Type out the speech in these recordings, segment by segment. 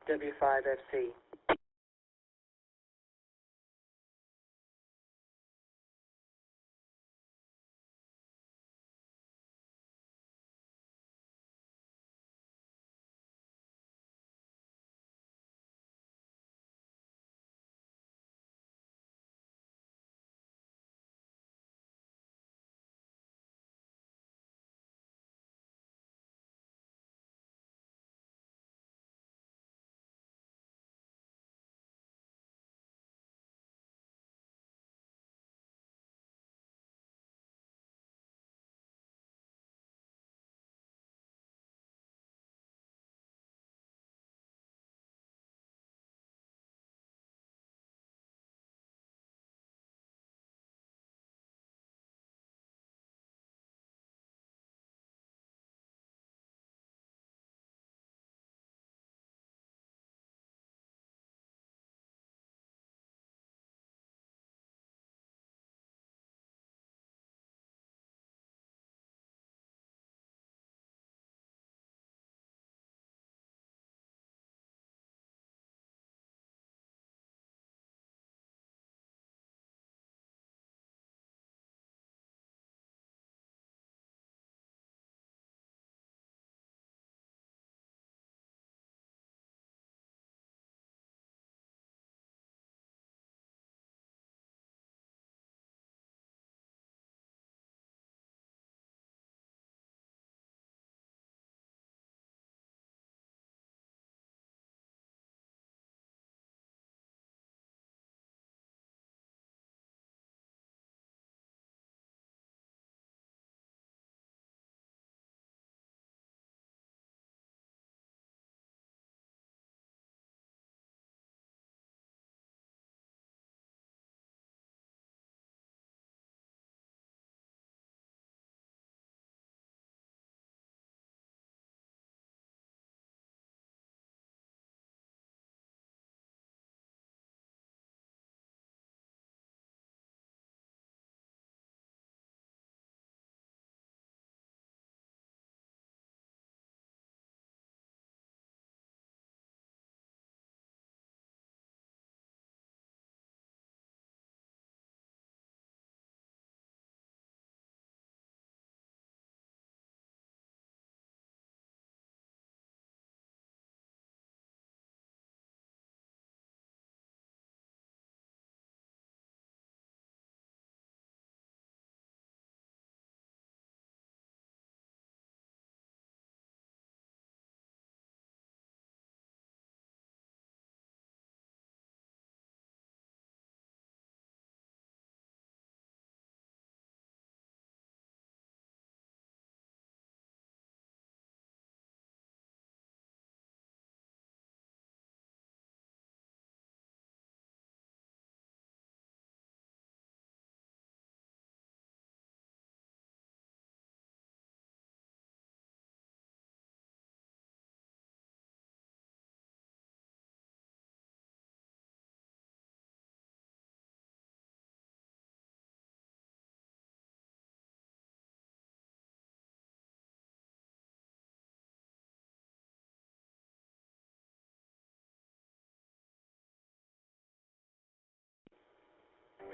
W5FC.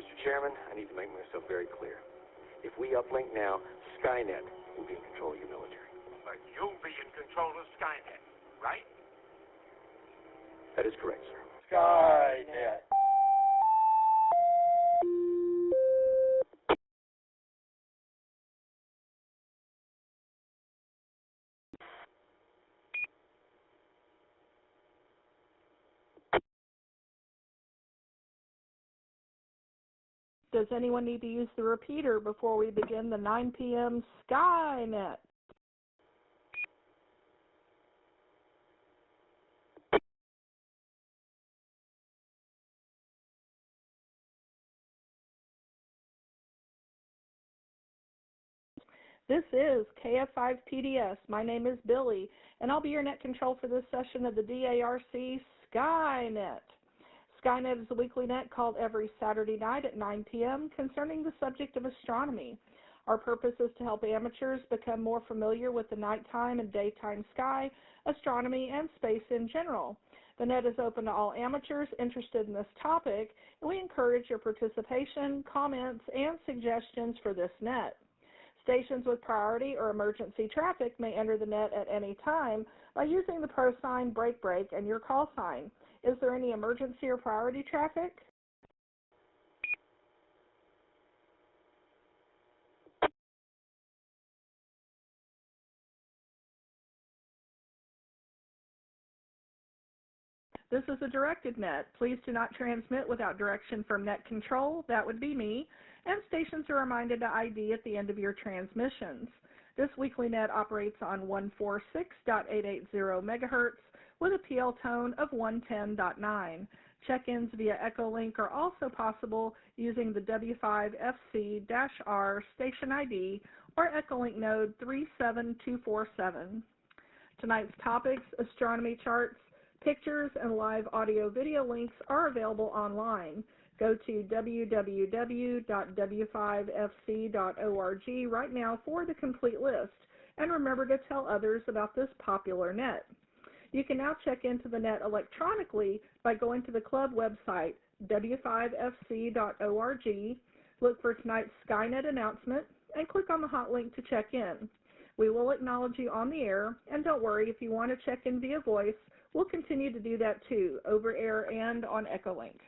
Mr. Chairman, I need to make myself very clear. If we uplink now, Skynet will be in control of your military. But you'll be in control of Skynet, right? That is correct, sir. Skynet. Does anyone need to use the repeater before we begin the 9 p.m. Skynet? This is KF5PDS. My name is Billy, and I'll be your net control for this session of the DARC Skynet. Skynet is a weekly net called every Saturday night at 9 p.m. concerning the subject of astronomy. Our purpose is to help amateurs become more familiar with the nighttime and daytime sky, astronomy, and space in general. The net is open to all amateurs interested in this topic, and we encourage your participation, comments, and suggestions for this net. Stations with priority or emergency traffic may enter the net at any time by using the pro sign break and your call sign. Is there any emergency or priority traffic? This is a directed net. Please do not transmit without direction from net control. That would be me. And stations are reminded to ID at the end of your transmissions. This weekly net operates on 146.880 megahertz with a PL tone of 110.9. Check-ins via Echolink are also possible using the W5FC-R station ID or Echolink node 37247. Tonight's topics, astronomy charts, pictures, and live audio-video links are available online. Go to www.w5fc.org right now for the complete list, and remember to tell others about this popular net. You can now check into the net electronically by going to the club website, w5fc.org, look for tonight's Skynet announcement, and click on the hot link to check in. We will acknowledge you on the air, and don't worry, if you want to check in via voice, we'll continue to do that too, over air and on Echolink.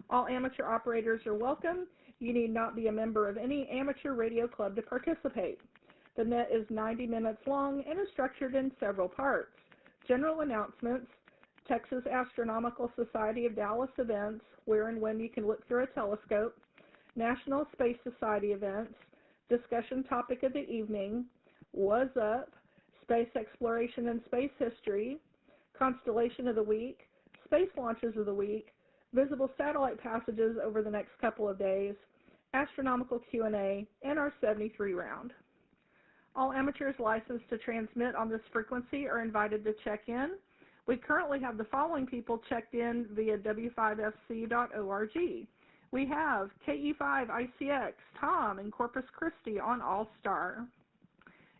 All amateur operators are welcome. You need not be a member of any amateur radio club to participate. The net is 90 minutes long and is structured in several parts. General announcements, Texas Astronomical Society of Dallas events, where and when you can look through a telescope, National Space Society events, discussion topic of the evening, Was Up, space exploration and space history, Constellation of the week, space launches of the week, visible satellite passages over the next couple of days, astronomical Q&A, and our 73 round. All amateurs licensed to transmit on this frequency are invited to check in. We currently have the following people checked in via w5fc.org. We have KE5ICX, Tom in Corpus Christi on All-Star.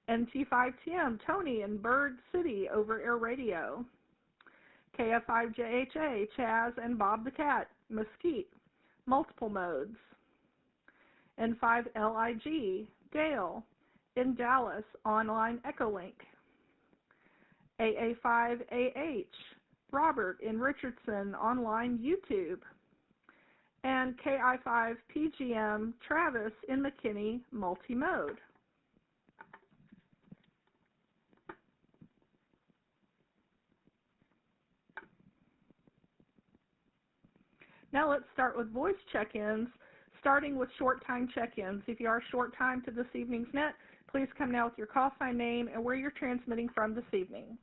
NT5TM, Tony in Bird City over Air Radio. KF5JHA, Chaz and Bob the Cat, Mesquite, multiple modes. N5LIG, Dale, in Dallas, online Echolink. AA5AH, Robert in Richardson, online YouTube. And KI5PGM, Travis in McKinney, multi-mode. Now let's start with voice check-ins, starting with short time check-ins. If you are short time to this evening's net, please come now with your call sign name and where you're transmitting from this evening.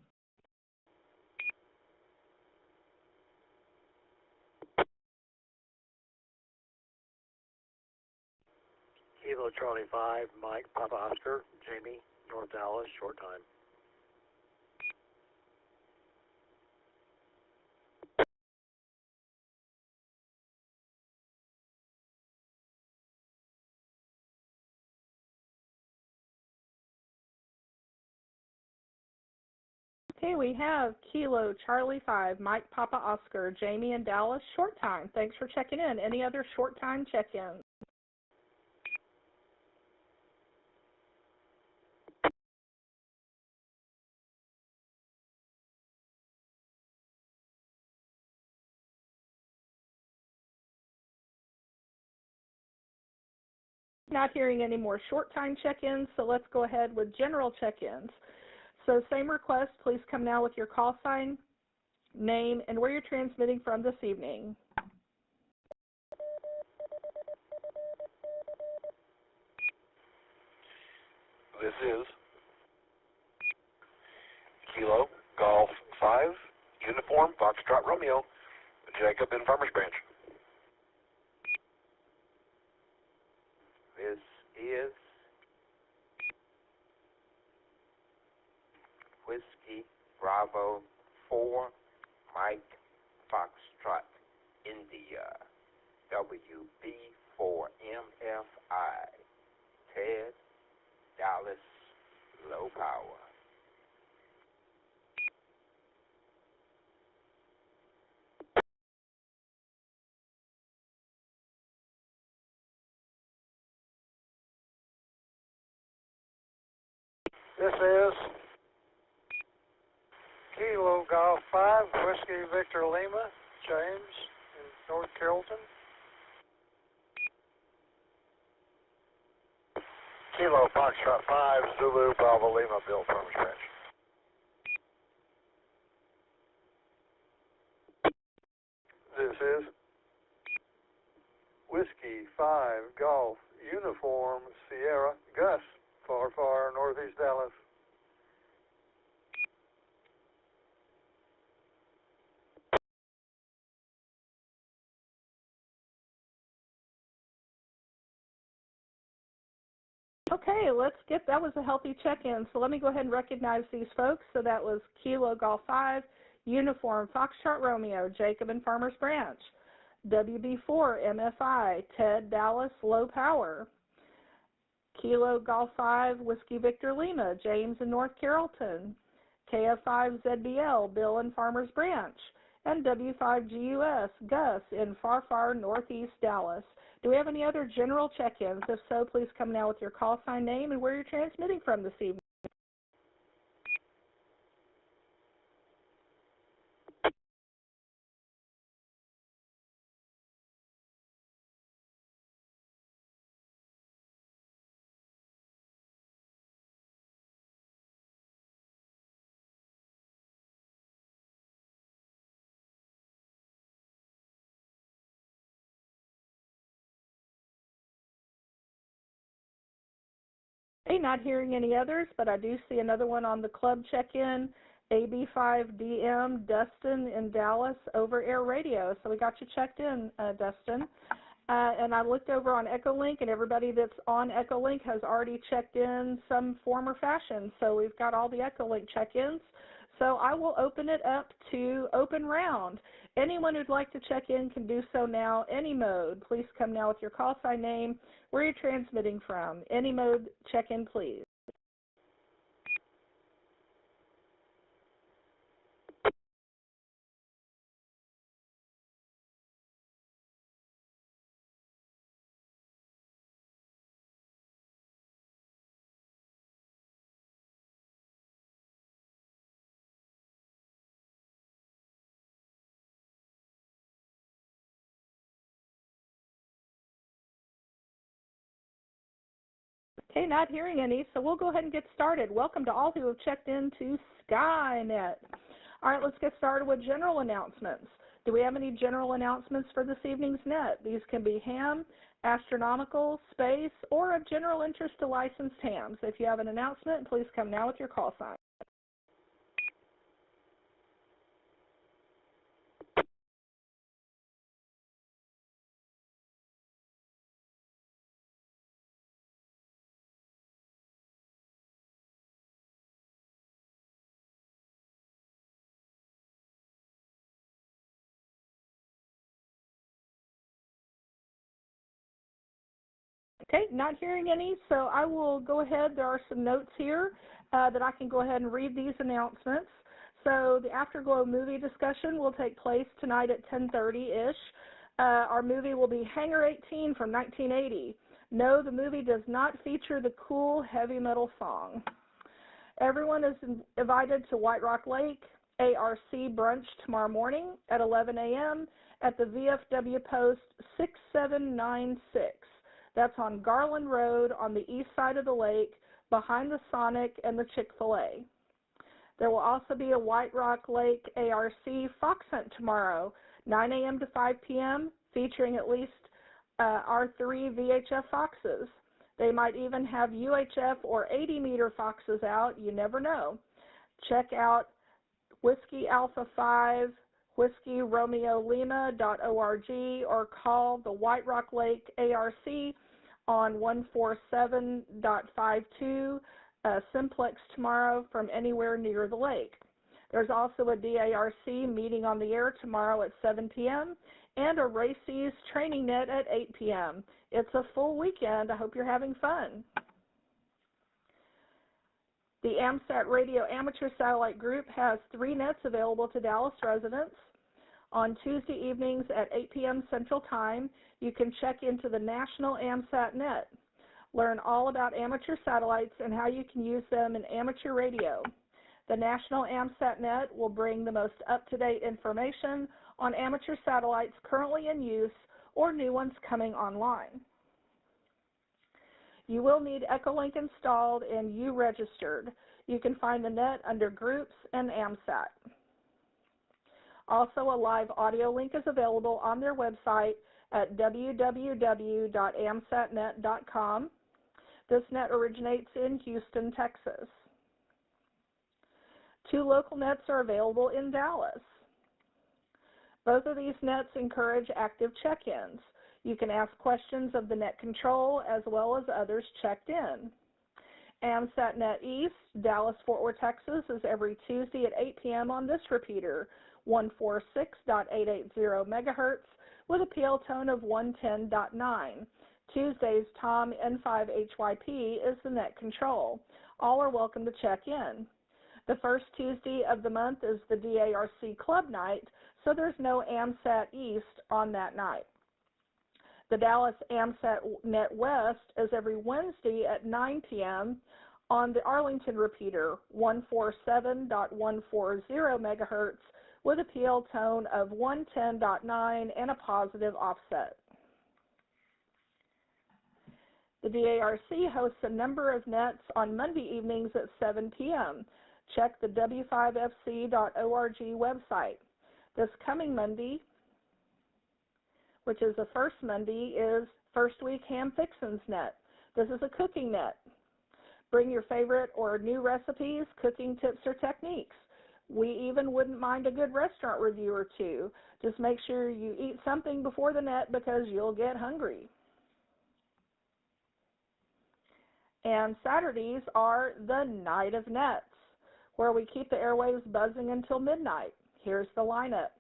Kilo Charlie 5, Mike, Papa Oscar, Jamie, North Dallas, short time. Okay, we have Kilo Charlie 5, Mike, Papa Oscar, Jamie in Dallas, short time. Thanks for checking in. Any other short time check-ins? Not hearing any more short time check-ins, so let's go ahead with general check-ins. So same request, please come now with your call sign, name, and where you're transmitting from this evening. This is Kilo Golf 5, Uniform Foxtrot Romeo, Jacob in Farmers Branch. This is Whiskey Bravo 4, Mike Foxtrot, India, WB4MFI, Ted, Dallas, low power. This is Kilo Golf 5, Whiskey Victor Lima, James in North Carrollton. Kilo Foxtrot 5, Zulu Bravo Lima, Bill Farmers Branch. This is Whiskey 5, Golf, Uniform, Sierra, Gus, far northeast Dallas. Okay, that was a healthy check-in. So let me go ahead and recognize these folks. So that was Kilo Golf 5, Uniform, Foxtrot Romeo, Jacob and Farmers Branch. WB4, MFI, Ted, Dallas, Low Power. Kilo Golf 5, Whiskey Victor Lima, James in North Carrollton. KF5, ZBL, Bill in Farmers Branch. And W5GUS, Gus in far northeast Dallas. Do we have any other general check-ins? If so, please come now with your call sign name and where you're transmitting from this evening. Okay, not hearing any others, but I do see another one on the club check-in, AB5DM, Dustin in Dallas, over air radio. So we got you checked in, Dustin. And I looked over on Echolink, and everybody that's on Echolink has already checked in some form or fashion. So we've got all the Echolink check-ins. So I will open it up to open round. Anyone who'd like to check in can do so now, any mode. Please come now with your call sign name, where you're transmitting from. Any mode, check in, please. Okay, not hearing any, so we'll go ahead and get started. Welcome to all who have checked into Skynet. All right, let's get started with general announcements. Do we have any general announcements for this evening's net? These can be ham, astronomical, space, or of general interest to licensed hams. If you have an announcement, please come now with your call sign. Okay, not hearing any, so I will go ahead. There are some notes here that I can go ahead and read these announcements. So the Afterglow movie discussion will take place tonight at 10:30-ish. Our movie will be Hangar 18 from 1980. No, the movie does not feature the cool heavy metal song. Everyone is invited to White Rock Lake ARC brunch tomorrow morning at 11 a.m. at the VFW post 6796. That's on Garland Road on the east side of the lake, behind the Sonic and the Chick-fil-A. There will also be a White Rock Lake ARC fox hunt tomorrow, 9 a.m. to 5 p.m., featuring at least R3 VHF foxes. They might even have UHF or 80-meter foxes out. You never know. Check out Whiskey Alpha 5, WhiskeyRomeoLima.org, or call the White Rock Lake ARC on 147.52 simplex tomorrow from anywhere near the lake. There's also a DARC meeting on the air tomorrow at 7 p.m. and a Races training net at 8 p.m. It's a full weekend. I hope you're having fun. The AMSAT Radio Amateur Satellite Group has 3 nets available to Dallas residents. On Tuesday evenings at 8 p.m. Central Time, you can check into the National AMSAT net. Learn all about amateur satellites and how you can use them in amateur radio. The National AMSAT Net will bring the most up-to-date information on amateur satellites currently in use or new ones coming online. You will need Echolink installed and you registered. You can find the net under Groups and AMSAT. Also, a live audio link is available on their website at www.amsatnet.com. This net originates in Houston, Texas. 2 local nets are available in Dallas. Both of these nets encourage active check-ins. You can ask questions of the net control as well as others checked in. AMSAT Net East, Dallas-Fort Worth, Texas, is every Tuesday at 8 p.m. on this repeater, 146.880 megahertz, with a PL tone of 110.9. Tuesdays, Tom N5HYP is the net control. All are welcome to check in. The first Tuesday of the month is the DARC Club Night, so there's no AMSAT East on that night. The Dallas AMSAT Net West is every Wednesday at 9 p.m. on the Arlington repeater, 147.140 megahertz, with a PL tone of 110.9 and a positive offset. The DARC hosts a number of nets on Monday evenings at 7 p.m. Check the W5FC.org website. This coming Monday, which is the first Monday, is First Week Ham Fixins Net. This is a cooking net. Bring your favorite or new recipes, cooking tips, or techniques. We even wouldn't mind a good restaurant review or two. Just make sure you eat something before the net because you'll get hungry. And Saturdays are the Night of Nets, where we keep the airwaves buzzing until midnight. Here's the lineup.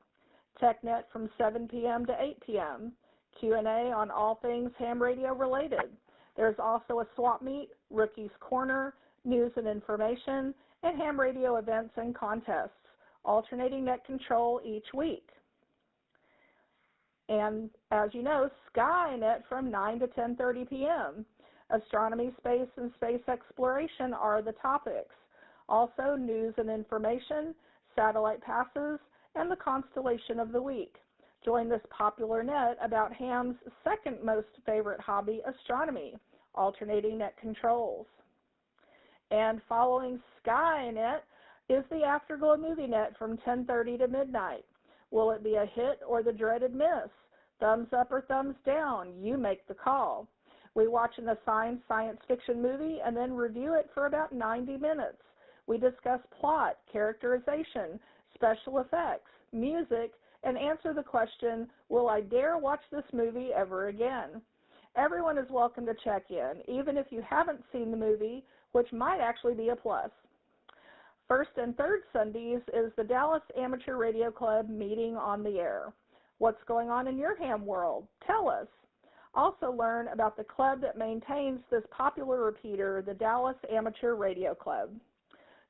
TechNet from 7 p.m. to 8 p.m. Q&A on all things ham radio related. There's also a swap meet, Rookie's Corner, news and information, and ham radio events and contests, alternating net control each week. And as you know, Skynet from 9 to 10:30 p.m. Astronomy, space, and space exploration are the topics. Also, news and information, satellite passes, and the Constellation of the Week. Join this popular net about ham's second most favorite hobby, astronomy, alternating net controls. And following Skynet is the Afterglow movie net from 10:30 to midnight. Will it be a hit or the dreaded miss? Thumbs up or thumbs down? You make the call. We watch an assigned science fiction movie and then review it for about 90 minutes. We discuss plot, characterization, special effects, music, and answer the question, will I dare watch this movie ever again? Everyone is welcome to check in, even if you haven't seen the movie, which might actually be a plus. First and third Sundays is the Dallas Amateur Radio Club meeting on the air. What's going on in your ham world? Tell us. Also learn about the club that maintains this popular repeater, the Dallas Amateur Radio Club.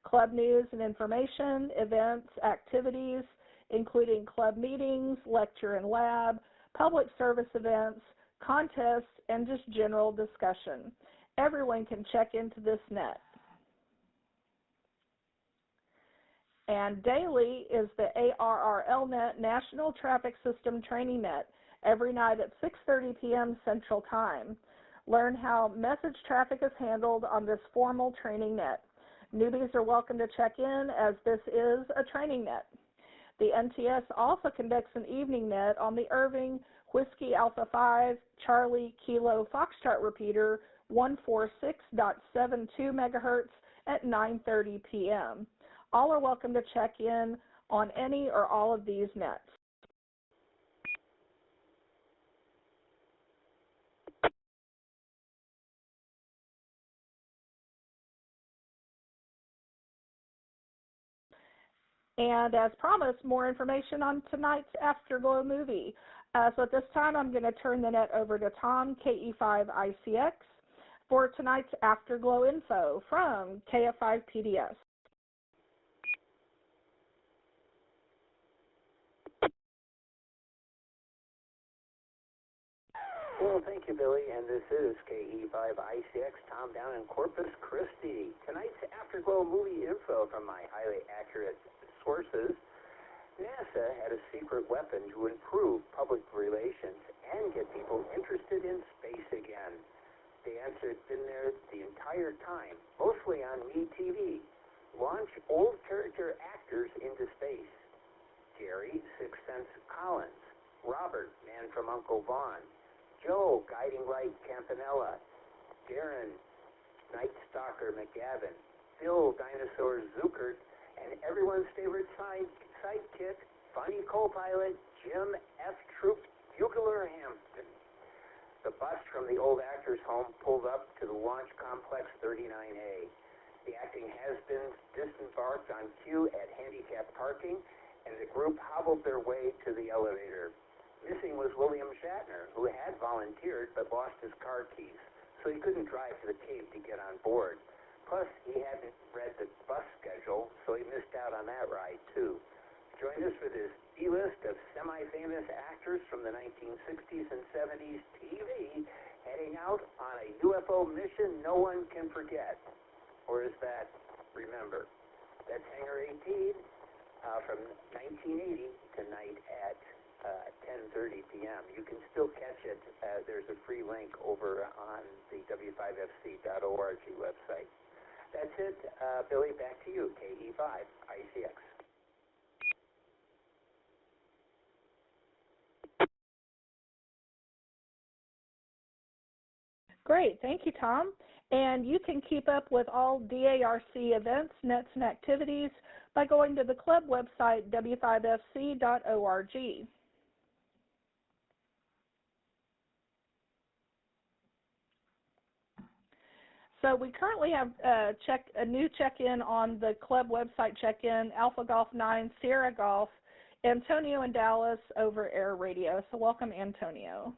Club news and information, events, activities, including club meetings, lecture and lab, public service events, contests, and just general discussion. Everyone can check into this net. And daily is the ARRLNet National Traffic System Training Net, every night at 6:30 p.m. Central Time. Learn how message traffic is handled on this formal training net. Newbies are welcome to check in, as this is a training net. The NTS also conducts an evening net on the Irving Whiskey Alpha 5 Charlie Kilo Foxtrot repeater, 146.72 megahertz at 9:30 p.m. All are welcome to check in on any or all of these nets. And as promised, more information on tonight's Afterglow movie. So at this time, I'm going to turn the net over to Tom, KE5ICX, for tonight's Afterglow info from KF5PDS. Well, thank you, Billy, and this is KE5ICX, Tom down in Corpus Christi. Tonight's Afterglow movie info from my highly accurate sources. NASA had a secret weapon to improve public relations and get people interested in space again. The answer has been there the entire time, mostly on MeTV. Launch old character actors into space. Gary, Sixth Sense Collins. Robert, Man from Uncle Vaughn. Joe, Guiding Light Campanella. Darren, Night Stalker McGavin. Bill, Dinosaur Zuckert. And everyone's favorite sidekick, funny co-pilot, Jim F. Troop Bugler Hampton. The bus from the old actors' home pulled up to the launch complex 39A. The acting has been disembarked on cue at handicapped parking, and the group hobbled their way to the elevator. Missing was William Shatner, who had volunteered but lost his car keys, so he couldn't drive to the cave to get on board. Plus, he hadn't read the bus schedule, so he missed out on that ride, too. Join us for this B-list of semi-famous actors from the 1960s and 70s TV heading out on a UFO mission no one can forget. Or is that, remember? That's Hangar 18 from 1980 tonight at 10:30 p.m. You can still catch it. There's a free link over on the W5FC.org website. That's it. Billy, back to you, KE5ICX. Great. Thank you, Tom. And you can keep up with all DARC events, nets, and activities by going to the club website, W5FC.org. So we currently have a new check-in on the club website check-in, Alpha Golf 9, Sierra Golf, Antonio in Dallas over air radio. So welcome, Antonio.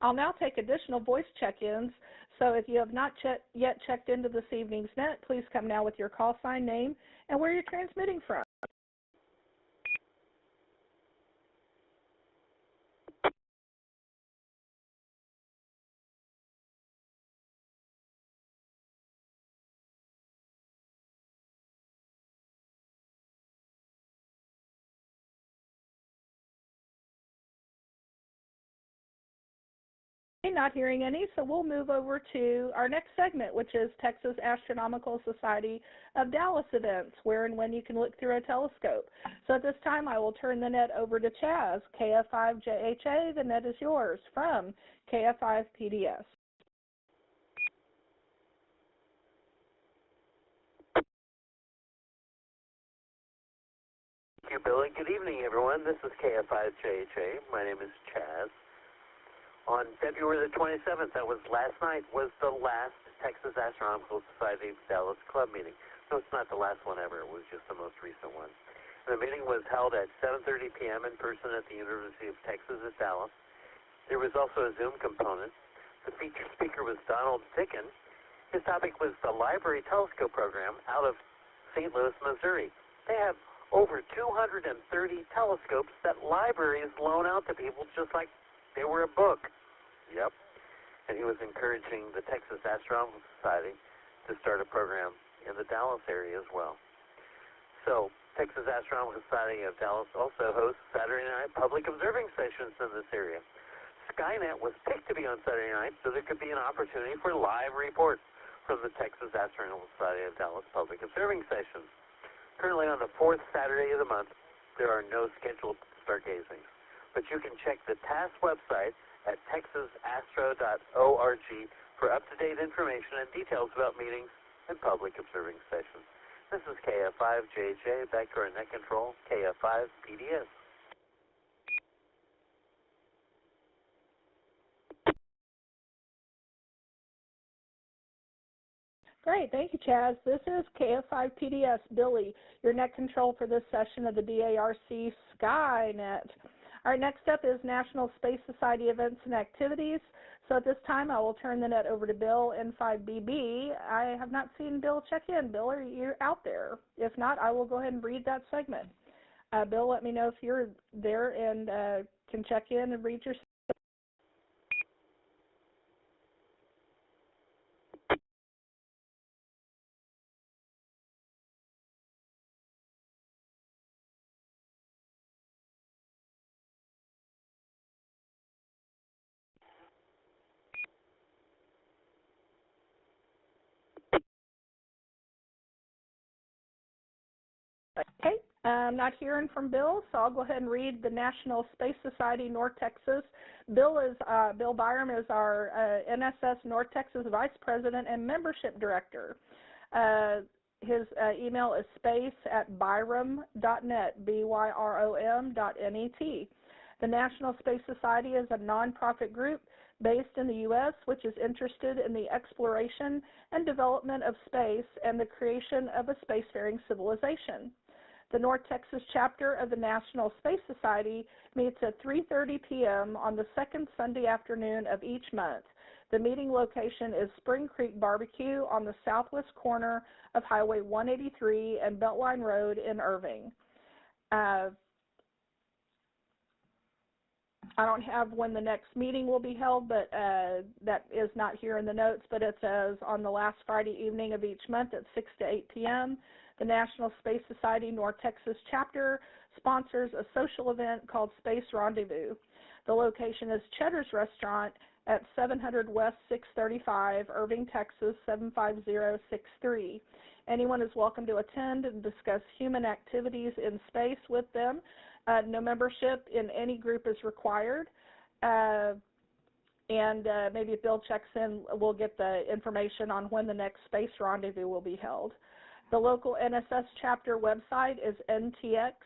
I'll now take additional voice check-ins. So if you have not yet checked into this evening's net, please come now with your call sign, name, and where you're transmitting from. Not hearing any, so we'll move over to our next segment, which is Texas Astronomical Society of Dallas events, where and when you can look through a telescope. So at this time, I will turn the net over to Chaz, KF5JHA. The net is yours from KF5PDS. Thank you, Billy. Good evening, everyone. This is KF5JHA. My name is Chaz. On February the 27th, that was last night, was the last Texas Astronomical Society of Dallas Club meeting. No, it's not the last one ever. It was just the most recent one. The meeting was held at 7:30 p.m. in person at the University of Texas at Dallas. There was also a Zoom component. The featured speaker was Donald Dicken. His topic was the Library Telescope Program out of St. Louis, Missouri. They have over 230 telescopes that libraries loan out to people just like they were a book. Yep. And he was encouraging the Texas Astronomical Society to start a program in the Dallas area as well. So, Texas Astronomical Society of Dallas also hosts Saturday night public observing sessions in this area. Skynet was picked to be on Saturday night, so there could be an opportunity for live reports from the Texas Astronomical Society of Dallas public observing sessions. Currently on the fourth Saturday of the month, there are no scheduled stargazings. But you can check the TASS website at texasastro.org for up-to-date information and details about meetings and public observing sessions. This is KF5JJ, back to our net control, KF5PDS. Great, thank you, Chaz. This is KF5PDS, Billy, your net control for this session of the DARC Skynet. All right, next up is National Space Society events and activities. So at this time, I will turn the net over to Bill N5BB. I have not seen Bill check in. Bill, are you out there? If not, I will go ahead and read that segment. Bill, let me know if you're there and can check in and read your. Okay, I'm not hearing from Bill, so I'll go ahead and read the National Space Society North Texas. Bill Byram is our NSS North Texas Vice President and Membership Director. His email is space@byrom.net, BYROM.net. The National Space Society is a nonprofit group based in the U.S., which is interested in the exploration and development of space and the creation of a spacefaring civilization. The North Texas chapter of the National Space Society meets at 3:30 p.m. on the second Sunday afternoon of each month. The meeting location is Spring Creek Barbecue on the southwest corner of Highway 183 and Beltline Road in Irving. I don't have when the next meeting will be held, but that is not here in the notes, but it says on the last Friday evening of each month at 6 to 8 p.m. The National Space Society North Texas chapter sponsors a social event called Space Rendezvous. The location is Cheddar's Restaurant at 700 West 635, Irving, Texas 75063. Anyone is welcome to attend and discuss human activities in space with them. No membership in any group is required. Maybe if Bill checks in, we'll get the information on when the next Space Rendezvous will be held. The local NSS chapter website is ntx.nss.org.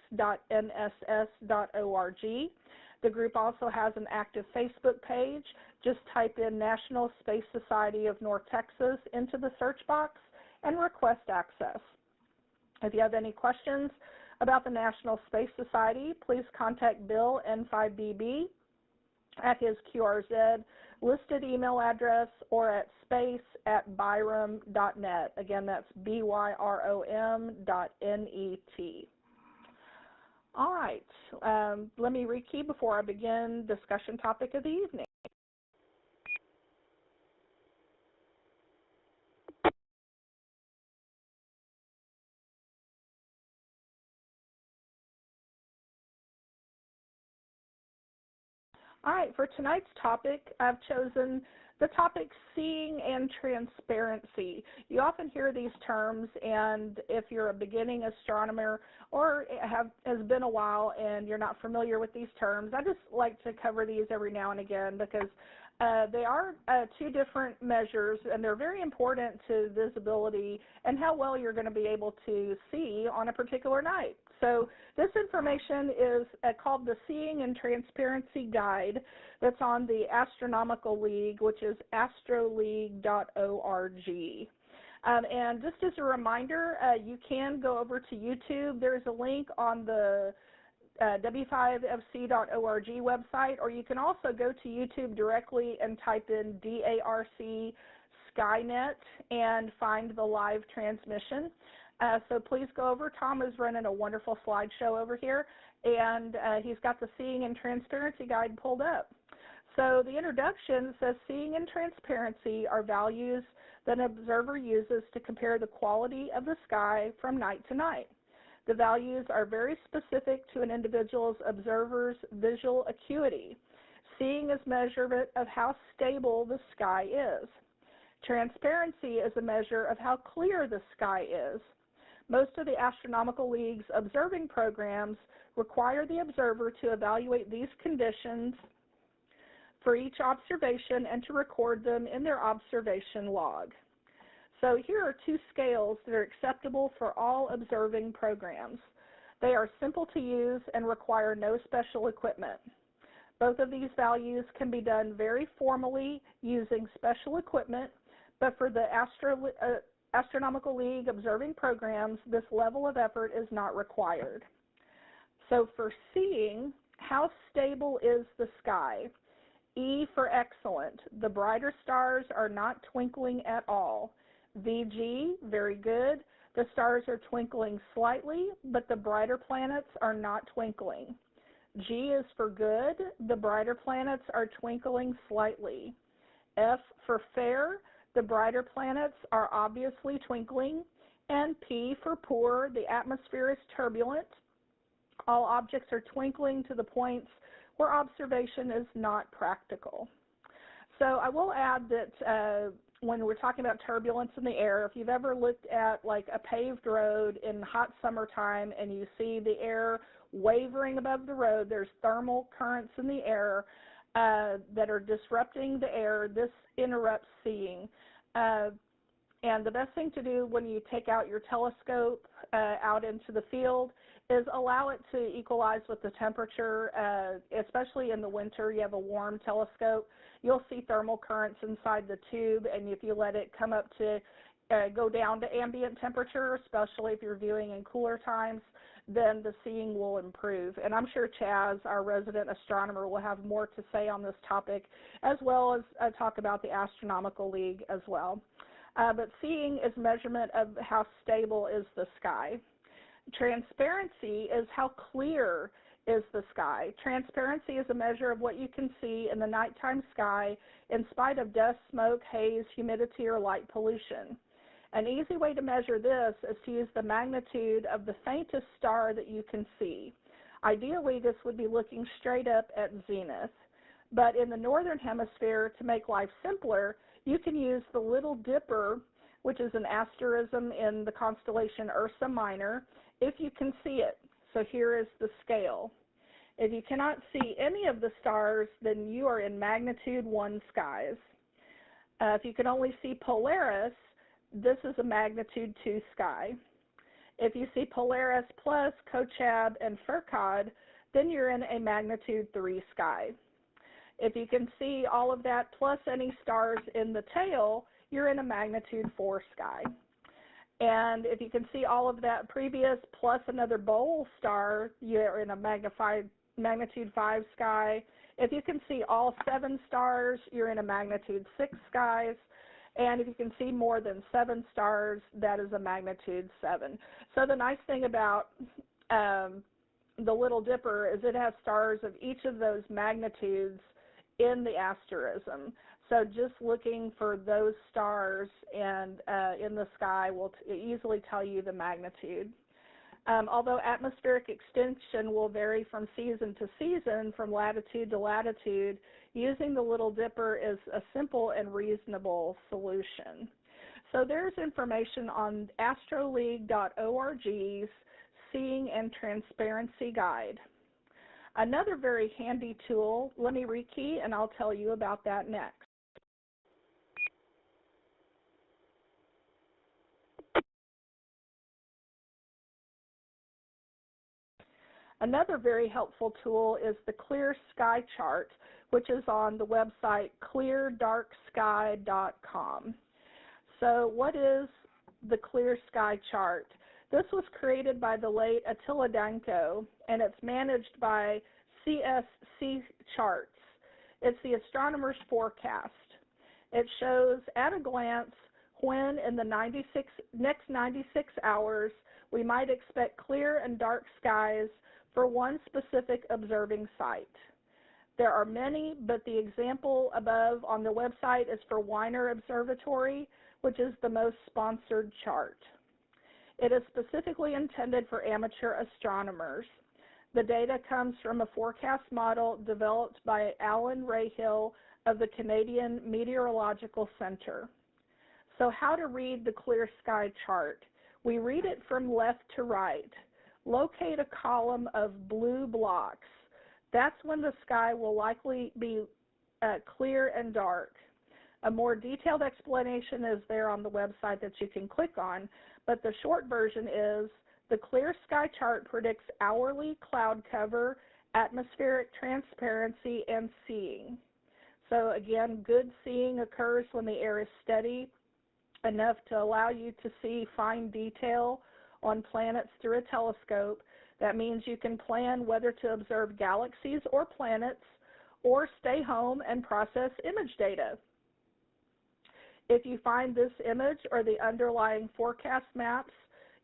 The group also has an active Facebook page. Just type in National Space Society of North Texas into the search box and request access. If you have any questions about the National Space Society, please contact Bill N5BB at his QRZ listed email address or at space@byrom.net. Again, that's BYROM.net. All right, let me rekey before I begin discussion topic of the evening. All right, for tonight's topic, I've chosen the topic seeing and transparency. You often hear these terms, and if you're a beginning astronomer or has been a while and you're not familiar with these terms, I just like to cover these every now and again because they are two different measures, and they're very important to visibility and how well you're going to be able to see on a particular night. So this information is called the Seeing and Transparency Guide that's on the Astronomical League, which is astroleague.org. And just as a reminder, you can go over to YouTube. There's a link on the W5FC.org website, or you can also go to YouTube directly and type in DARC Skynet and find the live transmission. So please go over. Tom is running a wonderful slideshow over here, and he's got the Seeing and Transparency Guide pulled up. So the introduction says seeing and transparency are values that an observer uses to compare the quality of the sky from night to night. The values are very specific to an individual's observer's visual acuity. Seeing is measurement of how stable the sky is. Transparency is a measure of how clear the sky is. Most of the Astronomical League's observing programs require the observer to evaluate these conditions for each observation and to record them in their observation log. So here are two scales that are acceptable for all observing programs. They are simple to use and require no special equipment. Both of these values can be done very formally using special equipment, but for the Astronomical League observing programs, this level of effort is not required. So for seeing, how stable is the sky? E for excellent. The brighter stars are not twinkling at all. VG, very good. The stars are twinkling slightly, but the brighter planets are not twinkling. G is for good. The brighter planets are twinkling slightly. F for fair. The brighter planets are obviously twinkling. And P for poor. The atmosphere is turbulent. All objects are twinkling to the points where observation is not practical. So I will add that when we're talking about turbulence in the air, if you've ever looked at like a paved road in hot summertime and you see the air wavering above the road, there's thermal currents in the air that are disrupting the air. This interrupts seeing. And the best thing to do when you take out your telescope out into the field is allow it to equalize with the temperature, especially in the winter. You have a warm telescope. You'll see thermal currents inside the tube, and if you let it come up to go down to ambient temperature, especially if you're viewing in cooler times, then the seeing will improve. And I'm sure Chaz, our resident astronomer, will have more to say on this topic, as well as talk about the Astronomical League as well. But seeing is measurement of how stable is the sky. Transparency is how clear is the sky. Transparency is a measure of what you can see in the nighttime sky in spite of dust, smoke, haze, humidity, or light pollution. An easy way to measure this is to use the magnitude of the faintest star that you can see. Ideally, this would be looking straight up at zenith. But in the northern hemisphere, to make life simpler, you can use the Little Dipper, which is an asterism in the constellation Ursa Minor, if you can see it. So here is the scale. If you cannot see any of the stars, then you are in magnitude 1 skies. If you can only see Polaris, this is a magnitude 2 sky. If you see Polaris plus Kochab and Phercod, then you're in a magnitude 3 sky. If you can see all of that plus any stars in the tail, you're in a magnitude 4 sky. And if you can see all of that previous plus another bowl star, you're in a magnitude 5 sky. If you can see all 7 stars, you're in a magnitude 6 skies. And if you can see more than 7 stars, that is a magnitude 7. So the nice thing about the Little Dipper is it has stars of each of those magnitudes in the asterism. So just looking for those stars and in the sky will easily tell you the magnitude. Although atmospheric extension will vary from season to season, from latitude to latitude, using the Little Dipper is a simple and reasonable solution. So there's information on astroleague.org's Seeing and Transparency Guide. Another very handy tool, let me rekey and I'll tell you about that next. Another very helpful tool is the Clear Sky Chart, which is on the website cleardarksky.com. So what is the Clear Sky Chart? This was created by the late Attila Danko, and it's managed by CSC Charts. It's the astronomer's forecast. It shows at a glance when in the next 96 hours we might expect clear and dark skies for one specific observing site. There are many, but the example above on the website is for Weiner Observatory, which is the most sponsored chart. It is specifically intended for amateur astronomers. The data comes from a forecast model developed by Alan Rahill of the Canadian Meteorological Center. So how to read the Clear Sky Chart? We read it from left to right. Locate a column of blue blocks. That's when the sky will likely be clear and dark. A more detailed explanation is there on the website that you can click on, but the short version is the Clear Sky Chart predicts hourly cloud cover, atmospheric transparency, and seeing. So again, good seeing occurs when the air is steady enough to allow you to see fine detail on planets through a telescope. That means you can plan whether to observe galaxies or planets or stay home and process image data. If you find this image or the underlying forecast maps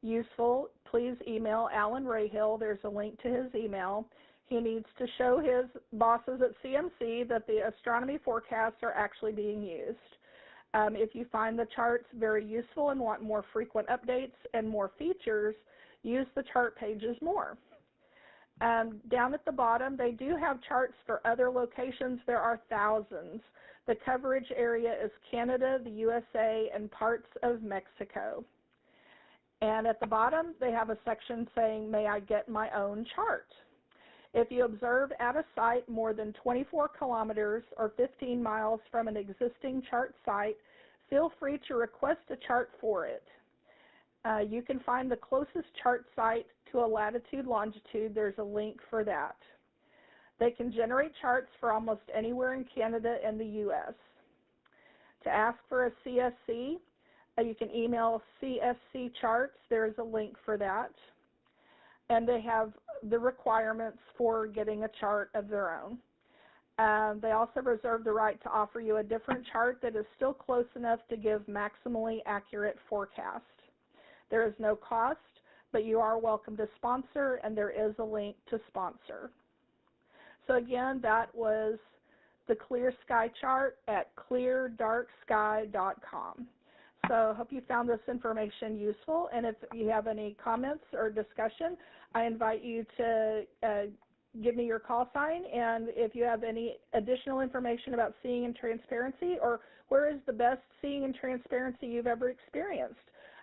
useful, please email Alan Rahill. There's a link to his email. He needs to show his bosses at CMC that the astronomy forecasts are actually being used. If you find the charts very useful and want more frequent updates and more features, use the chart pages more. Down at the bottom, they do have charts for other locations. There are thousands. The coverage area is Canada, the USA, and parts of Mexico. And at the bottom, they have a section saying, may I get my own chart? If you observe at a site more than 24 kilometers or 15 miles from an existing chart site, feel free to request a chart for it. You can find the closest chart site to a latitude, longitude. There's a link for that. They can generate charts for almost anywhere in Canada and the U.S. To ask for a CSC, you can email CSC charts. There is a link for that. And they have the requirements for getting a chart of their own. They also reserve the right to offer you a different chart that is still close enough to give maximally accurate forecast. There is no cost, but you are welcome to sponsor, and there is a link to sponsor. So again, that was the Clear Sky chart at cleardarksky.com. So I hope you found this information useful, and if you have any comments or discussion, I invite you to give me your call sign, and if you have any additional information about seeing in transparency, or where is the best seeing in transparency you've ever experienced,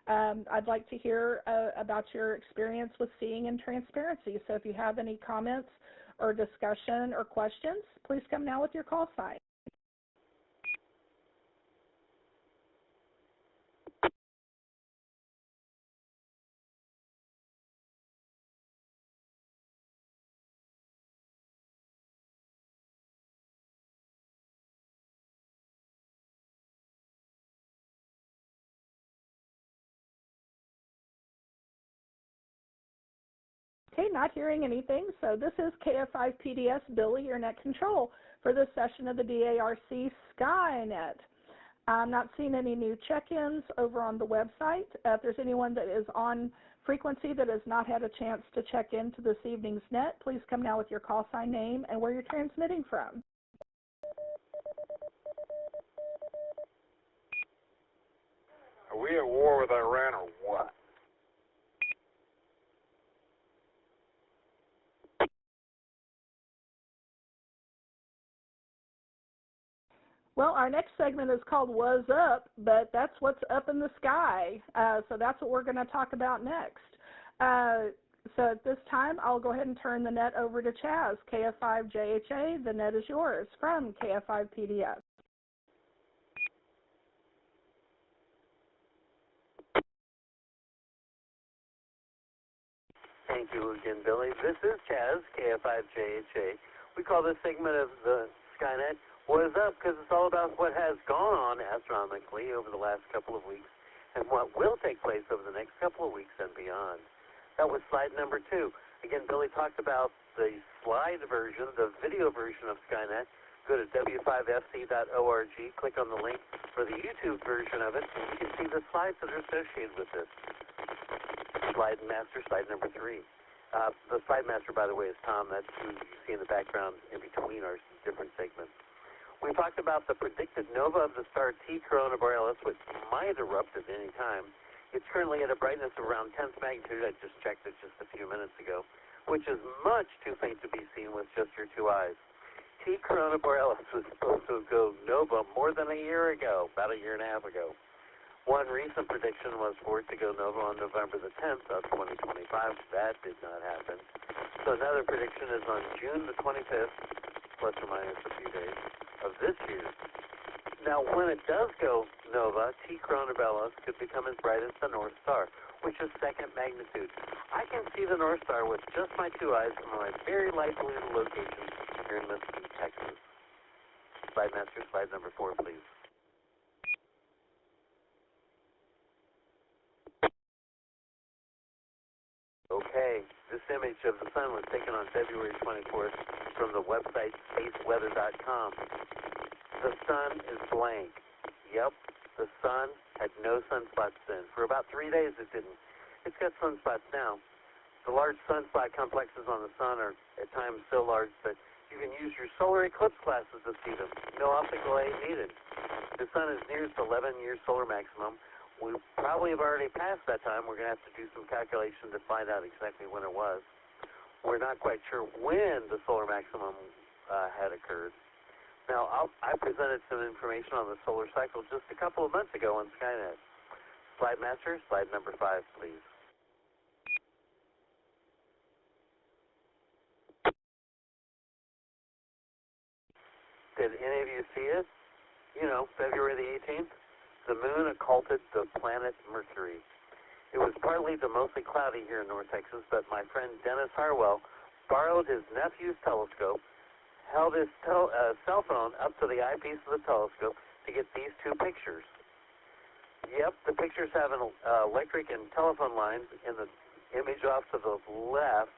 I'd like to hear about your experience with seeing in transparency. So if you have any comments or discussion or questions, please come now with your call sign. Okay, not hearing anything, so this is KF5PDS Billye, your net control for this session of the DARC Skynet. I'm not seeing any new check-ins over on the website. If there's anyone that is on frequency that has not had a chance to check into this evening's net, please come now with your call sign name and where you're transmitting from. Are we at war with Iran or what? Well, our next segment is called Was Up, but that's what's up in the sky. So that's what we're going to talk about next. So at this time, I'll go ahead and turn the net over to Chaz, KF5JHA. The net is yours from KF5PDS. Thank you again, Billy. This is Chaz, KF5JHA. We call this segment of the Skynet What Is Up because it's all about what has gone on astronomically over the last couple of weeks and what will take place over the next couple of weeks and beyond. That was slide number 2. Again, Billy talked about the slide version, the video version of Skynet. Go to W5FC.org, click on the link for the YouTube version of it, and you can see the slides that are associated with this. Slide master, slide number 3. The slide master, by the way, is Tom. That's who you see in the background in between our different segments. We talked about the predicted nova of the star T Corona Borealis, which might erupt at any time. It's currently at a brightness of around 10th magnitude. I just checked it just a few minutes ago, which is much too faint to be seen with just your 2 eyes. T Corona Borealis was supposed to go nova more than a year ago, about a year and a half ago. One recent prediction was for it to go nova on November the 10th of 2025. That did not happen. So another prediction is on June the 25th, plus or minus a few days, of this year. Now, when it does go nova, T Corona Borealis could become as bright as the North Star, which is 2nd magnitude. I can see the North Star with just my 2 eyes from my very light polluted location here in Mesquite, Texas. Slide master, slide number 4, please. Okay, this image of the sun was taken on February 24th from the website spaceweather.com. The sun is blank. Yep, the sun had no sunspots then. For about 3 days it didn't. It's got sunspots now. The large sunspot complexes on the sun are at times so large that you can use your solar eclipse glasses to see them. No optical aid needed. The sun is near its 11-year solar maximum. We probably have already passed that time. We're going to have to do some calculation to find out exactly when it was. We're not quite sure when the solar maximum had occurred. Now, I presented some information on the solar cycle just a couple of months ago on Skynet. Slide Master, slide number 5, please. Did any of you see it? You know, February the 18th, the moon occulted the planet Mercury. It was partly to mostly cloudy here in North Texas, but my friend Dennis Harwell borrowed his nephew's telescope, held his cell phone up to the eyepiece of the telescope to get these two pictures. Yep, the pictures have an electric and telephone lines in the image off to the left,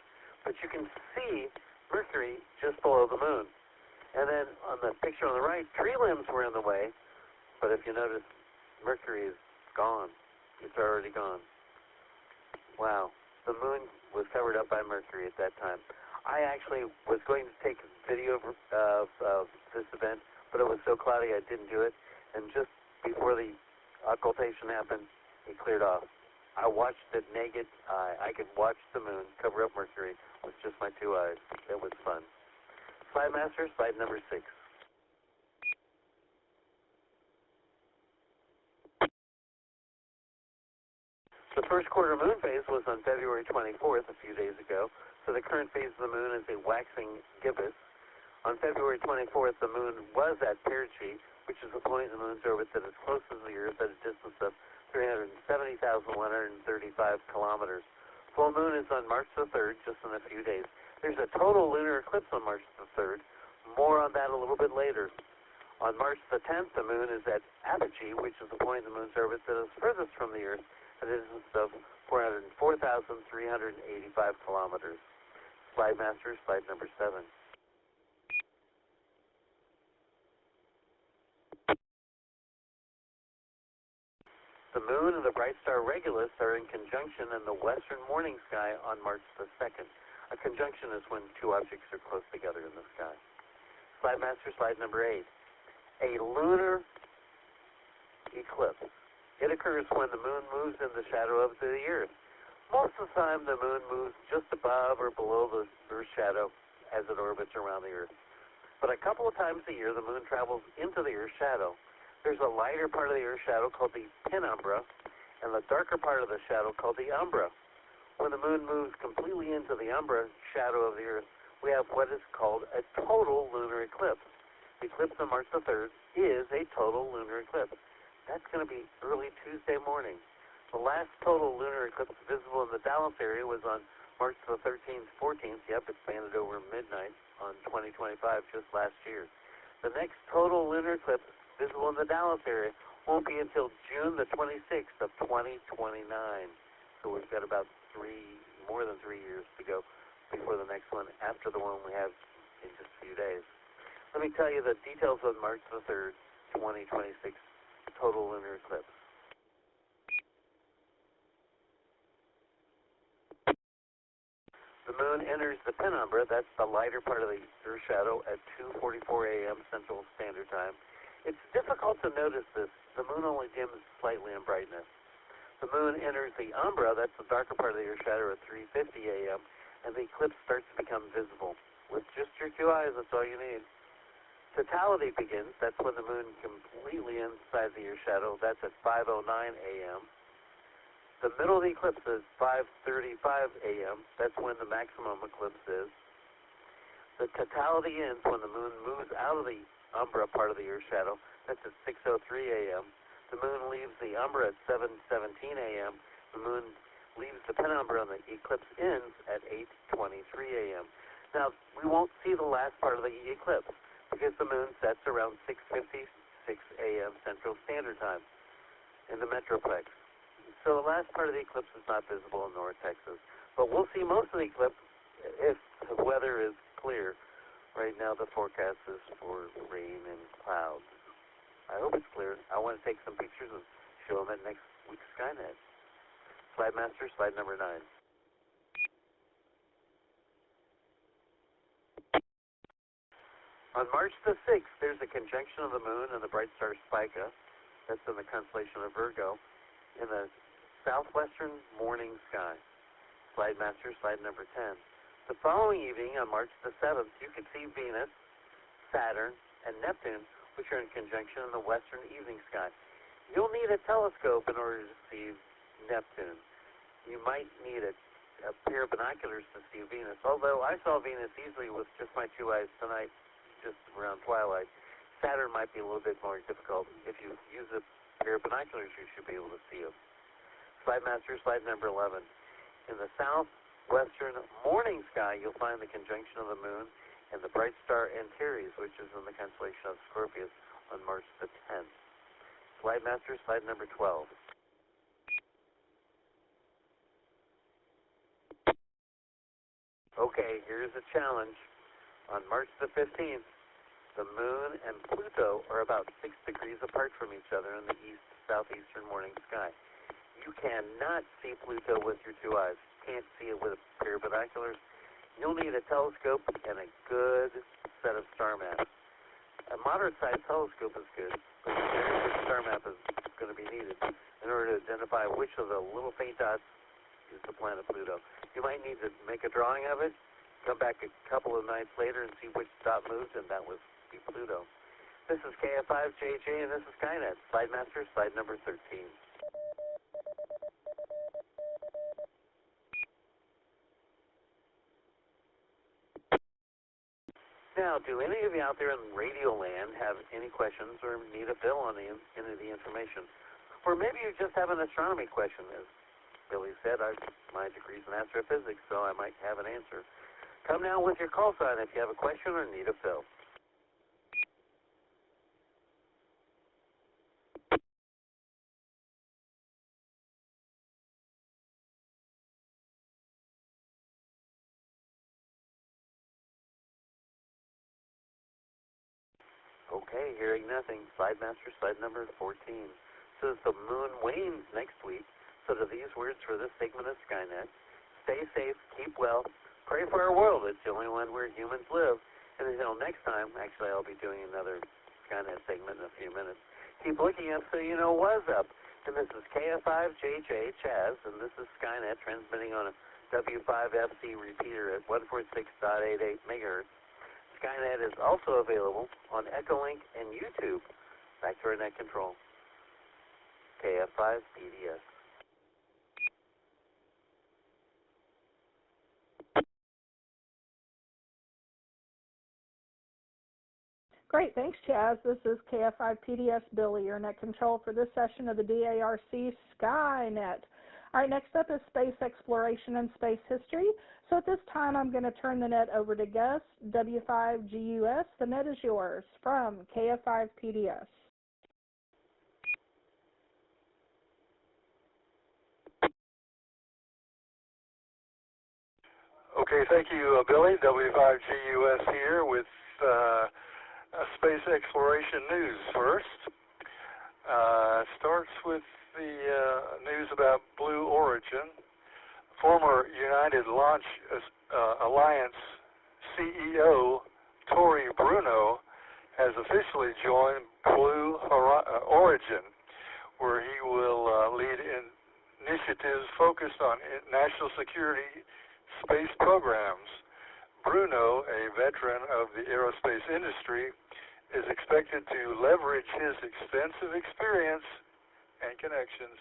but you can see Mercury just below the moon. And then on the picture on the right, tree limbs were in the way, but if you notice, Mercury is gone. It's already gone. Wow. The moon was covered up by Mercury at that time. I actually was going to take a video of this event, but it was so cloudy I didn't do it. And just before the occultation happened, it cleared off. I watched it naked. I could watch the moon cover up Mercury with just my two eyes. It was fun. Slide Master, slide number 6. The first quarter moon phase was on February 24th, a few days ago, so the current phase of the moon is a waxing gibbous. On February 24th, the moon was at perigee, which is the point in the moon's orbit that is closest to the Earth at a distance of 370,135 kilometers. Full moon is on March the 3rd, just in a few days. There's a total lunar eclipse on March the 3rd. More on that a little bit later. On March the 10th, the moon is at apogee, which is the point in the moon's orbit that is furthest from the Earth at a distance of 404,385 kilometers. Slide Master, slide number 7. The moon and the bright star Regulus are in conjunction in the western morning sky on March the 2nd. A conjunction is when two objects are close together in the sky. Slide Master, slide number 8. A lunar eclipse. It occurs when the moon moves in the shadow of the Earth. Most of the time, the moon moves just above or below the Earth's shadow as it orbits around the Earth. But a couple of times a year, the moon travels into the Earth's shadow. There's a lighter part of the Earth's shadow called the penumbra, and the darker part of the shadow called the umbra. When the moon moves completely into the umbra shadow of the Earth, we have what is called a total lunar eclipse. The eclipse on March the 3rd is a total lunar eclipse. That's going to be early Tuesday morning. The last total lunar eclipse visible in the Dallas area was on March the 13th, 14th. Yep, it expanded over midnight on 2025 just last year. The next total lunar eclipse visible in the Dallas area won't be until June the 26th of 2029. So we've got about more than 3 years to go before the next one, after the one we have in just a few days. Let me tell you the details of March the 3rd, 2026 total lunar eclipse. The moon enters the penumbra, that's the lighter part of the Earth shadow, at 2:44 a.m. Central Standard Time. It's difficult to notice this. The moon only dims slightly in brightness. The moon enters the umbra, that's the darker part of the Earth shadow, at 3:50 a.m., and the eclipse starts to become visible. With just your two eyes, that's all you need. Totality begins, that's when the moon completely inside the Earth shadow, that's at 5:09 a.m. The middle of the eclipse is 5:35 a.m., that's when the maximum eclipse is. The totality ends when the moon moves out of the umbra part of the Earth shadow, that's at 6:03 a.m. The moon leaves the umbra at 7:17 a.m. The moon leaves the penumbra and the eclipse ends at 8:23 a.m. Now, we won't see the last part of the eclipse because the moon sets around 6:56 a.m. Central Standard Time in the Metroplex. So the last part of the eclipse is not visible in North Texas. But we'll see most of the eclipse if the weather is clear. Right now, the forecast is for rain and clouds. I hope it's clear. I want to take some pictures and show them at next week's Skynet. Slide Master, slide number 9. On March the 6th, there's a conjunction of the moon and the bright star Spica. That's in the constellation of Virgo, in the southwestern morning sky. Slide Master, slide number 10. The following evening, on March the 7th, you can see Venus, Saturn, and Neptune, which are in conjunction in the western evening sky. You'll need a telescope in order to see Neptune. You might need a pair of binoculars to see Venus, although I saw Venus easily with just my 2 eyes tonight, just around twilight. Saturn might be a little bit more difficult. If you use a pair of binoculars, you should be able to see it. Slide Master, slide number 11. In the southwestern morning sky, you'll find the conjunction of the moon and the bright star Antares, which is in the constellation of Scorpius, on March the 10th. Slide Master, slide number 12. Okay, here's a challenge. On March the 15th, the moon and Pluto are about 6 degrees apart from each other in the southeastern morning sky. You cannot see Pluto with your 2 eyes. You can't see it with a pair of binoculars. You'll need a telescope and a good set of star maps. A moderate-sized telescope is good, but a very good star map is going to be needed in order to identify which of the little faint dots is the planet Pluto. You might need to make a drawing of it, come back a couple of nights later and see which dot moved, and that would be Pluto. This is KF5JJ, and this is Skynet. Slide Master, slide number 13. Now, do any of you out there in radio land have any questions or need a fill on any of the information? Or maybe you just have an astronomy question. As Billy said, my degree's in astrophysics, so I might have an answer. Come now with your call sign if you have a question or need a fill. Okay, hearing nothing. Slide Master, slide number 14. Says the moon wanes next week, so do these words for this segment of Skynet. Stay safe, keep well, pray for our world. It's the only one where humans live. And until next time, actually I'll be doing another Skynet segment in a few minutes. Keep looking up so you know what's up. And this is KF5JJ Chaz, and this is Skynet transmitting on a W5FC repeater at 146.88 megahertz. Skynet is also available on Echolink and YouTube. Back to our net control. KF5PDS. Great, thanks, Chaz. This is KF5PDS Billye, your net control for this session of the DARC Skynet. All right, next up is space exploration and space history. So at this time, I'm going to turn the net over to Gus, W5GUS. The net is yours from KF5PDS. Okay, thank you, Billy. W5GUS here with space exploration news first. Starts with the news about Blue Origin. Former United Launch Alliance CEO Tori Bruno has officially joined Blue Origin, where he will lead initiatives focused on national security space programs. Bruno, a veteran of the aerospace industry, is expected to leverage his extensive experience and connections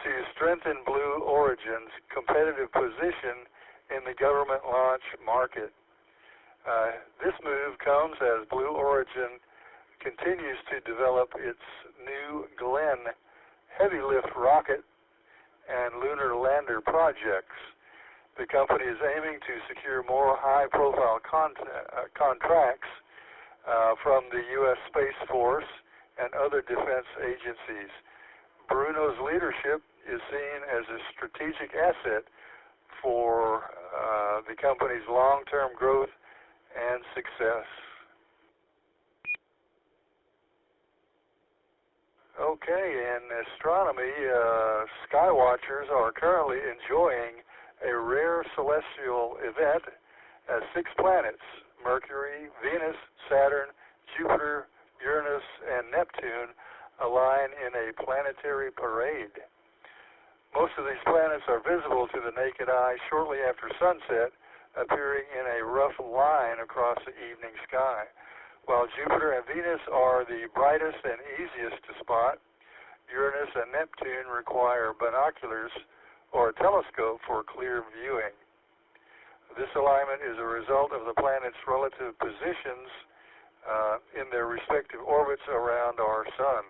to strengthen Blue Origin's competitive position in the government launch market. This move comes as Blue Origin continues to develop its new Glenn heavy lift rocket and lunar lander projects. The company is aiming to secure more high-profile contracts from the U.S. Space Force and other defense agencies. Bruno's leadership is seen as a strategic asset for the company's long-term growth and success. Okay, in astronomy, sky watchers are currently enjoying a rare celestial event as 6 planets, Mercury, Venus, Saturn, Jupiter, Uranus, and Neptune, align in a planetary parade. Most of these planets are visible to the naked eye shortly after sunset, appearing in a rough line across the evening sky. While Jupiter and Venus are the brightest and easiest to spot, Uranus and Neptune require binoculars or a telescope for clear viewing. This alignment is a result of the planets' relative positions in their respective orbits around our Sun.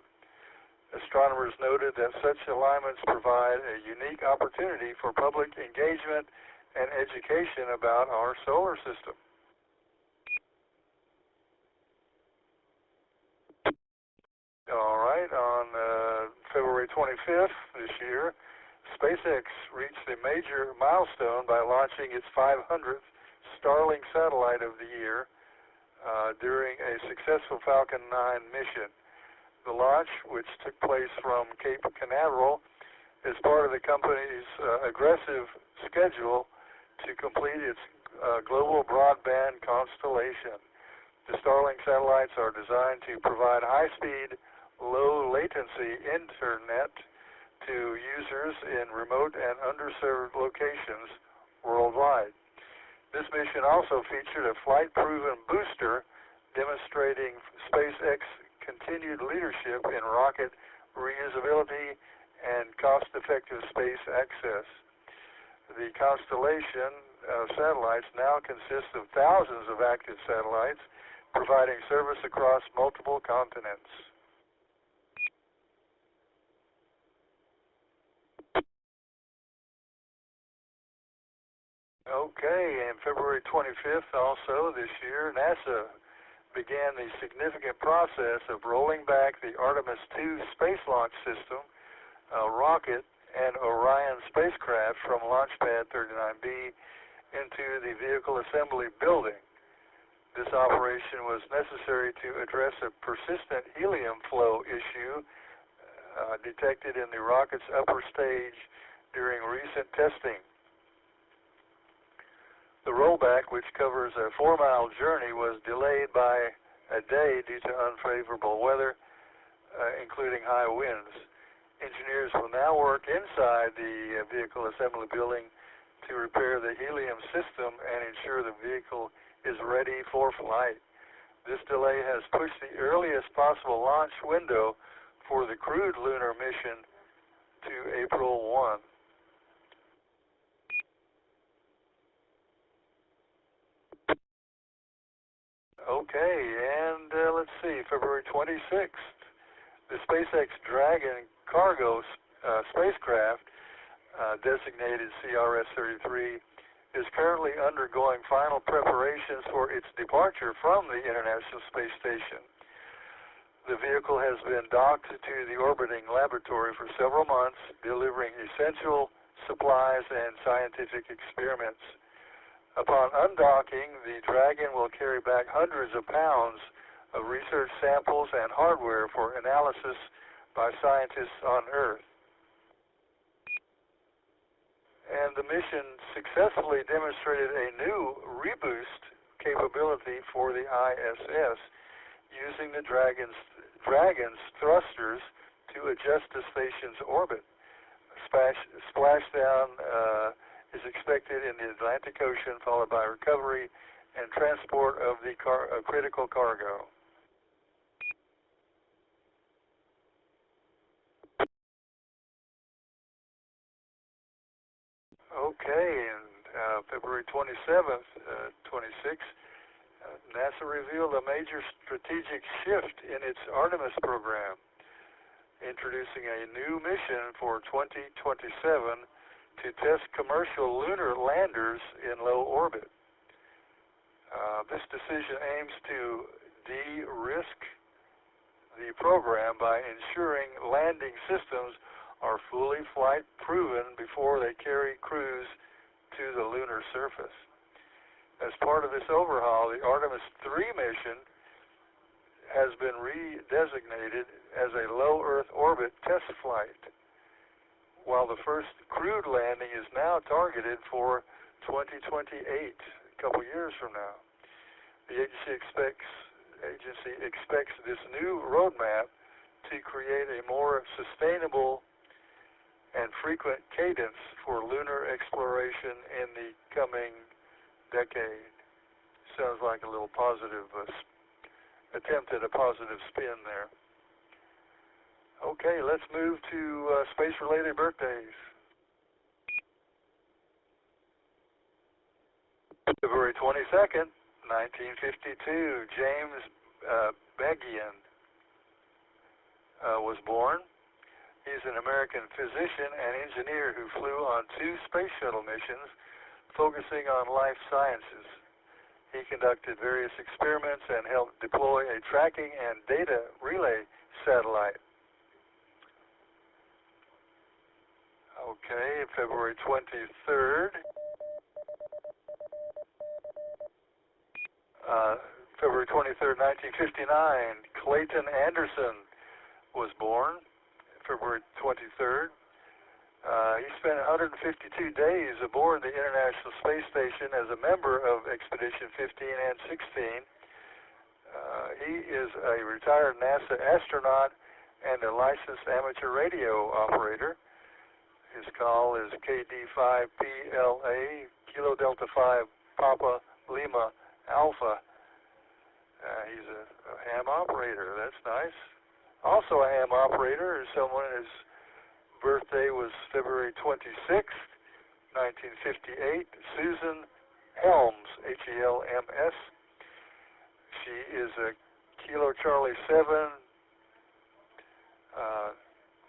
Astronomers noted that such alignments provide a unique opportunity for public engagement and education about our solar system. All right, on February 25th this year, SpaceX reached a major milestone by launching its 500th Starlink satellite of the year during a successful Falcon 9 mission. The launch, which took place from Cape Canaveral, is part of the company's aggressive schedule to complete its global broadband constellation. The Starlink satellites are designed to provide high-speed, low-latency internet to users in remote and underserved locations worldwide. This mission also featured a flight-proven booster demonstrating SpaceX's continued leadership in rocket reusability and cost-effective space access. The constellation of satellites now consists of thousands of active satellites providing service across multiple continents. Okay, and February 25th also this year, NASA began the significant process of rolling back the Artemis II space launch system, rocket, and Orion spacecraft from Launch Pad 39B into the vehicle assembly building. This operation was necessary to address a persistent helium flow issue detected in the rocket's upper stage during recent testing. The rollback, which covers a 4-mile journey, was delayed by a day due to unfavorable weather, including high winds. Engineers will now work inside the vehicle assembly building to repair the helium system and ensure the vehicle is ready for flight. This delay has pushed the earliest possible launch window for the crewed lunar mission to April 1. Okay, and let's see, February 26th, the SpaceX Dragon cargo spacecraft, designated CRS-33, is currently undergoing final preparations for its departure from the International Space Station. The vehicle has been docked to the orbiting laboratory for several months, delivering essential supplies and scientific experiments. Upon undocking, the Dragon will carry back hundreds of pounds of research samples and hardware for analysis by scientists on Earth. And the mission successfully demonstrated a new reboost capability for the ISS, using the Dragon's thrusters to adjust the station's orbit. Splashdown is expected in the Atlantic Ocean, followed by recovery and transport of the critical cargo. Okay, and February 27th, 26, NASA revealed a major strategic shift in its Artemis program, introducing a new mission for 2027 to test commercial lunar landers in low orbit. This decision aims to de-risk the program by ensuring landing systems are fully flight-proven before they carry crews to the lunar surface. As part of this overhaul, the Artemis III mission has been redesignated as a low Earth orbit test flight, while the first crewed landing is now targeted for 2028, a couple years from now. The agency expects this new roadmap to create a more sustainable and frequent cadence for lunar exploration in the coming decade. Sounds like a little positive attempt at a positive spin there. Okay, let's move to space-related birthdays. February 22nd, 1952, James Billye was born. He's an American physician and engineer who flew on 2 space shuttle missions focusing on life sciences. He conducted various experiments and helped deploy a tracking and data relay satellite. Okay, February 23rd. February 23rd, 1959, Clayton Anderson was born. February 23rd. He spent 152 days aboard the International Space Station as a member of Expedition 15 and 16. He is a retired NASA astronaut and a licensed amateur radio operator. His call is KD5PLA, Kilo Delta 5 Papa Lima Alpha. He's a ham operator. That's nice. Also a ham operator is someone whose birthday was February 26th, 1958, Susan Helms, Helms. She is a Kilo Charlie 7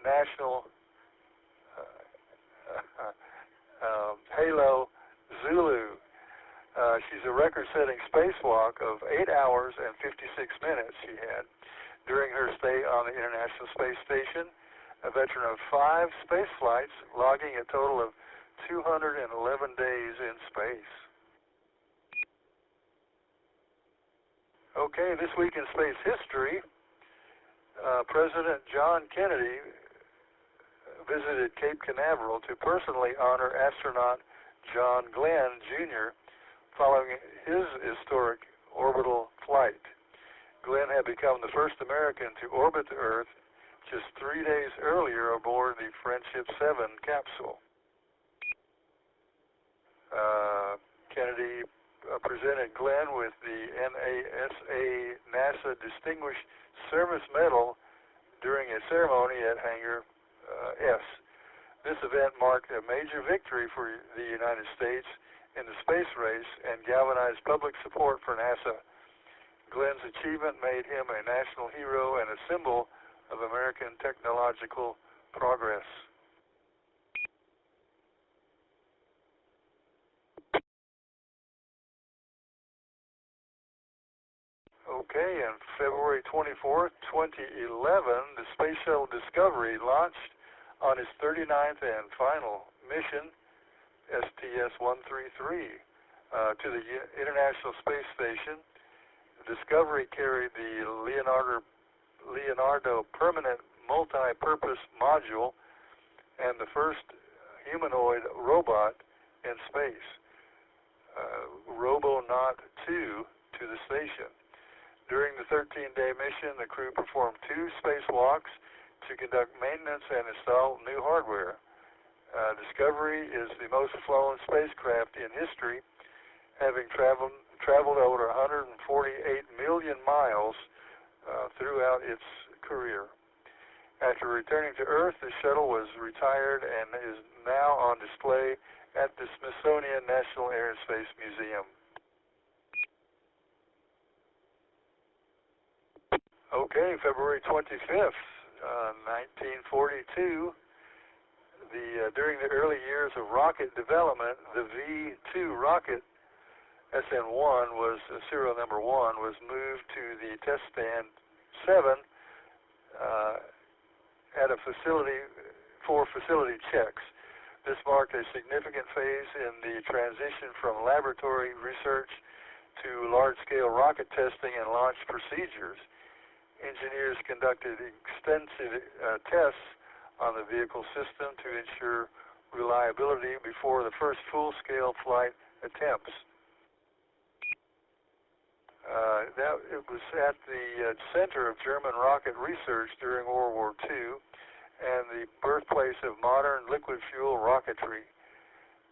National Halo Zulu. She's a record-setting spacewalk of 8 hours and 56 minutes she had during her stay on the International Space Station, a veteran of 5 space flights, logging a total of 211 days in space. Okay, this week in space history, President John Kennedy visited Cape Canaveral to personally honor astronaut John Glenn, Jr., following his historic orbital flight. Glenn had become the first American to orbit the Earth just 3 days earlier aboard the Friendship 7 capsule. Kennedy presented Glenn with the NASA Distinguished Service Medal during a ceremony at Hangar S. This event marked a major victory for the United States in the space race and galvanized public support for NASA. Glenn's achievement made him a national hero and a symbol of American technological progress. Okay, on February 24th, 2011, the Space Shuttle Discovery launched on its 39th and final mission, STS-133, to the International Space Station. Discovery carried the Leonardo Permanent Multi-Purpose Module and the first humanoid robot in space, Robonaut 2, to the station. During the 13-day mission, the crew performed 2 spacewalks to conduct maintenance and install new hardware. Discovery is the most flown spacecraft in history, having traveled over 148 million miles throughout its career. After returning to Earth, the shuttle was retired and is now on display at the Smithsonian National Air and Space Museum. Okay, February 25th, 1942, during the early years of rocket development, the V-2 rocket SN1 was serial number 1 was moved to the test stand 7 at a facility for facility checks. This marked a significant phase in the transition from laboratory research to large-scale rocket testing and launch procedures. engineers conducted extensive tests on the vehicle system to ensure reliability before the first full-scale flight attempts. It was at the center of German rocket research during World War II and the birthplace of modern liquid fuel rocketry.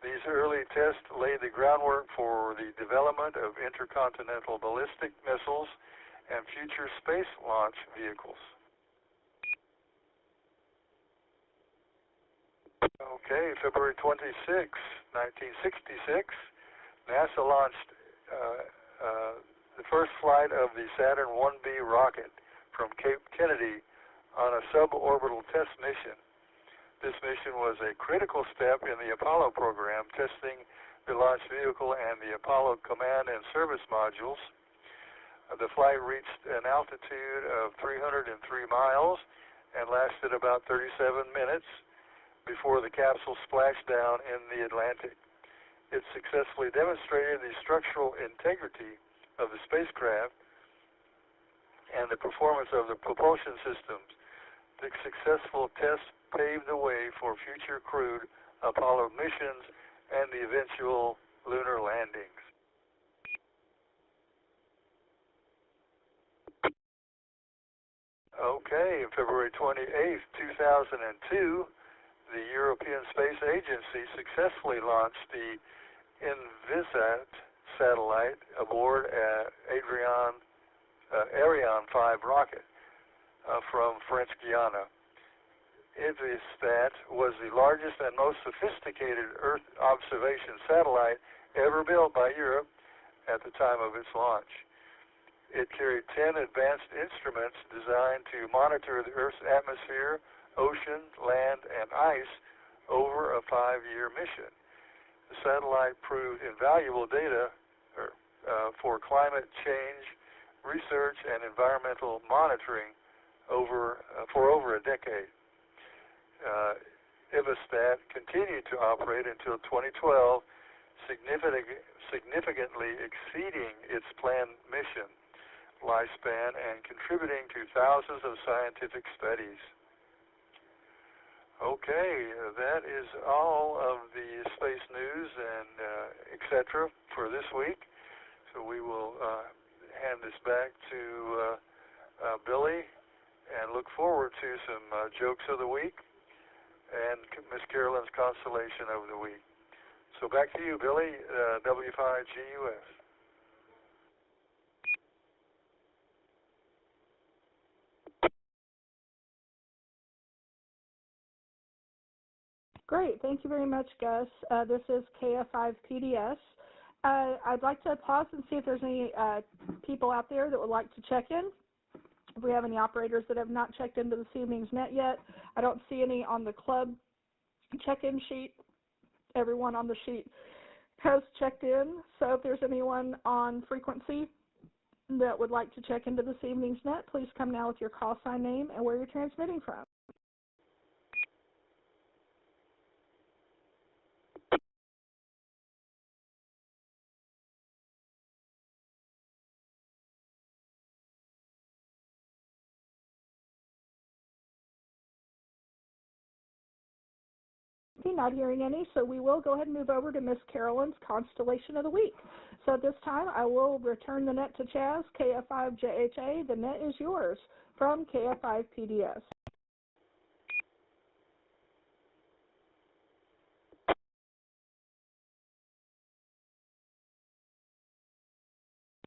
These early tests laid the groundwork for the development of intercontinental ballistic missiles and future space launch vehicles. Okay, February 26, 1966, NASA launched the first flight of the Saturn 1B rocket from Cape Kennedy on a suborbital test mission. This mission was a critical step in the Apollo program, testing the launch vehicle and the Apollo command and service modules. The flight reached an altitude of 303 miles and lasted about 37 minutes before the capsule splashed down in the Atlantic. It successfully demonstrated the structural integrity of the spacecraft and the performance of the propulsion systems. The successful test paved the way for future crewed Apollo missions and the eventual lunar landings. Okay, February 28, 2002, the European Space Agency successfully launched the Envisat satellite aboard Ariane 5 rocket from French Guiana. Envisat was the largest and most sophisticated Earth observation satellite ever built by Europe at the time of its launch. It carried 10 advanced instruments designed to monitor the Earth's atmosphere, ocean, land, and ice over a 5-year mission. The satellite proved invaluable data for climate change research and environmental monitoring for over a decade. Envisat continued to operate until 2012, significantly exceeding its planned mission lifespan and contributing to thousands of scientific studies. Okay, that is all of the space news and etc. for this week. So we will hand this back to Billye and look forward to some jokes of the week and Miss Carolyn's Constellation of the week. So back to you, Billye, W5GUF. Great. Thank you very much, Gus. This is KF5PDS. I'd like to pause and see if there's any people out there that would like to check in. If we have any operators that have not checked into this evening's net yet. I don't see any on the club check-in sheet. Everyone on the sheet has checked in. So if there's anyone on frequency that would like to check into this evening's net, please come now with your call sign name and where you're transmitting from. Not hearing any, so we will go ahead and move over to Miss Carolyn's Constellation of the Week. So at this time, I will return the net to Chaz, KF5JHA. The net is yours from KF5PDS.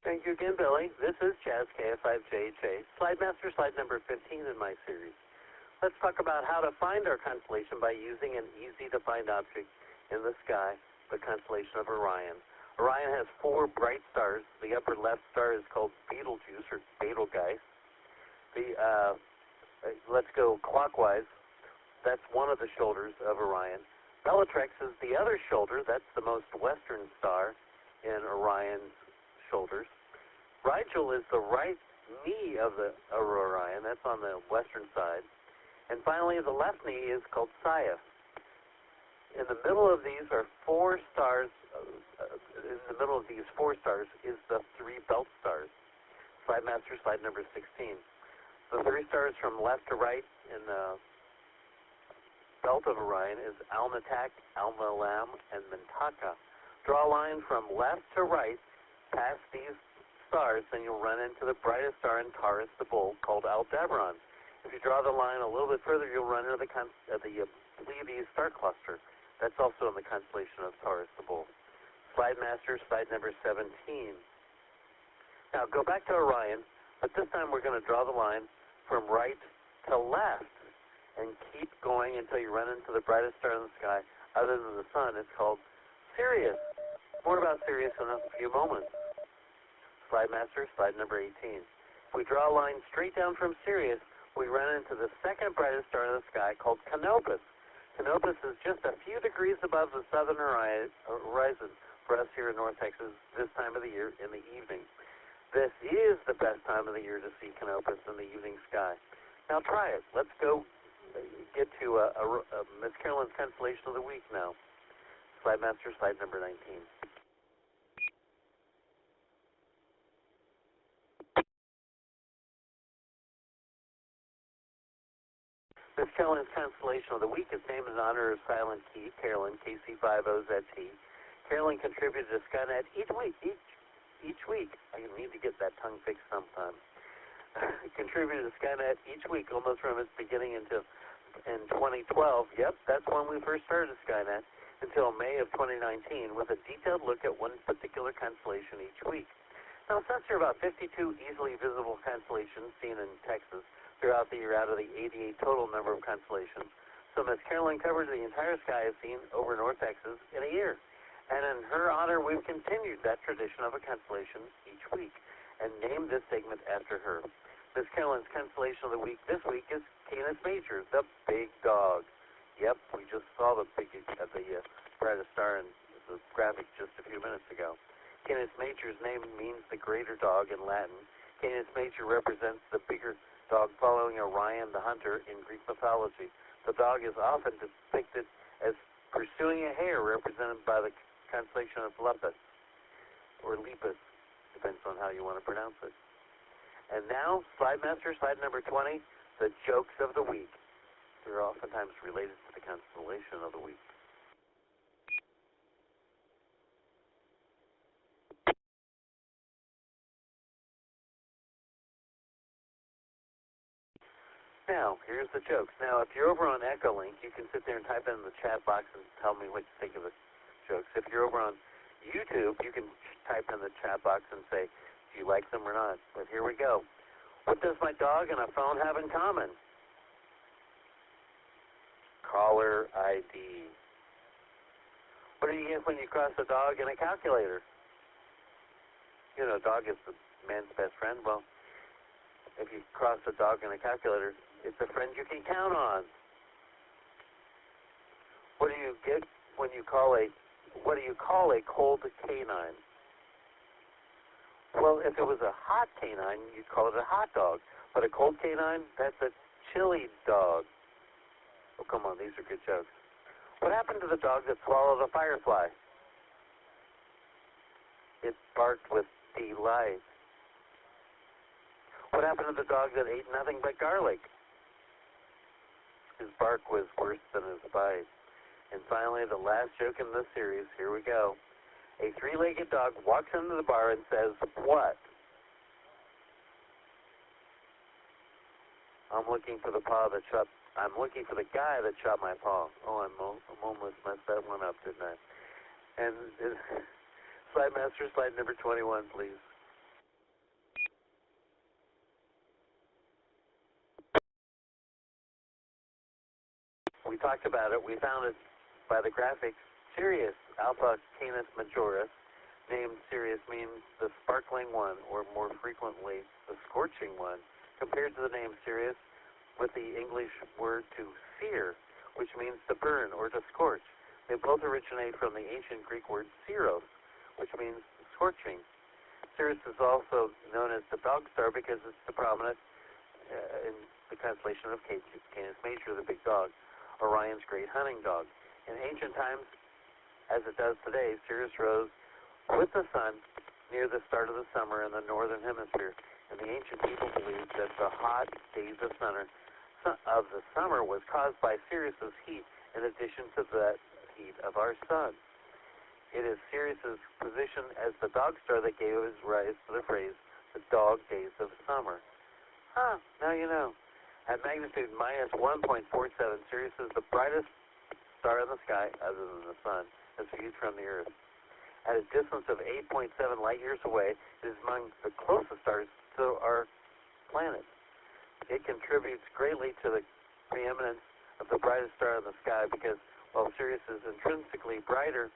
Thank you again, Billye. This is Chaz, KF5JHA, slide master, slide number 15 in my series. Let's talk about how to find our constellation by using an easy-to-find object in the sky, the constellation of Orion. Orion has 4 bright stars. The upper left star is called Betelgeuse, or Betelgeuse. Let's go clockwise. That's one of the shoulders of Orion. Bellatrix is the other shoulder. That's the most western star in Orion's shoulders. Rigel is the right knee of Orion. That's on the western side. And finally, the left knee is called Sciath. In the middle of these are 4 stars. In the middle of these 4 stars is the 3 belt stars. Slide master, slide number 16. stars from left to right in the belt of Orion is Alnitak, Alnilam, and Mintaka. Draw a line from left to right past these stars, then you'll run into the brightest star in Taurus, the Bull, called Aldebaran. If you draw the line a little bit further, you'll run into the Pleiades star cluster. That's also in the constellation of Taurus, the Bull. Slide Master, slide number 17. Now go back to Orion, but this time we're going to draw the line from right to left and keep going until you run into the brightest star in the sky other than the sun. It's called Sirius. More about Sirius in a few moments. Slide Master, slide number 18. If we draw a line straight down from Sirius, we run into the second brightest star in the sky called Canopus. Canopus is just a few degrees above the southern horizon for us here in North Texas this time of the year in the evening. This is the best time of the year to see Canopus in the evening sky. Now try it. Let's go get to Miss Carolyn's constellation of the week now. Slide Master, slide number 19. Miss Carolyn's constellation of the week is named in honor of Silent Key, Carolyn, KC50ZT. Carolyn contributed to Skynet each week. I need to get that tongue fixed sometime. Contributed to Skynet each week, almost from its beginning until in 2012. Yep, that's when we first started Skynet, until May of 2019, with a detailed look at one particular constellation each week. Now, since there are about 52 easily visible constellations seen in Texas throughout the year out of the 88 total number of constellations, so Miss Carolyn covers the entire sky as seen over North Texas in a year. And in her honor, we've continued that tradition of a constellation each week and named this segment after her. Miss Carolyn's constellation of the week this week is Canis Major, the big dog. Yep, we just saw the brightest star in the graphic just a few minutes ago. Canis Major's name means the greater dog in Latin. Canis Major represents the bigger dog following Orion the hunter in Greek mythology. The dog is often depicted as pursuing a hare, represented by the constellation of Lepus, or Lepus, depends on how you want to pronounce it. And now, Slide Master, slide number 20, the jokes of the week. They're oftentimes related to the constellation of the week. Now, here's the jokes. Now, if you're over on Echolink, you can sit there and type in the chat box and tell me what you think of the jokes. If you're over on YouTube, you can type in the chat box and say, do you like them or not? But here we go. What does my dog and a phone have in common? Caller ID. What do you get when you cross a dog and a calculator? You know, dog is the man's best friend. Well, if you cross a dog and a calculator, it's a friend you can count on. What do you get when you call a cold canine? Well, if it was a hot canine, you'd call it a hot dog. But a cold canine, that's a chilly dog. Oh, come on, these are good jokes. What happened to the dog that swallowed a firefly? It barked with delight. What happened to the dog that ate nothing but garlic? His bark was worse than his bite. And finally, the last joke in this series, here we go. A three-legged dog walks into the bar and says, what? I'm looking for the guy that shot my paw. Oh, I almost messed that one up, didn't I? And Slide Master, slide number 21, please. We talked about it. We found it by the graphics. Sirius, Alpha Canis Majoris, named Sirius, means the sparkling one, or more frequently, the scorching one, compared to the name Sirius with the English word to sear, which means to burn or to scorch. They both originate from the ancient Greek word seros, which means scorching. Sirius is also known as the dog star because it's the prominent in the constellation of Canis Major, the big dog, Orion's great hunting dog. In ancient times, as it does today, Sirius rose with the sun near the start of the summer in the northern hemisphere. and the ancient people believed that the hot days of the summer was caused by Sirius's heat in addition to the heat of our sun. It is Sirius's position as the dog star that gave rise to the phrase, the dog days of summer. Now you know. At magnitude minus 1.47, Sirius is the brightest star in the sky, other than the sun, as viewed from the Earth. At a distance of 8.7 light years away, it is among the closest stars to our planet. It contributes greatly to the preeminence of the brightest star in the sky because while Sirius is intrinsically brighter,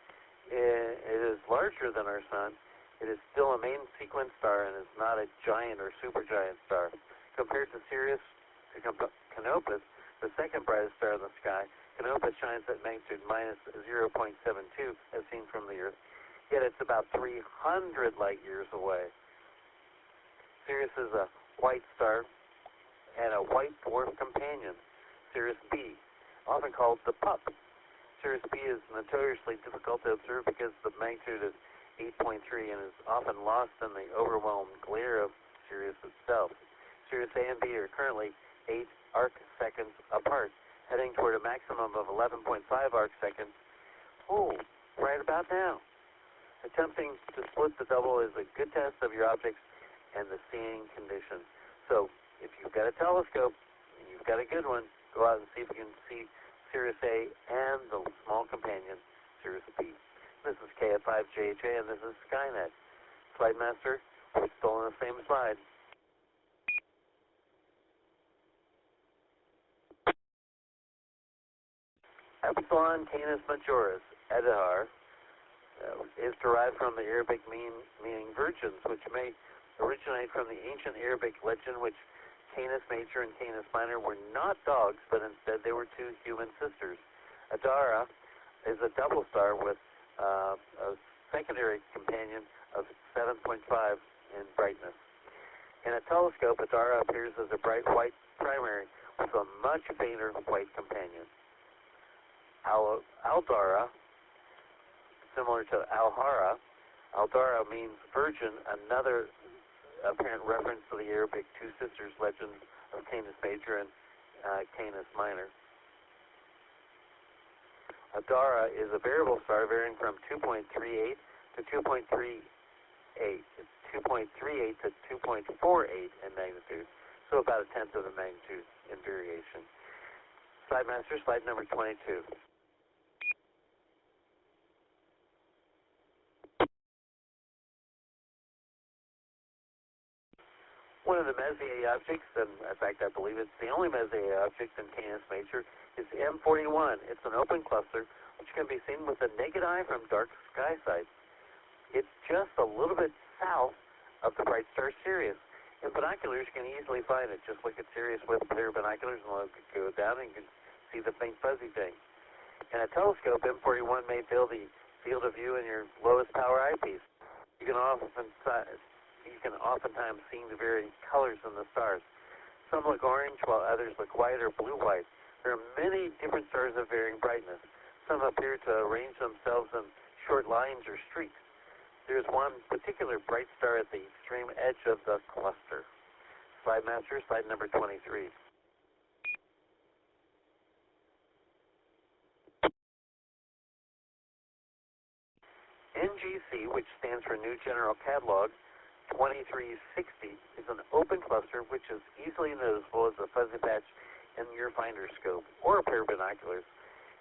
it is larger than our sun. It is still a main sequence star and is not a giant or supergiant star. Compared to Sirius, to Canopus, the second brightest star in the sky, Canopus shines at magnitude minus 0.72 as seen from the Earth, yet it's about 300 light years away. Sirius is a white star and a white dwarf companion, Sirius B, often called the pup. Sirius B is notoriously difficult to observe because the magnitude is 8.3 and is often lost in the overwhelmed glare of Sirius itself. Sirius A and B are currently 8 arc seconds apart, heading toward a maximum of 11.5 arc seconds. Right about now. Attempting to split the double is a good test of your objects and the seeing condition. So, if you've got a telescope, and you've got a good one, go out and see if you can see Sirius A and the small companion, Sirius B. This is KF5JHA, and this is Skynet. Slide Master, we're still on the same slide. Epsilon Canis Majoris, Edahar, is derived from the Arabic meaning virgins, which may originate from the ancient Arabic legend which Canis Major and Canis Minor were not dogs, but instead they were two human sisters. Adara is a double star with a secondary companion of 7.5 in brightness. In a telescope, Adara appears as a bright white primary with a much fainter white companion. Aldara, similar to Alhara, Aldara means virgin, another apparent reference to the Arabic two sisters legend of Canis Major and Canis Minor. Adara is a variable star varying from 2.38 to 2.38. It's 2.38 to 2.48 in magnitude, so about a tenth of the magnitude in variation. Slide Master, slide number 22. One of the Messier objects, and in fact I believe it's the only Messier object in Canis Major, is M41. It's an open cluster which can be seen with the naked eye from dark sky sites. It's just a little bit south of the bright star Sirius. In binoculars you can easily find it. Just look at Sirius with clear binoculars and look, go down and you can see the faint fuzzy thing. In a telescope, M41 may fill the field of view in your lowest power eyepiece. You can oftentimes see the varying colors in the stars. Some look orange while others look white or blue-white. There are many different stars of varying brightness. Some appear to arrange themselves in short lines or streaks. There's one particular bright star at the extreme edge of the cluster. Slide Master, slide number 23. NGC, which stands for New General Catalog 2360, is an open cluster which is easily noticeable as a fuzzy patch in your finder scope or a pair of binoculars.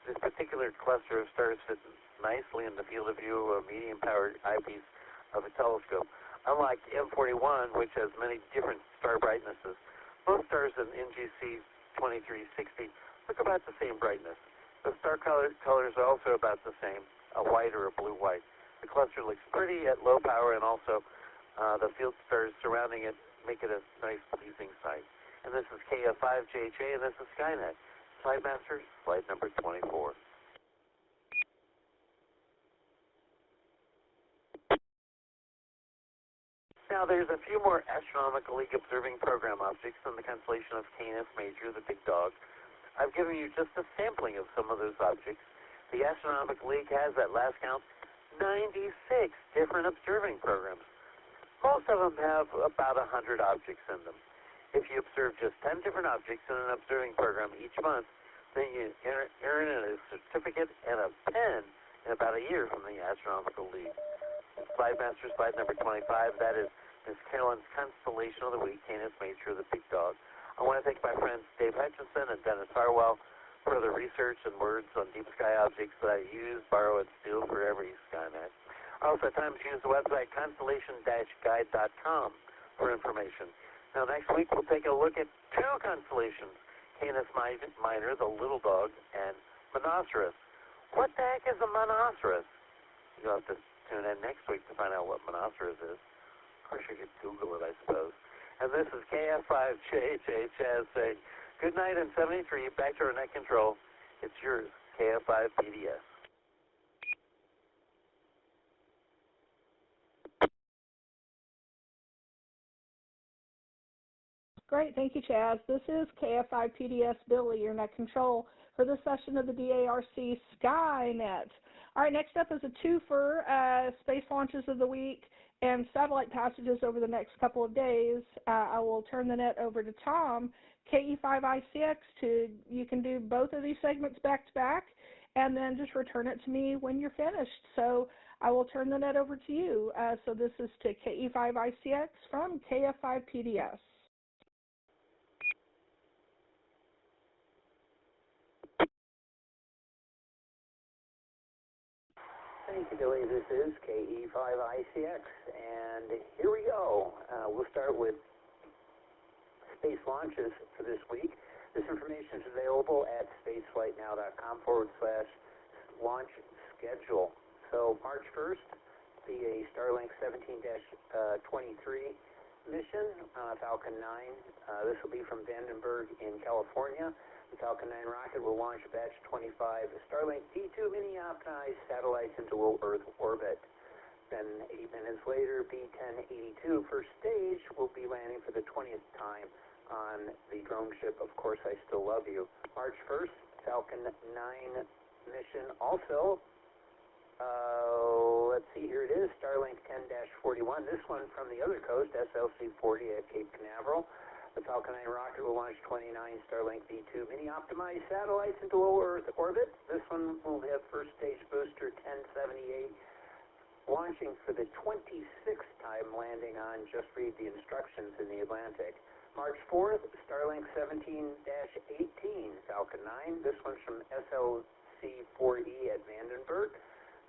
This particular cluster of stars fits nicely in the field of view of a medium-powered eyepiece of a telescope. Unlike M41, which has many different star brightnesses, most stars in NGC 2360 look about the same brightness. The star colors are also about the same, a white or a blue-white. The cluster looks pretty at low power, and also the field stars surrounding it make it a nice, pleasing sight. And this is KF5JHA, and this is Skynet. Slide Master, slide number 24. Now, there's a few more Astronomical League observing program objects in the constellation of Canis Major, the big dog. I've given you just a sampling of some of those objects. The Astronomical League has, at last count, 96 different observing programs. Most of them have about 100 objects in them. If you observe just 10 different objects in an observing program each month, then you earn a certificate and a pen in about a year from the Astronomical League. Slide Master, slide number 25, that is Miss Carolyn's Constellation of the Week, Canis Major, the big dog. I want to thank my friends Dave Hutchinson and Dennis Harwell for their research and words on deep sky objects that I use, borrow, and steal for every Skynet. I also at times use the website constellation-guide.com for information. Now, next week, we'll take a look at two constellations, Canis Minor, the little dog, and Monoceros. What the heck is a Monoceros? You'll have to tune in next week to find out what Monoceros is. Of course, you could Google it, I suppose. And this is KF5JJ Chaz saying, good night in 73, back to our net control. It's yours, KF5PDS. Great, thank you, Chaz. This is KF5PDS Billye, your net control for this session of the DARC Skynet. All right, next up is a twofer, space launches of the week and satellite passages over the next couple of days. I will turn the net over to Tom, KE5ICX, you can do both of these segments back to back, and then just return it to me when you're finished. So I will turn the net over to you. So this is to KE5ICX from KF5PDS. Thank you, Billy. This is KE5ICX, and here we go. We'll start with space launches for this week. This information is available at spaceflightnow.com/launch schedule. So March 1st, be a Starlink 17-23 mission, Falcon 9. This will be from Vandenberg in California. The Falcon 9 rocket will launch batch 25 Starlink D2 mini-optimized satellites into low Earth orbit. Then 8 minutes later, B-1082 first stage will be landing for the 20th time on the drone ship, Of Course I Still Love You. March 1st, Falcon 9 mission also. Let's see, here it is, Starlink 10-41. This one from the other coast, SLC-40 at Cape Canaveral. The Falcon 9 rocket will launch 29 Starlink V2 mini-optimized satellites into low Earth orbit. This one will have first stage booster 1078 launching for the 26th time landing on Just Read the Instructions in the Atlantic. March 4th, Starlink 17-18 Falcon 9. This one's from SLC-4E at Vandenberg.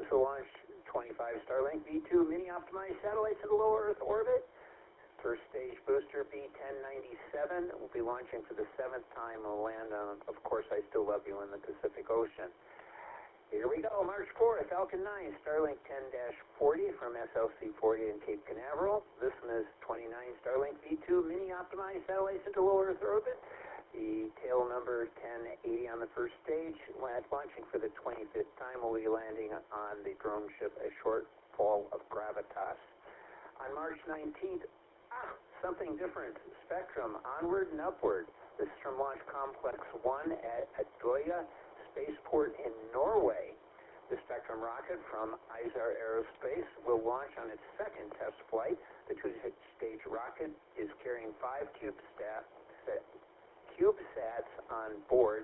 This will launch 25 Starlink V2 mini-optimized satellites into low Earth orbit. First stage booster B-1097 will be launching for the 7th time and will land on, Of Course I Still Love You, in the Pacific Ocean. Here we go, March 4th, Falcon 9, Starlink 10-40 from SLC-40 in Cape Canaveral. This one is 29 Starlink V2 mini-optimized satellites into low Earth orbit. The tail number 1080 on the first stage, launching for the 25th time, will be landing on the drone ship A Short Fall of Gravitas. On March 19th, something different. Spectrum, Onward and Upward. This is from Launch Complex 1 at Billye Spaceport in Norway. The Spectrum rocket from ISAR Aerospace will launch on its second test flight. The two-stage rocket is carrying 5 CubeSats on board.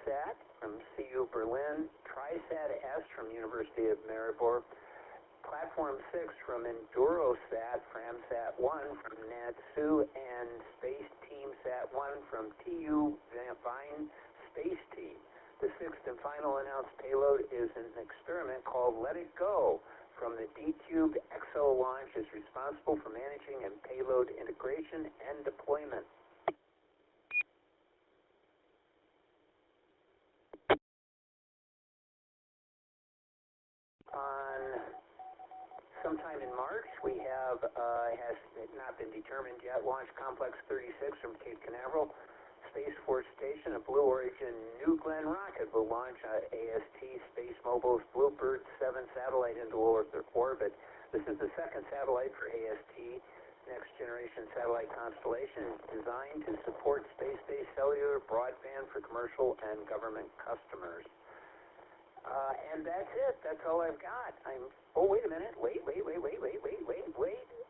Sat from CU Berlin, TriSat S from University of Maribor, Platform 6 from EnduroSat, FramSat-1 from NATSU, and Space Team Sat-1 from TU Vine Space Team. The 6th and final announced payload is an experiment called Let It Go from the D-Cubed EXO launch, is responsible for managing and payload integration and deployment. Sometime in March, we have, has not been determined yet, Launch Complex 36 from Cape Canaveral Space Force Station. A Blue Origin New Glenn rocket will launch AST Space Mobile's Bluebird 7 satellite into low Earth orbit. This is the second satellite for AST, next generation satellite constellation, designed to support space-based cellular broadband for commercial and government customers. And that's it. That's all I've got. Oh, wait a minute. Wait.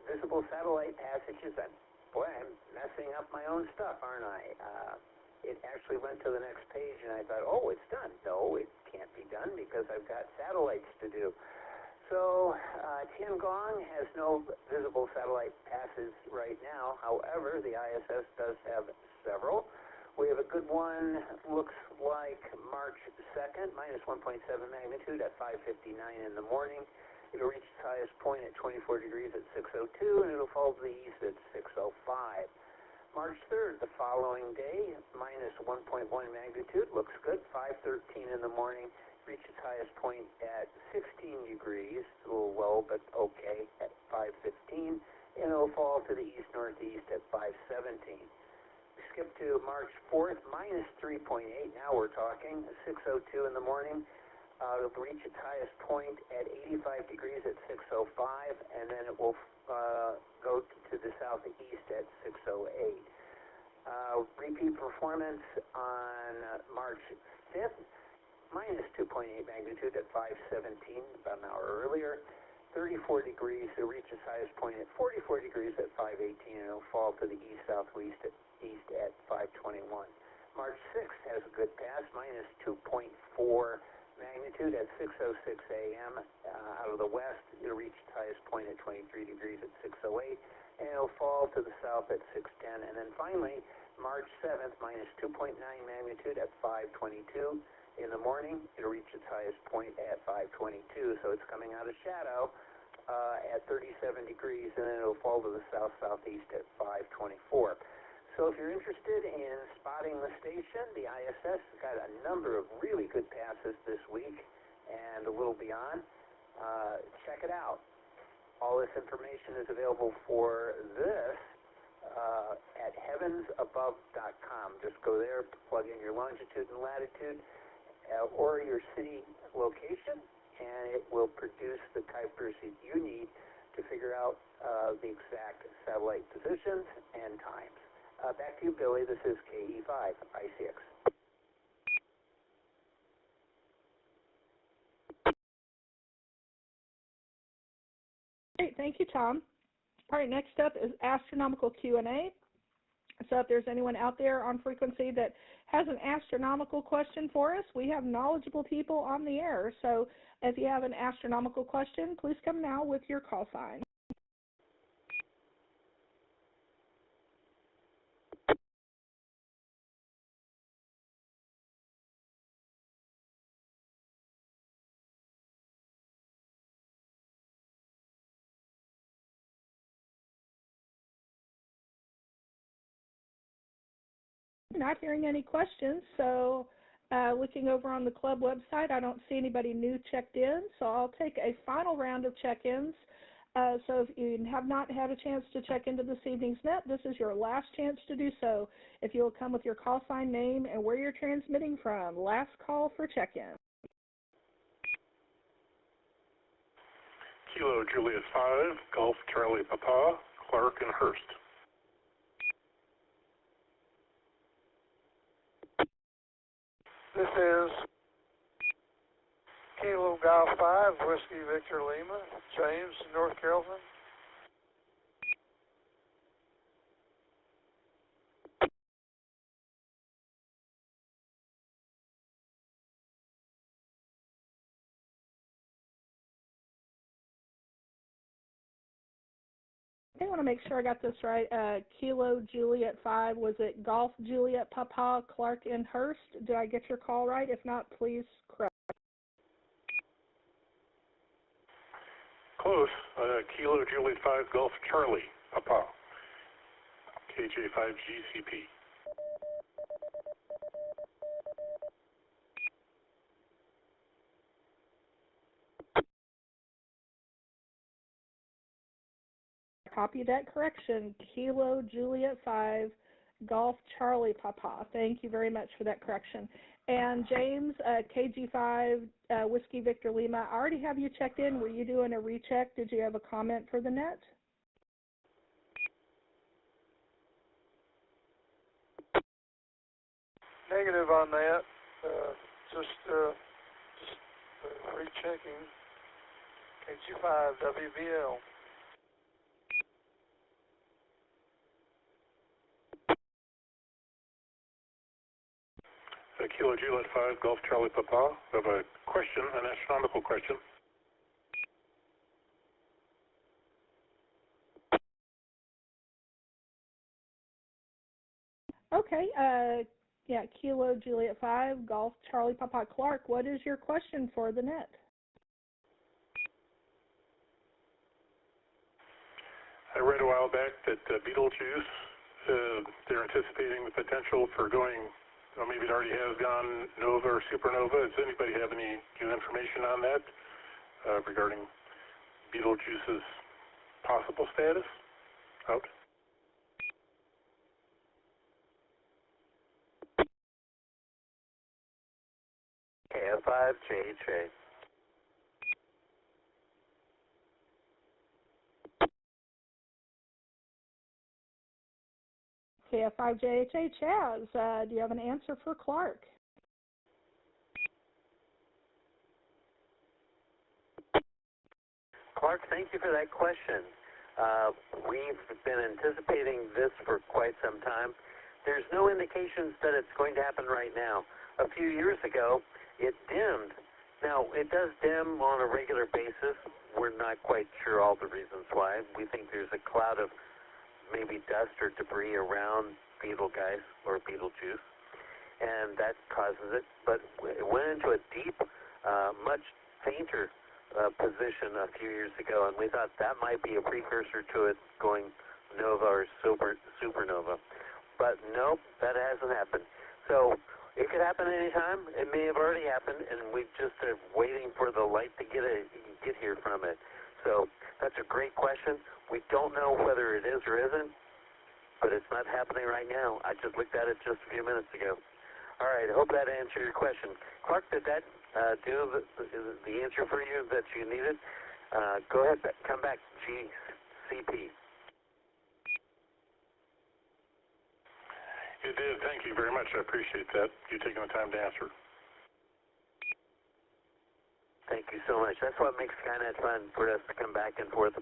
Visible satellite passages. I'm messing up my own stuff, aren't I? It actually went to the next page, and I thought, oh, it's done. No, it can't be done because I've got satellites to do. So, Tiangong has no visible satellite passes right now. However, the ISS does have several. We have a good one, looks like March 2nd, minus 1.7 magnitude at 5:59 in the morning. It'll reach its highest point at 24 degrees at 6:02, and it'll fall to the east at 6:05. March 3rd, the following day, minus 1.1 magnitude, looks good, 5:13 in the morning. Reach its highest point at 16 degrees, a little low, but okay, at 5:15, and it'll fall to the east-northeast at 5:17. Skip to March 4th, minus 3.8, now we're talking, 6:02 in the morning. It'll reach its highest point at 85 degrees at 6:05, and then it will go to the southeast at 6:08. Repeat performance on March 5th, minus 2.8 magnitude at 5:17, about an hour earlier. 34 degrees, it'll reach its highest point at 44 degrees at 5:18, and it'll fall to the east-southwest at 5:21. March 6th has a good pass, minus 2.4 magnitude at 6:06 a.m. Out of the west, it'll reach its highest point at 23 degrees at 6:08, and it'll fall to the south at 6:10. And then finally, March 7th, minus 2.9 magnitude at 5:22 in the morning. It'll reach its highest point at 5:22, so it's coming out of shadow at 37 degrees, and then it'll fall to the south-southeast at 5:24. So if you're interested in spotting the station, the ISS has got a number of really good passes this week and a little beyond. Check it out. All this information is available for this at heavensabove.com. Just go there, plug in your longitude and latitude or your city location, and it will produce the typers that you need to figure out the exact satellite positions and times. Back to you, Billy. This is KE5 ICX. Great, thank you, Tom. All right, next up is astronomical Q&A. So if there's anyone out there on frequency that has an astronomical question for us, we have knowledgeable people on the air. So if you have an astronomical question, please come now with your call sign. Not hearing any questions, so looking over on the club website, I don't see anybody new checked in, so I'll take a final round of check-ins. So if you have not had a chance to check into this evening's net, this is your last chance to do so. If you'll come with your call sign name and where you're transmitting from. Last call for check-in. Kilo Juliet 5, Golf Charlie Papa, Clark and Hurst. This is Kilo Golf 5, Whiskey Victor Lima, James, North Carolina. I want to make sure I got this right. Kilo Juliet 5, was it Golf Juliet Papa, Clark and Hurst? Did I get your call right? If not, please correct. Close. Kilo Juliet 5, Golf Charlie Papa, KJ5GCP. Copy that correction. Kilo Juliet 5, Golf Charlie Papa. Thank you very much for that correction. And James, KG5, Whiskey Victor Lima, I already have you checked in. Were you doing a recheck? Did you have a comment for the net? Negative on that. Just Rechecking. KG5 WVL. Kilo Juliet 5, Golf Charlie Papa. I have a question, an astronomical question. Okay, yeah, Kilo Juliet 5, Golf Charlie Papa Clark, what is your question for the net? I read a while back that Beetlejuice, they're anticipating the potential for going, well, maybe it already has gone nova or supernova. Does anybody have any new information on that regarding Beetlejuice's possible status? Out. KF5JHA. KF5JHA, Chaz, do you have an answer for Clark? Clark, thank you for that question. We've been anticipating this for quite some time. There's no indications that it's going to happen right now. A few years ago, it dimmed. Now, it does dim on a regular basis. We're not quite sure all the reasons why. We think there's a cloud of maybe dust or debris around Betelgeuse or Betelgeuse, and that causes it. But it went into a deep, much fainter position a few years ago, and we thought that might be a precursor to it going nova or supernova. But nope, that hasn't happened. So it could happen anytime. It may have already happened, and we just are waiting for the light to get here from it. So that's a great question. We don't know whether it is or isn't, but it's not happening right now. I just looked at it just a few minutes ago. All right, I hope that answered your question. Clark, did that do the answer for you that you needed? Go ahead, come back, GCP. It did. Thank you very much. I appreciate that. You taking the time to answer. Thank you so much. That's what makes Skynet fun, for us to come back and forth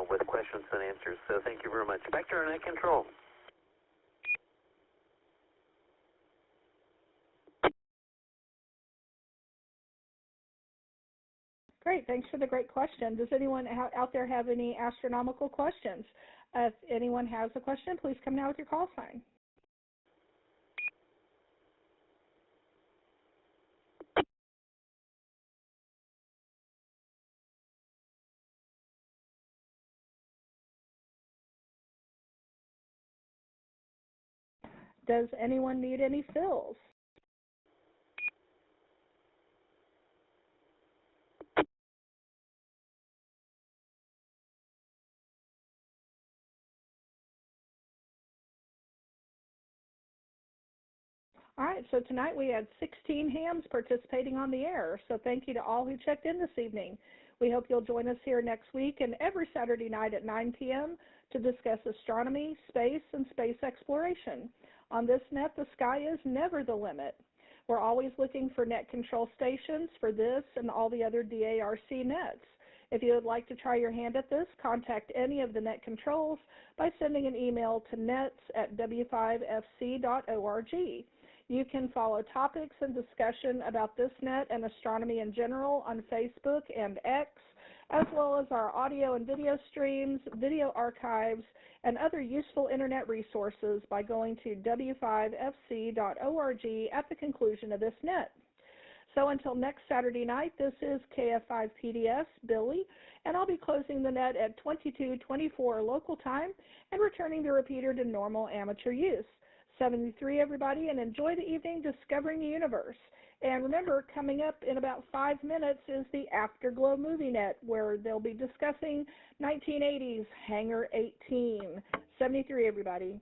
with questions and answers. So thank you very much. Back to our net control. Great, thanks for the great question. Does anyone out there have any astronomical questions? If anyone has a question, please come now with your call sign. Does anyone need any fills? All right, so tonight we had 16 hams participating on the air, so thank you to all who checked in this evening. We hope you'll join us here next week and every Saturday night at 9 p.m. to discuss astronomy, space, and space exploration. On this net, the sky is never the limit. We're always looking for net control stations for this and all the other DARC nets. If you would like to try your hand at this, contact any of the net controls by sending an email to nets@w5fc.org. You can follow topics and discussion about this net and astronomy in general on Facebook and X, as well as our audio and video streams, video archives, and other useful internet resources by going to w5fc.org at the conclusion of this net. So until next Saturday night, this is KF5PDS, Billy, and I'll be closing the net at 22:24 local time and returning the repeater to normal amateur use. 73, everybody, and enjoy the evening discovering the universe. And remember, coming up in about 5 minutes is the Afterglow movie net, where they'll be discussing 1980s Hangar 18. 73, everybody.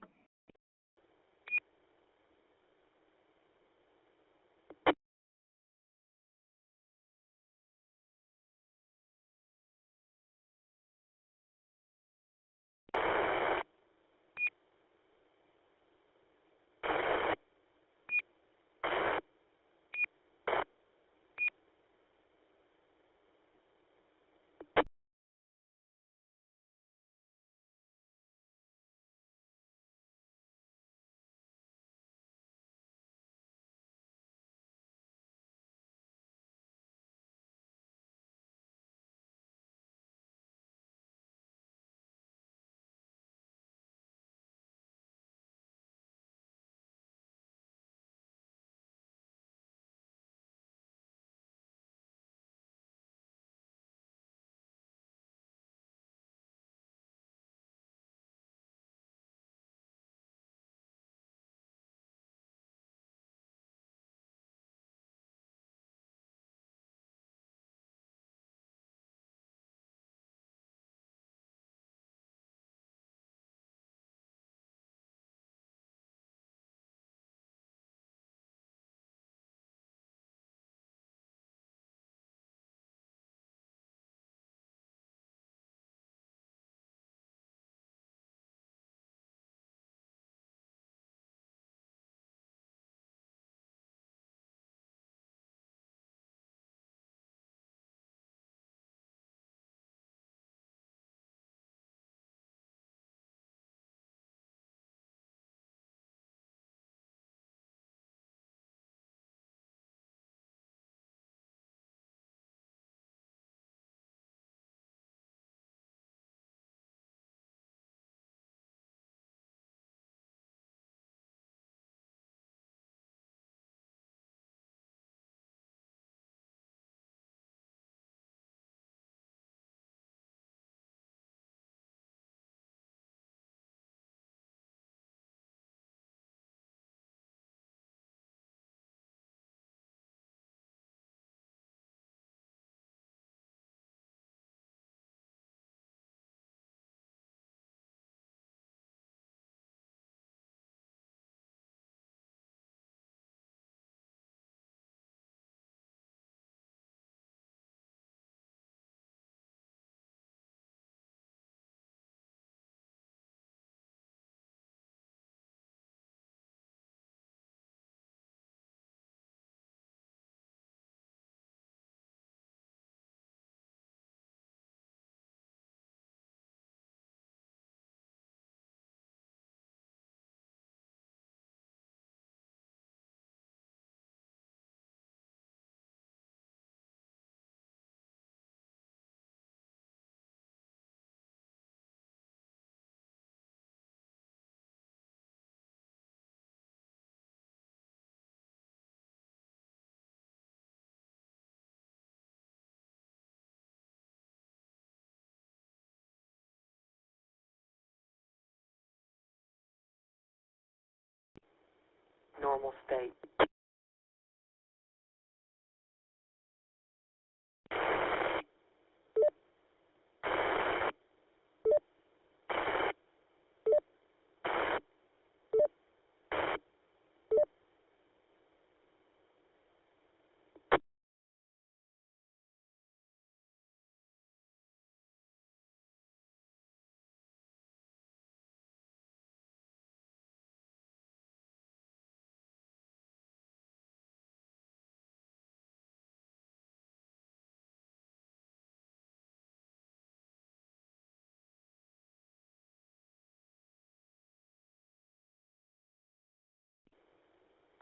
normal state.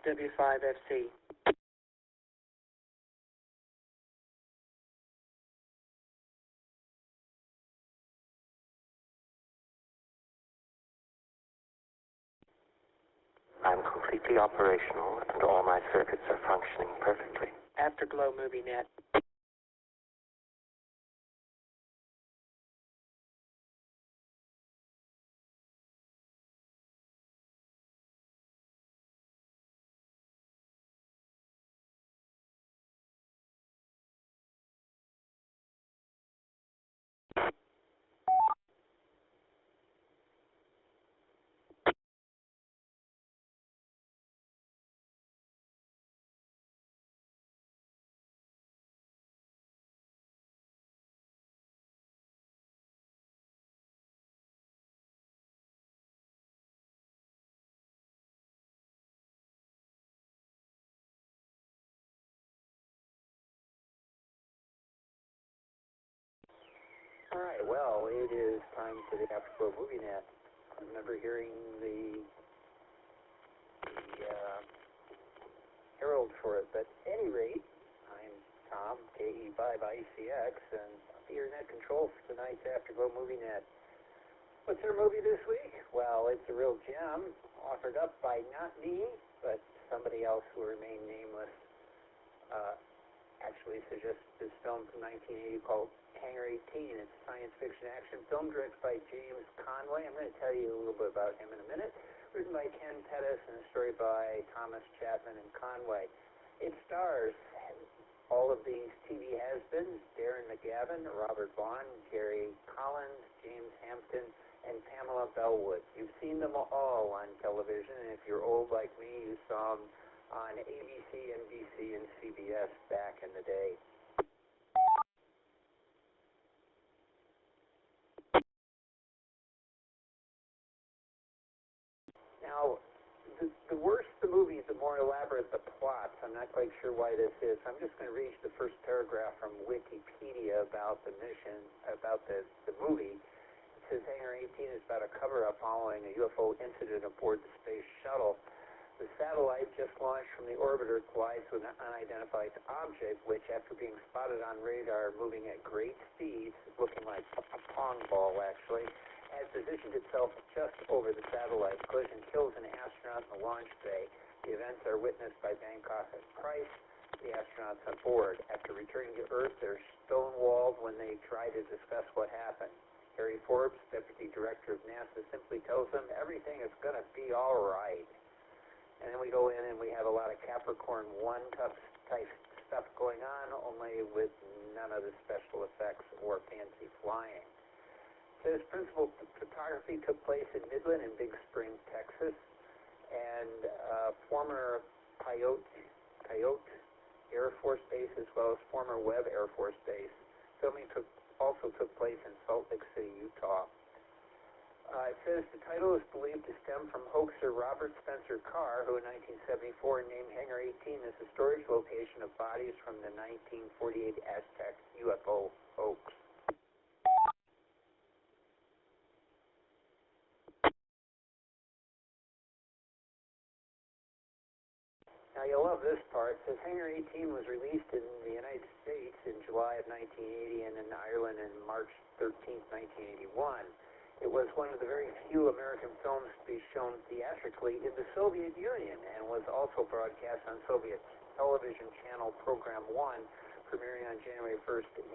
W5FC. I'm completely operational and all my circuits are functioning perfectly. Afterglow Movie Net. All right, well, it is time for the Afterglow Movie Net. I remember hearing the herald for it, but at any rate, I'm Tom, KE5ICX, and I'll be your net control for tonight's Afterglow Movie Net. What's our movie this week? Well, it's a real gem, offered up by not me, but somebody else who remained nameless. Actually suggests this film from 1980 called Hangar 18. It's a science fiction action film directed by James Conway. I'm going to tell you a little bit about him in a minute. Written by Ken Pettis and a story by Thomas Chapman and Conway. It stars all of these TV has-beens: Darren McGavin, Robert Vaughn, Gary Collins, James Hampton, and Pamela Bellwood. You've seen them all on television, and if you're old like me, you saw them on ABC, NBC, and CBS back in the day. Now, the worse the movie, the more elaborate the plots. I'm not quite sure why this is. I'm just going to read the first paragraph from Wikipedia about the mission, about the movie. It says Hangar 18 is about a cover-up following a UFO incident aboard the space shuttle. The satellite just launched from the orbiter collides with an unidentified object, which, after being spotted on radar moving at great speeds, looking like a pong ball actually, has positioned itself just over the satellite. Collision kills an astronaut in the launch bay. The events are witnessed by Bangkok and Price, the astronauts on board. After returning to Earth, they're stonewalled when they try to discuss what happened. Harry Forbes, Deputy Director of NASA, simply tells them everything is going to be all right. And then we go in and we have a lot of Capricorn 1 type stuff going on, only with none of the special effects or fancy flying. It says principal photography took place in Midland and Big Spring, Texas, and former Coyote Air Force Base, as well as former Webb Air Force Base. Filming also took place in Salt Lake City, Utah. It says the title is believed to stem from hoaxer Robert Spencer Carr, who in 1974 named Hangar 18 as the storage location of bodies from the 1948 Aztec UFO hoax. Now you'll love this part. It says Hangar 18 was released in the United States in July of 1980 and in Ireland in March 13, 1981. It was one of the very few American films to be shown theatrically in the Soviet Union and was also broadcast on Soviet television channel Program 1, premiering on January 1st in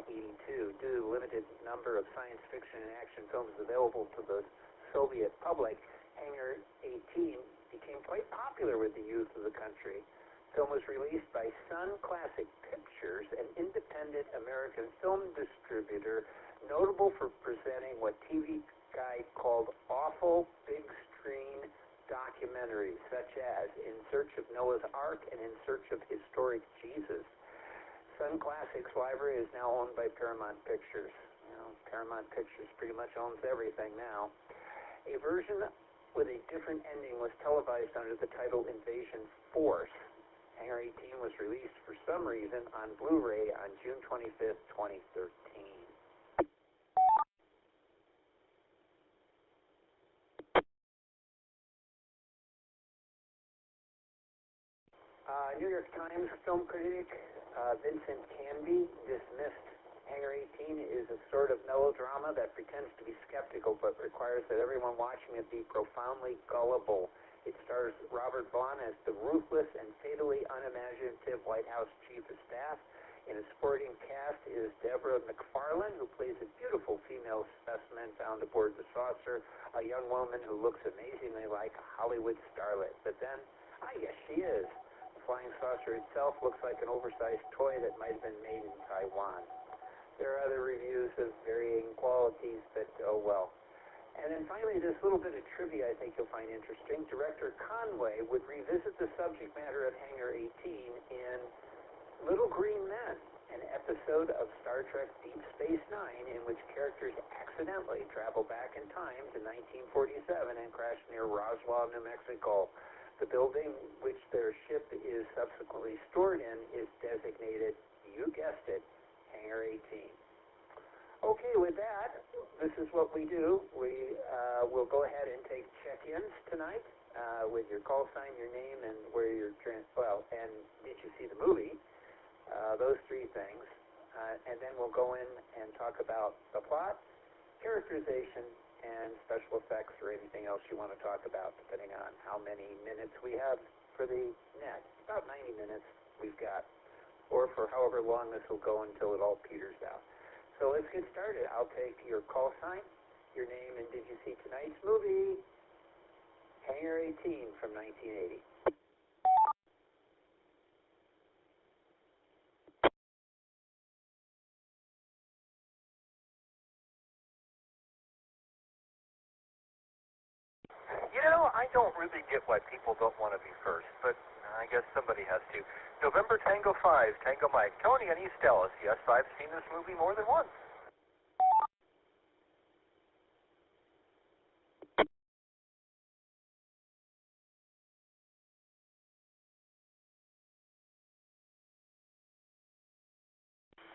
82. Due to the limited number of science fiction and action films available to the Soviet public, Hangar 18 became quite popular with the youth of the country. The film was released by Sun Classic Pictures, an independent American film distributor notable for presenting what TV Guide called awful big screen documentaries, such as In Search of Noah's Ark and In Search of Historic Jesus. Sun Classics library is now owned by Paramount Pictures. You know, Paramount Pictures pretty much owns everything now. A version with a different ending was televised under the title Invasion Force. Hangar 18 was released for some reason on Blu-ray on June 25th, 2013. New York Times film critic Vincent Canby dismissed Hangar 18 is a sort of melodrama that pretends to be skeptical but requires that everyone watching it be profoundly gullible. It stars Robert Vaughn as the ruthless and fatally unimaginative White House Chief of Staff. In a supporting cast is Deborah McFarlane, who plays a beautiful female specimen found aboard the saucer, a young woman who looks amazingly like a Hollywood starlet. But then, yes, she is. The flying saucer itself looks like an oversized toy that might have been made in Taiwan. There are other reviews of varying qualities, but oh well. And then finally, this little bit of trivia I think you'll find interesting. Director Conway would revisit the subject matter of Hangar 18 in Little Green Men, an episode of Star Trek Deep Space Nine in which characters accidentally travel back in time to 1947 and crash near Roswell, New Mexico. The building which their ship is subsequently stored in is designated, you guessed it, Hangar 18. Okay, with that, this is what we do. We will go ahead and take check-ins tonight with your call sign, your name, and where you're and did you see the movie? Those three things. And then we'll go in and talk about the plot, characterization, and special effects or anything else you want to talk about, depending on how many minutes we have for the net. About 90 minutes we've got, or for however long this will go until it all peters out. So let's get started. I'll take your call sign, your name, and did you see tonight's movie? Hangar 18 from 1980. You know, I don't really get why people don't want to be first, but I guess somebody has to. November Tango 5, Tango Mike. Tony in East Dallas. Yes, I've seen this movie more than once.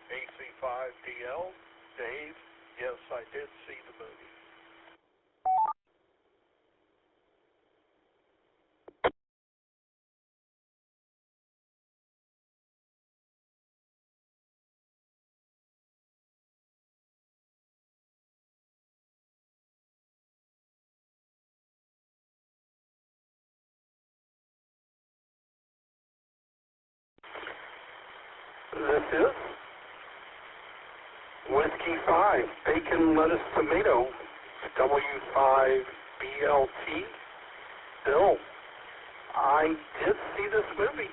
AC5DL, Dave. Yes, I did see the movie. This is Whiskey 5, Bacon, Lettuce, Tomato, W5BLT. Bill, I did see this movie.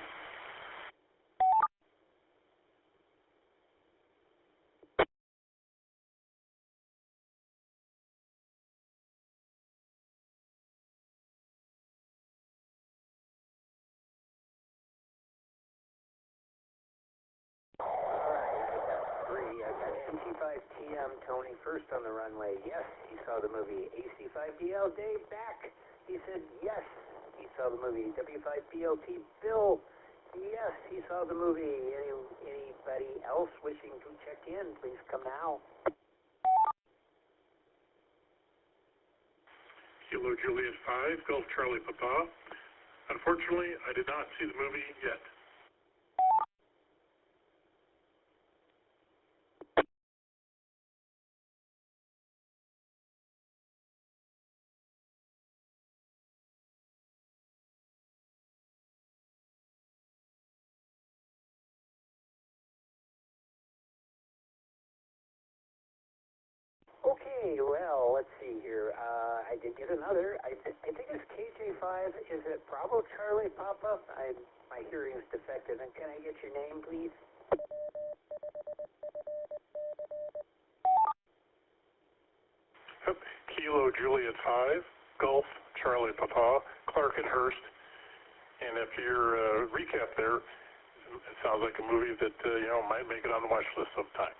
AC5TM, Tony, first on the runway. Yes, he saw the movie. AC5DL, Dave, back. He said yes, he saw the movie. W5BLT, Bill, yes, he saw the movie. Anybody else wishing to check in, please come now. Kilo Juliet 5, Gulf Charlie Papa. Unfortunately, I did not see the movie yet. Okay, Okay, well, let's see here. I did get another. I think it's KJ5. Is it Bravo Charlie pop-up? My hearing is defective. And can I get your name, please? Yep. Kilo Juliet 5, Gulf Charlie Papa, Clark and Hurst. And if your recap there, it sounds like a movie that might make it on the watch list sometime.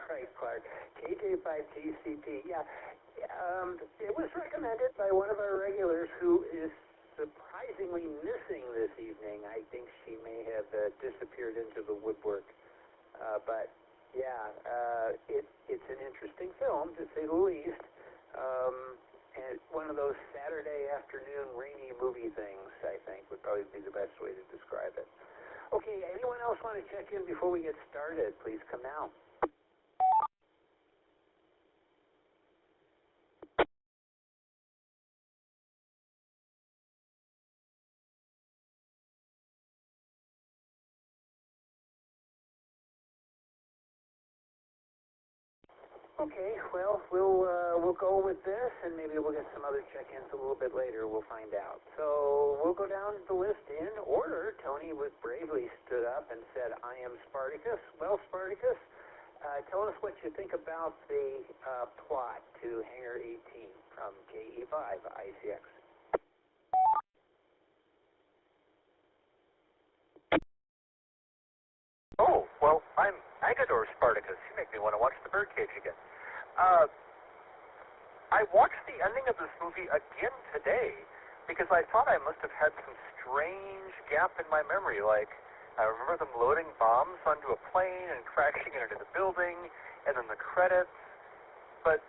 Right, Clark. KJ5GCP. Yeah. It was recommended by one of our regulars who is surprisingly missing this evening. I think she may have disappeared into the woodwork. But yeah, it's an interesting film, to say the least. And one of those Saturday afternoon rainy movie things, I think, would probably be the best way to describe it. Okay, anyone else want to check in before we get started? Please come now. Okay, well, we'll go with this, and maybe we'll get some other check-ins a little bit later. We'll find out. So we'll go down the list in order. Tony was bravely stood up and said, "I am Spartacus." Well, Spartacus, tell us what you think about the plot to Hangar 18 from KE5 ICX. Oh, well, I'm Agador Spartacus. You make me want to watch the birdcage again. I watched the ending of this movie again today because I thought I must have had some strange gap in my memory. Like, I remember them loading bombs onto a plane and crashing it into the building, and then the credits. But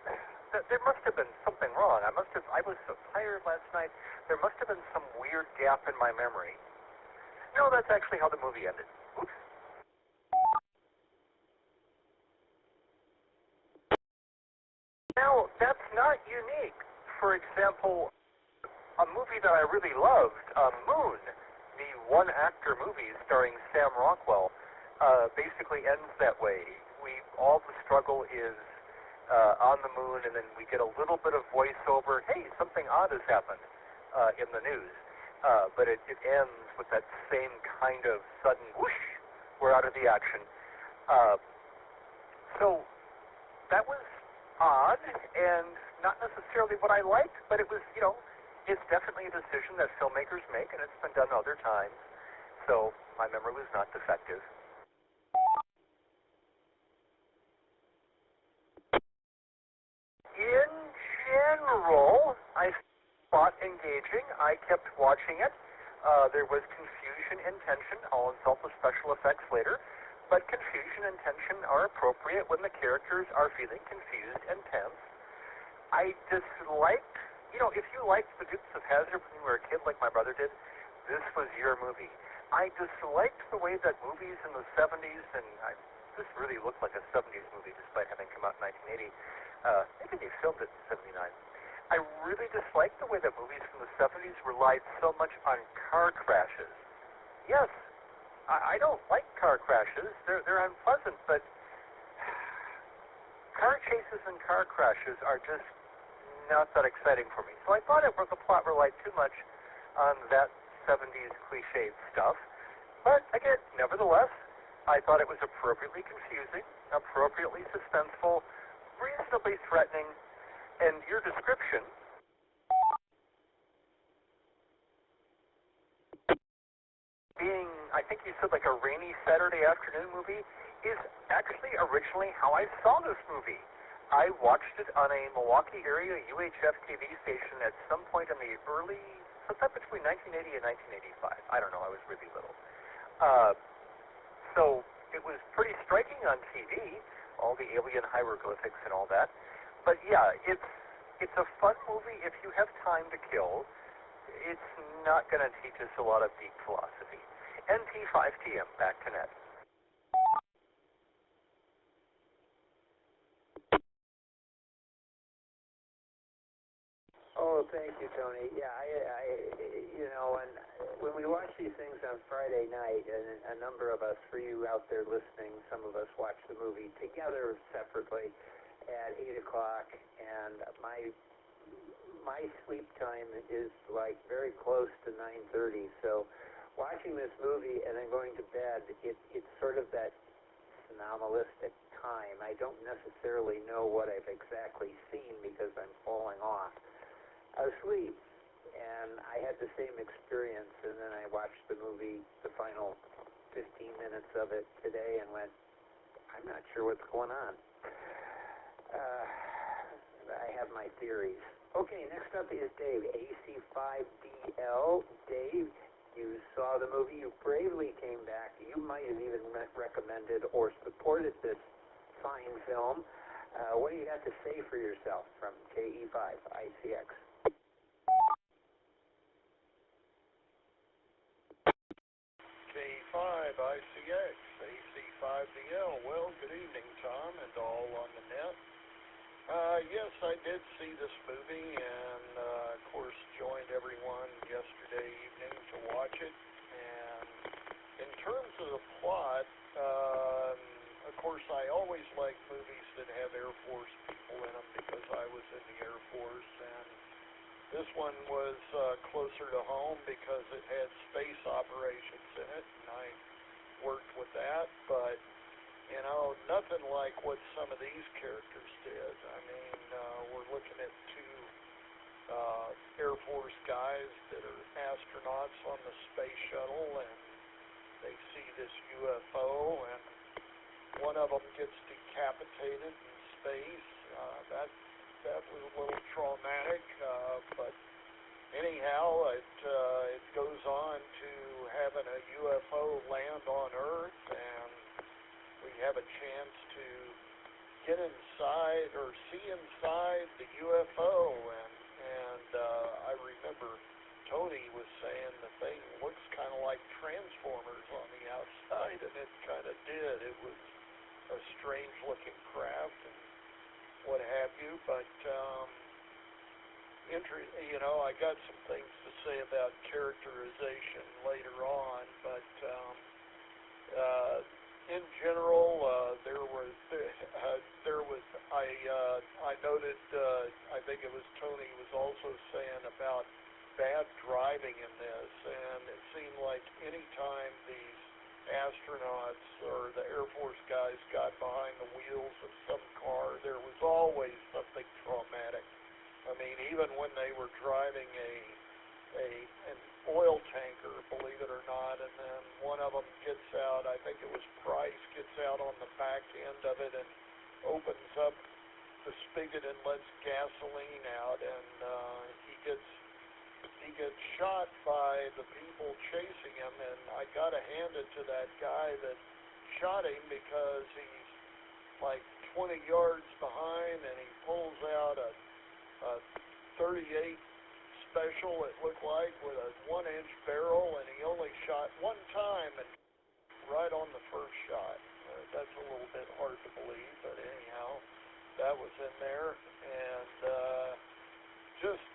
there must have been something wrong. I was so tired last night. There must have been some weird gap in my memory. No, that's actually how the movie ended. Oops. Now, that's not unique. For example, a movie that I really loved, Moon, the one-actor movie starring Sam Rockwell, basically ends that way. All the struggle is on the moon, and then we get a little bit of voiceover. Hey, something odd has happened in the news. But it ends with that same kind of sudden whoosh, we're out of the action. So that was odd and not necessarily what I liked, but it was, it's definitely a decision that filmmakers make, and it's been done other times. So my memory was not defective. In general, I thought engaging. I kept watching it. There was confusion and tension. I'll insult the special effects later. But confusion and tension are appropriate when the characters are feeling confused and tense. I disliked, if you liked The Dukes of Hazzard when you were a kid like my brother did, this was your movie. I disliked the way that movies in the 70s, and this really looked like a 70s movie despite having come out in 1980. Maybe they filmed it in 79. I really disliked the way that movies from the 70s relied so much on car crashes. Yes, I don't like car crashes. They're unpleasant, but car chases and car crashes are just not that exciting for me. So I thought the plot relied too much on that 70s cliched stuff. But again, nevertheless, I thought it was appropriately confusing, appropriately suspenseful, reasonably threatening, and your description being, I think you said like a rainy Saturday afternoon movie, is actually originally how I saw this movie. I watched it on a Milwaukee area UHF TV station at some point in the sometime between 1980 and 1985. I don't know, I was really little. So it was pretty striking on TV, all the alien hieroglyphics and all that. But yeah, it's a fun movie if you have time to kill. It's not going to teach us a lot of deep philosophy. NT5TM, back to net. Oh, thank you, Tony. Yeah, and when we watch these things on Friday night, and a number of us, for you out there listening, some of us watch the movie together separately at 8 o'clock, and my sleep time is like very close to 9:30. So watching this movie and then going to bed, it's sort of that somnambulistic time. I don't necessarily know what I've exactly seen because I'm falling off asleep. And I had the same experience, and then I watched the movie, the final 15 minutes of it today, and went, I'm not sure what's going on. I have my theories. Okay, next up is Dave, AC5DL. Dave, you saw the movie, you bravely came back. You might have even recommended or supported this fine film. What do you got to say for yourself from KE5ICX? K5ICX, AC5DL. Well, good evening, Tom, and all on the net. Yes, I did see this movie, and of course joined everyone yesterday evening to watch it. And in terms of the plot, of course I always like movies that have Air Force people in them because I was in the Air Force, and this one was closer to home because it had space operations in it, and I worked with that, but nothing like what some of these characters did. I mean, we're looking at two Air Force guys that are astronauts on the space shuttle, and they see this UFO, and one of them gets decapitated in space. That was a little traumatic, but anyhow, it goes on to having a UFO land on Earth, and we have a chance to get inside or see inside the UFO, and I remember Tony was saying the thing looks kind of like Transformers on the outside, and it kind of did. It was a strange-looking craft and what have you, but I got some things to say about characterization later on, but in general, I noted, I think it was Tony was also saying about bad driving in this, and it seemed like any time these astronauts or the Air Force guys got behind the wheels of some car, there was always something traumatic. I mean, even when they were driving an oil tanker, believe it or not, and then one of them gets out, I think it was Price, gets out on the back end of it and opens up the spigot and lets gasoline out, and he gets shot by the people chasing him, and I gotta hand it to that guy that shot him because he's like 20 yards behind, and he pulls out a 38 special, it looked like, with a 1-inch barrel, and he only shot one time, and right on the first shot. That's a little bit hard to believe, but anyhow, that was in there, and just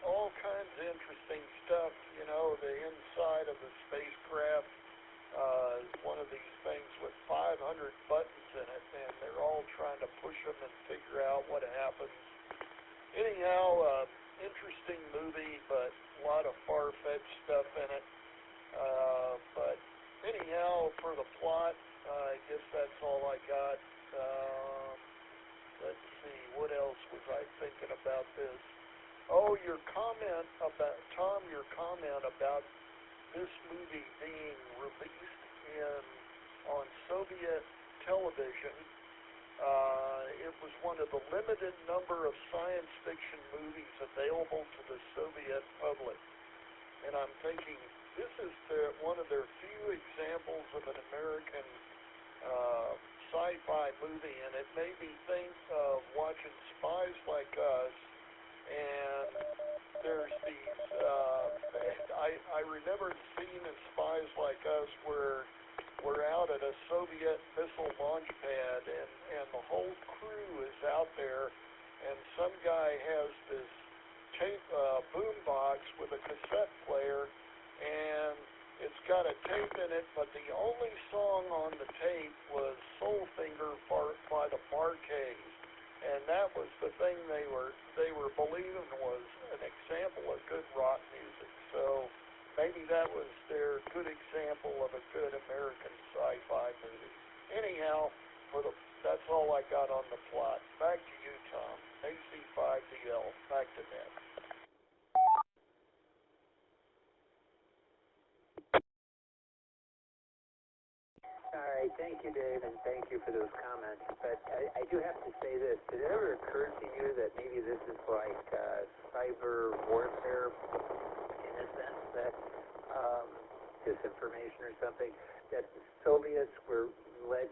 all kinds of interesting stuff. The inside of the spacecraft is one of these things with 500 buttons in it, and they're all trying to push them and figure out what happens. Anyhow, interesting movie, but a lot of far-fetched stuff in it. But anyhow, for the plot, I guess that's all I got. Let's see, what else was I thinking about this? Oh, your comment about, Tom, your comment about this movie being released on Soviet television. It was one of the limited number of science fiction movies available to the Soviet public. And I'm thinking, this is one of their few examples of an American sci-fi movie, and it made me think of watching Spies Like Us, and there's these, I remember the scene in Spies Like Us where we're out at a Soviet missile launch pad, and the whole crew is out there, and some guy has this tape boombox with a cassette player, and it's got a tape in it, but the only song on the tape was Soul Finger by the Marquees, and that was the thing they were believing was an example of good rock music. So maybe that was their good example of a good American sci-fi movie. Anyhow, that's all I got on the plot. Back to you, Tom. AC5DL. Back to Nick. All right, thank you, Dave, and thank you for those comments. But I do have to say this. Did it ever occur to you that maybe this is like cyber warfare in a sense, that disinformation or something, that the Soviets were led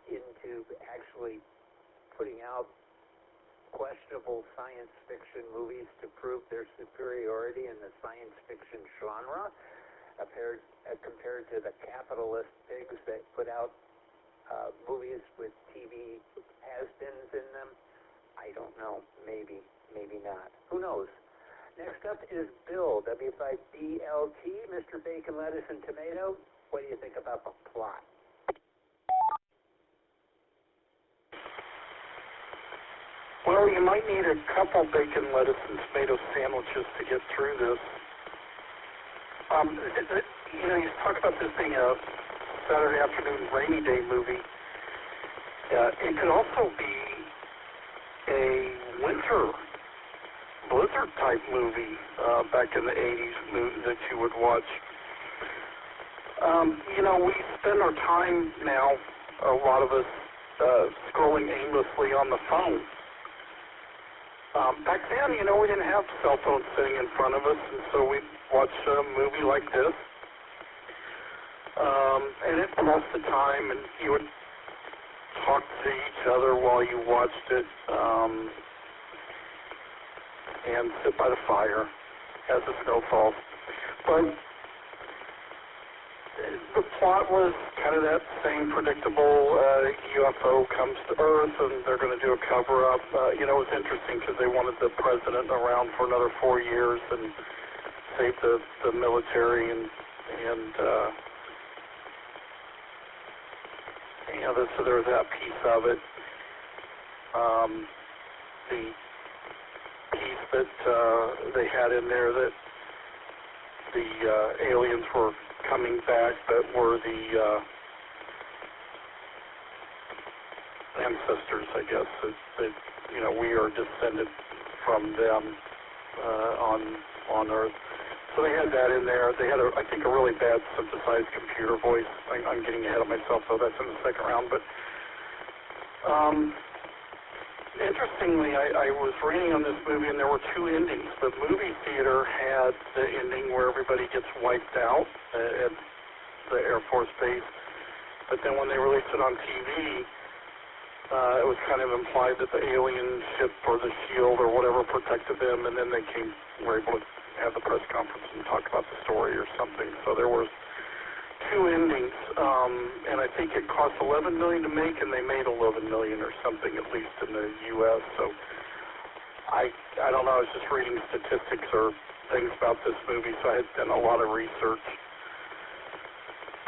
into actually putting out questionable science fiction movies to prove their superiority in the science fiction genre, compared to the capitalist pigs that put out movies with TV has-beens in them? I don't know. Maybe, maybe not. Who knows? Next up is Bill, W5BLT, Mr. Bacon, Lettuce, and Tomato. What do you think about the plot? Well, you might need a couple bacon, lettuce, and tomato sandwiches to get through this. You talk about this being a Saturday afternoon rainy day movie. It could also be a winter blizzard type movie back in the 80s that you would watch. We spend our time now, a lot of us, scrolling aimlessly on the phone. Back then, we didn't have cell phones sitting in front of us, and so we'd watch a movie like this. And it passed the time, and you would talk to each other while you watched it, and sit by the fire as the snow falls. But the plot was kind of that same predictable UFO comes to Earth, and they're going to do a cover-up. It was interesting because they wanted the president around for another 4 years and save the military, and so there was that piece of it. The piece that they had in there that the aliens were coming back, that were the ancestors, I guess, that we are descended from them on Earth. So they had that in there. They had, I think, a really bad synthesized computer voice. I'm getting ahead of myself, so that's in the second round. But interestingly, I was reading on this movie, and there were two endings. The movie theater had the ending where everybody gets wiped out at the Air Force Base. But then when they released it on TV, it was kind of implied that the alien ship or the shield or whatever protected them, and then they were able to have the press conference and talk about the story or something. So there was two endings, and I think it cost $11 million to make, and they made $11 million or something, at least in the U.S. So I don't know. I was just reading statistics or things about this movie, so I had done a lot of research.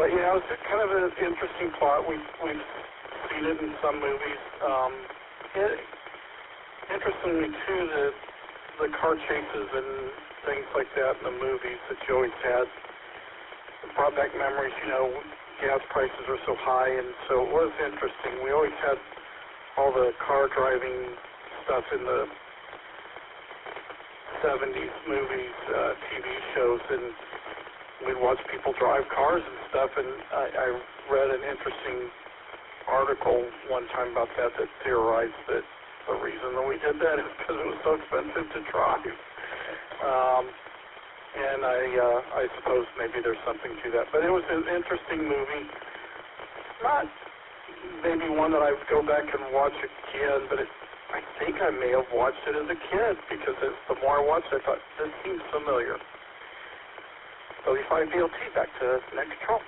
But yeah, it was kind of an interesting plot. We've seen it in some movies. Interestingly, too, the car chases and things like that in the movies that you always had brought back memories. Gas prices are so high, and so it was interesting. We always had all the car driving stuff in the 70s movies, TV shows, and we'd watch people drive cars and stuff, and I read an interesting article one time about that theorized that the reason that we did that is because it was so expensive to drive. And I suppose maybe there's something to that. But it was an interesting movie. Not maybe one that I would go back and watch again, but I think I may have watched it as a kid, because the more I watched it, I thought, this seems familiar. W5BLT, back to Net Control.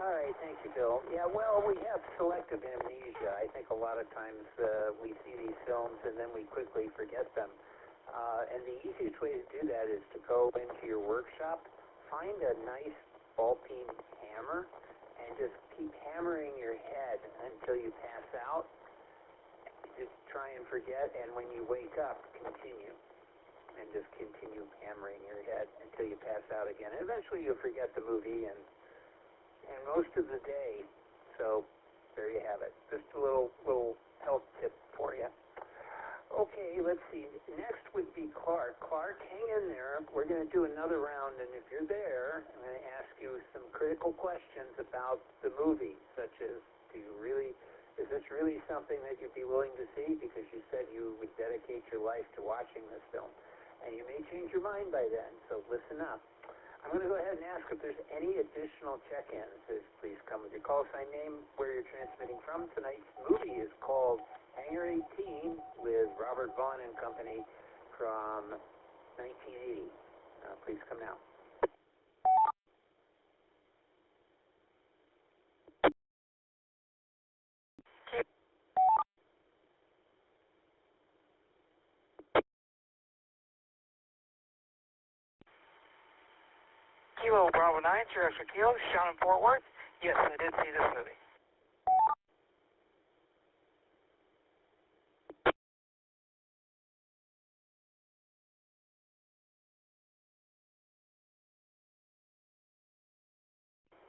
All right, thank you, Bill. Yeah, well, we have selective amnesia. I think a lot of times we see these films and then we quickly forget them. And the easiest way to do that is to go into your workshop, find a nice ball-peen hammer, and just keep hammering your head until you pass out. Just try and forget, and when you wake up, continue. And just continue hammering your head until you pass out again. And eventually you'll forget the movie and most of the day. So there you have it. Just a little health tip for you. Okay, let's see. Next would be Clark. Clark, hang in there. We're going to do another round, and if you're there, I'm going to ask you some critical questions about the movie, such as, is this really something that you'd be willing to see? Because you said you would dedicate your life to watching this film. And you may change your mind by then, so listen up. I'm going to go ahead and ask if there's any additional check-ins. Please come with your call sign name, where you're transmitting from. Tonight's movie is called Hangar 18 with Robert Vaughn and Company from 1980. Please come now. Kilo Bravo 9, Sierra for Kilo, Sean in Fort Worth. Yes, I did see this movie.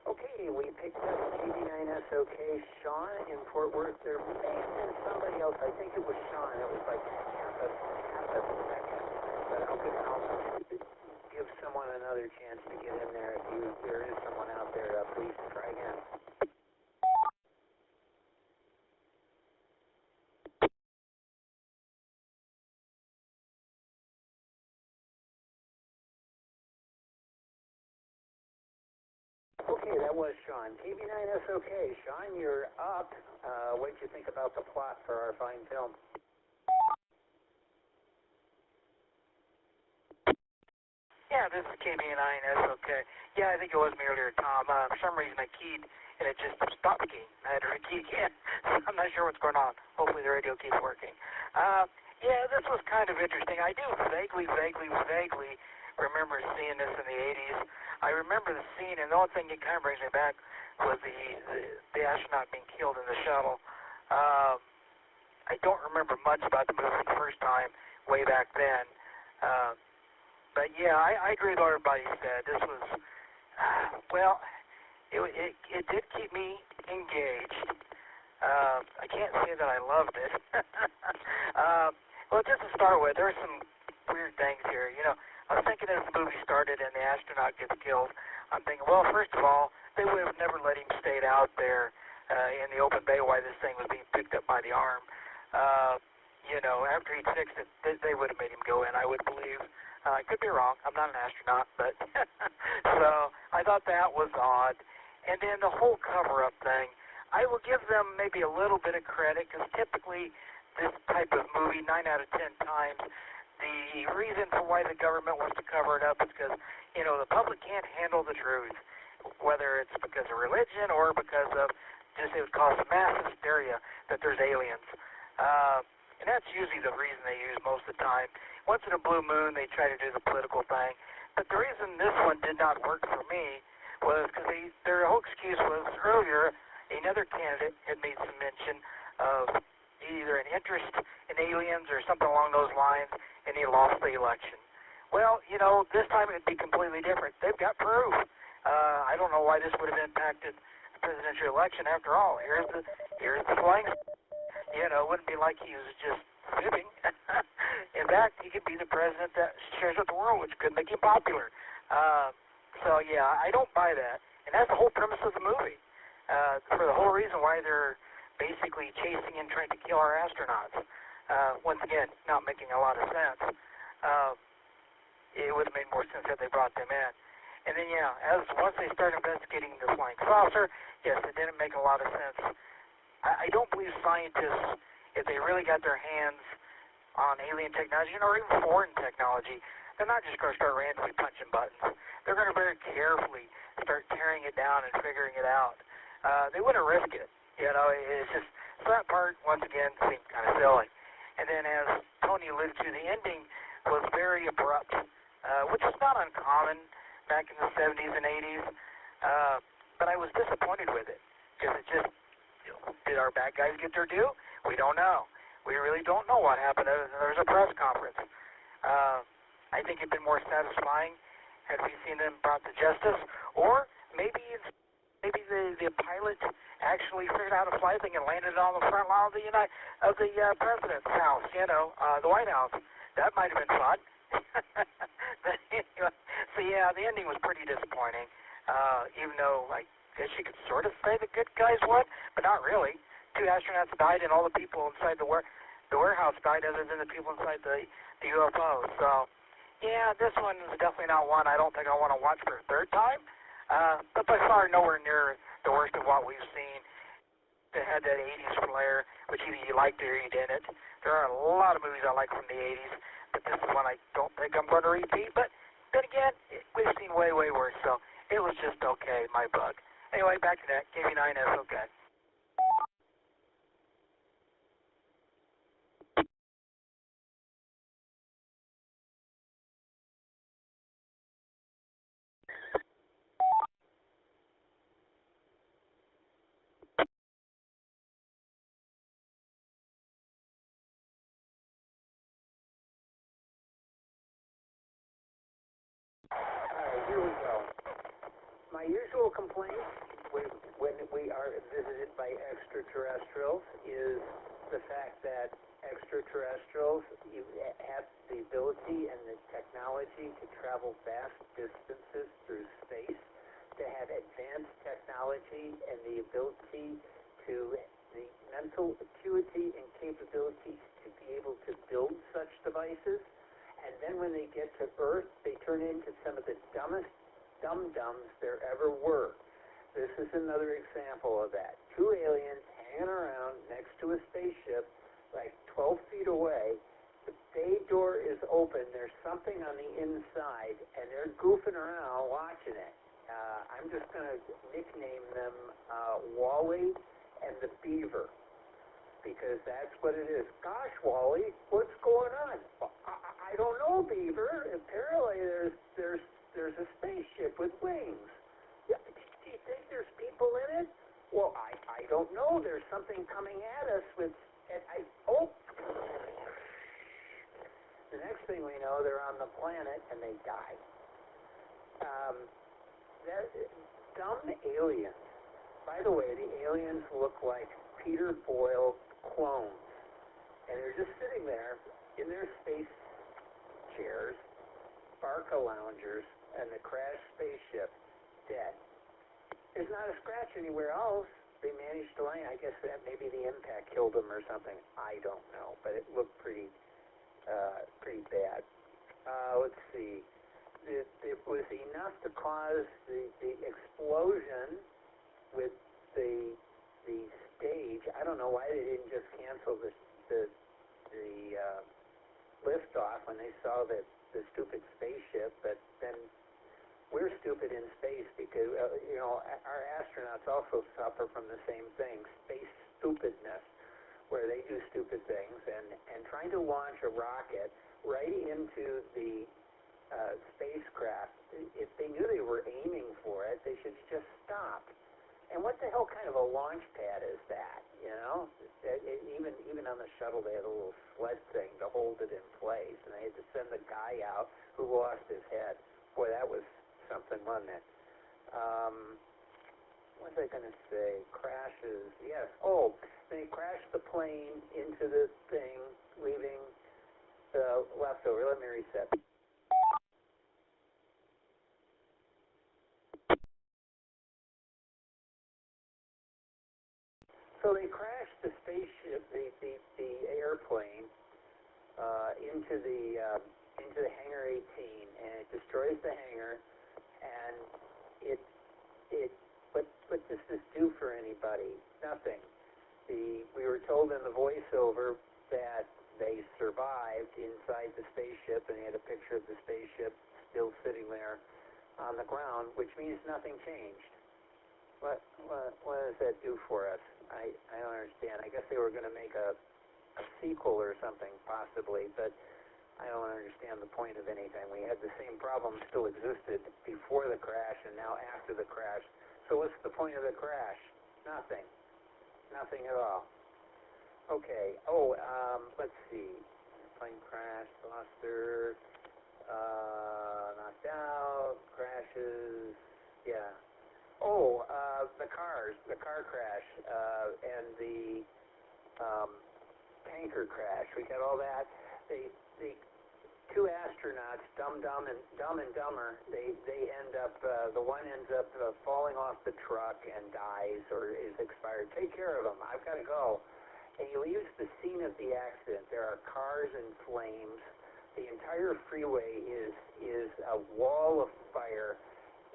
Okay, we picked up TV9SOK, Sean in Fort Worth. There may have been somebody else. I think it was Sean. It was like half a second. But I'll give someone another chance to get in there. If there is someone out there, please try again. Okay, that was Sean. TV9SOK. Sean, you're up. What did you think about the plot for our fine film? Yeah, this is KB9SOK. Yeah, I think it was me earlier, Tom. For some reason I keyed and it just stopped keying. I had to re-key again. So I'm not sure what's going on. Hopefully the radio keeps working. Yeah, this was kind of interesting. I do vaguely remember seeing this in the 80s. I remember the scene, and the only thing that kind of brings me back was the astronaut being killed in the shuttle. I don't remember much about the movie the first time, way back then. But yeah, I agree with what everybody said. This was, well, it did keep me engaged. I can't say that I loved it. Well, just to start with, there were some weird things here. You know, I was thinking as the movie started and the astronaut gets killed, I'm thinking, well, first of all, they would have never let him stay out there in the open bay while this thing was being picked up by the arm. You know, after he'd fixed it, they would have made him go in, I would believe. I could be wrong. I'm not an astronaut, but so I thought that was odd. And then the whole cover-up thing, I will give them maybe a little bit of credit, because typically this type of movie, 9 out of 10 times, the reason for why the government wants to cover it up is because, you know, the public can't handle the truth, whether it's because of religion or because of just it would cause mass hysteria that there's aliens. And that's usually the reason they use most of the time. Once in a blue moon, they try to do the political thing. But the reason this one did not work for me was because their whole excuse was earlier, another candidate had made some mention of either an interest in aliens or something along those lines, and he lost the election. Well, you know, this time it would be completely different. They've got proof. I don't know why this would have impacted the presidential election. After all, here's the flying. You know, it wouldn't be like he was just fibbing. In fact, he could be the president that shares with the world, which could make him popular. So, yeah, I don't buy that. And that's the whole premise of the movie. For the whole reason why they're basically chasing and trying to kill our astronauts. Once again, not making a lot of sense. It would have made more sense if they brought them in. And then, yeah, once they start investigating the flying saucer, yes, it didn't make a lot of sense. I don't believe scientists, if they really got their hands on alien technology or even foreign technology, they're not just going to start randomly punching buttons. They're going to very carefully start tearing it down and figuring it out. They wouldn't risk it. It's just, so that part, once again, seemed kind of silly. And then as Tony alluded to, the ending was very abrupt, which is not uncommon back in the 70s and 80s. But I was disappointed with it, because it just, did our bad guys get their due? We don't know. We really don't know what happened. There's a press conference. I think it'd been more satisfying had we seen them brought to justice, or maybe the pilot actually figured out a flight thing and landed on the front lawn of the president's house, the White House. That might have been fun. So yeah, the ending was pretty disappointing. Even though I guess you could sort of say the good guys won, but not really. 2 astronauts died, and all the people inside the warehouse died, other than the people inside the UFO. So yeah, this one is definitely not one I don't think I want to watch for a third time. But by far nowhere near the worst of what we've seen. It had that 80s flair, which either you liked it or you didn't. There are a lot of movies I like from the 80s, but this is one I don't think I'm going to repeat. But then again, we've seen way, way worse, so it was just okay, my bug. Anyway, back to that. KB9S, okay. Here we go. My usual complaint when we are visited by extraterrestrials is the fact that extraterrestrials have the ability and the technology to travel vast distances through space, to have advanced technology and the ability to, the mental acuity and capabilities to be able to build such devices. And then when they get to Earth, they turn into some of the dumbest dum-dums there ever were. This is another example of that. 2 aliens hanging around next to a spaceship, like 12 feet away. The bay door is open. There's something on the inside, and they're goofing around watching it. I'm just going to nickname them Wally and the Beaver, because that's what it is. Gosh, Wally, what's going on? I don't know, Beaver. Apparently there's a spaceship with wings. Yeah, do you think there's people in it? Well, I don't know. There's something coming at us with... The next thing we know, they're on the planet and they die. Dumb aliens. By the way, the aliens look like Peter Boyle clones. And they're just sitting there in their space chairs, Barca loungers, and the crashed spaceship, dead. There's not a scratch anywhere else. They managed to land. I guess that maybe the impact killed them or something. I don't know, but it looked pretty bad. Let's see. It was enough to cause the explosion with the stage. I don't know why they didn't just cancel the liftoff when they saw the stupid spaceship, but then we're stupid in space because, our astronauts also suffer from the same thing, space stupidness, where they do stupid things, and trying to launch a rocket right into the spacecraft. If they knew they were aiming for it, they should just stop. And what the hell kind of a launch pad is that, Even on the shuttle, they had a little sled thing to hold it in place, and they had to send the guy out who lost his head. Boy, that was something, wasn't it? What was I going to say? Crashes. Yes. Oh, they crashed the plane into the thing, leaving the leftover. Let me reset. So they crashed the spaceship, the airplane, into the hangar 18, and it destroys the hangar. And what does this do for anybody? Nothing. We were told in the voiceover that they survived inside the spaceship, and they had a picture of the spaceship still sitting there on the ground, which means nothing changed. What does that do for us? I don't understand. I guess they were going to make a sequel or something, possibly, but I don't understand the point of anything. We had the same problem still existed before the crash and now after the crash. So what's the point of the crash? Nothing. Nothing at all. Okay. Oh, let's see. Plane crash, lost Earth, knocked out, crashes, yeah. Oh, the car crash, and the tanker crash. We got all that. The two astronauts, Dumb and Dumber, they end up, the one ends up falling off the truck and dies or is expired. Take care of him. I've got to go. And he leaves the scene of the accident. There are cars in flames. The entire freeway is a wall of fire.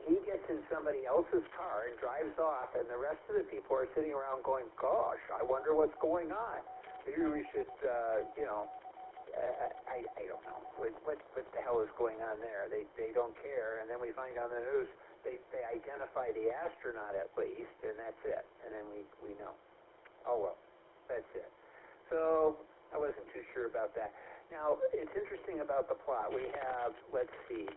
He gets in somebody else's car and drives off, and the rest of the people are sitting around going, gosh, I wonder what's going on. Maybe we should, I don't know. What the hell is going on there? They don't care, and then we find on the news they identify the astronaut at least, and that's it. And then we know. Oh, well, that's it. So I wasn't too sure about that. Now, it's interesting about the plot. We have, let's see,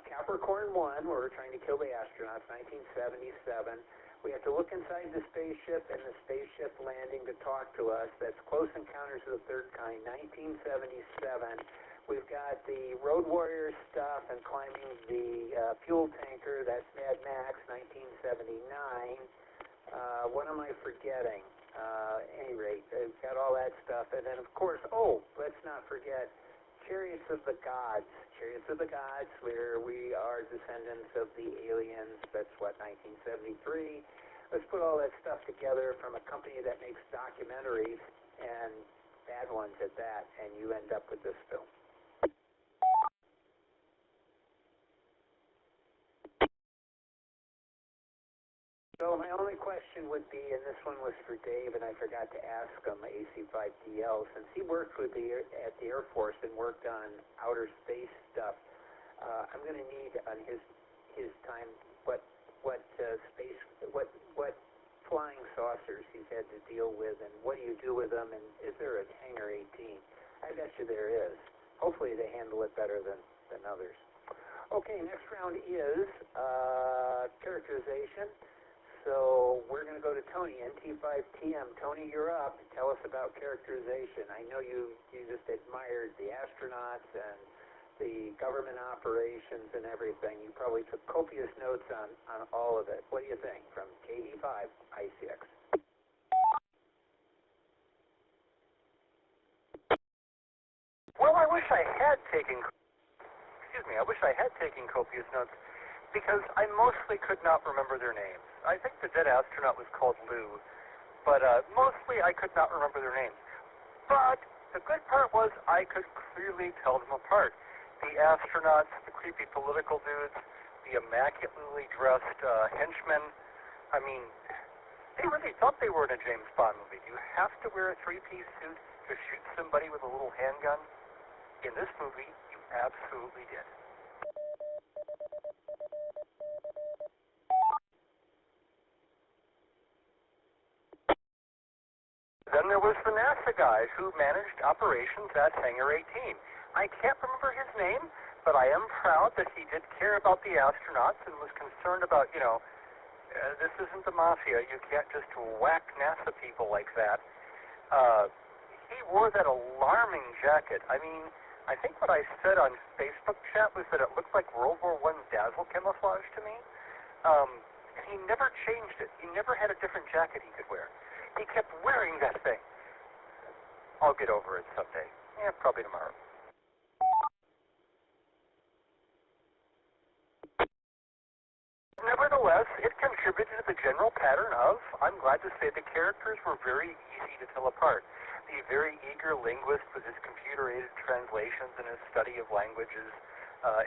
Capricorn 1, where we're trying to kill the astronauts, 1977. We have to look inside the spaceship and the spaceship landing to talk to us. That's Close Encounters of the Third Kind, 1977. We've got the Road Warrior stuff and climbing the fuel tanker. That's Mad Max, 1979. What am I forgetting? Any rate, they've got all that stuff. And then, of course, let's not forget Chariots of the Gods. Chariots of the Gods, where we are descendants of the aliens. That's, 1973. Let's put all that stuff together from a company that makes documentaries, and bad ones at that, and you end up with this film. So my only question would be, and this one was for Dave, and I forgot to ask him, AC5DL, since he worked at the Air Force and worked on outer space stuff, I'm going to need on his time what flying saucers he's had to deal with, and what do you do with them, and is there a Hangar 18? I bet you there is. Hopefully they handle it better than others. Okay, next round is characterization. So we're going to go to Tony, NT5TM. Tony, you're up. Tell us about characterization. I know you just admired the astronauts and the government operations and everything. You probably took copious notes on all of it. What do you think from KE5 ICX? Well, I wish I had taken copious notes, because I mostly could not remember their names. I think the dead astronaut was called Lou, but mostly I could not remember their names. But the good part was I could clearly tell them apart. The astronauts, the creepy political dudes, the immaculately dressed henchmen. I mean, they really thought they were in a James Bond movie. Do you have to wear a three-piece suit to shoot somebody with a little handgun? In this movie, you absolutely did. Then there was the NASA guy who managed operations at Hangar 18. I can't remember his name, but I am proud that he did care about the astronauts and was concerned about, this isn't the mafia. You can't just whack NASA people like that. He wore that alarming jacket. I mean, I think what I said on Facebook chat was that it looked like World War I dazzle camouflage to me. And he never changed it. He never had a different jacket he could wear. He kept wearing that thing. I'll get over it someday. Yeah, probably tomorrow. Nevertheless, it contributed to the general pattern of, I'm glad to say, the characters were very easy to tell apart. The very eager linguist with his computer-aided translations and his study of languages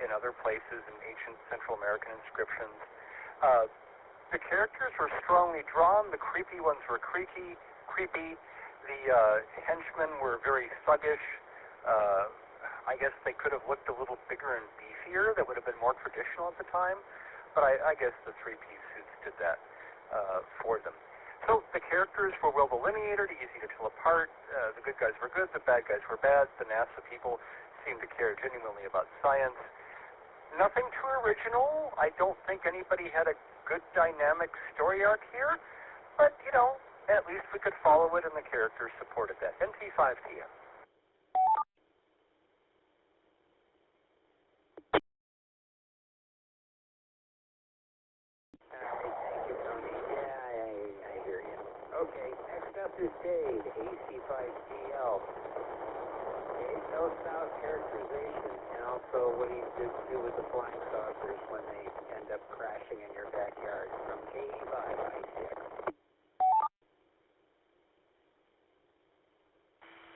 in other places in ancient Central American inscriptions. The characters were strongly drawn. The creepy ones were creepy. The henchmen were very thuggish. I guess they could have looked a little bigger and beefier. fancier, that would have been more traditional at the time, but I guess the three-piece suits did that for them. So the characters were well delineated, easy to tell apart. The good guys were good, the bad guys were bad. The NASA people seemed to care genuinely about science. Nothing too original. I don't think anybody had a good dynamic story arc here, but, you know, at least we could follow it and the characters supported that. NT5TM. Okay, next up is Dave, AC5DL. Dave, tell us about characterization and also what he did do with the flying saucers when they end up crashing in your backyard from KE5ICX.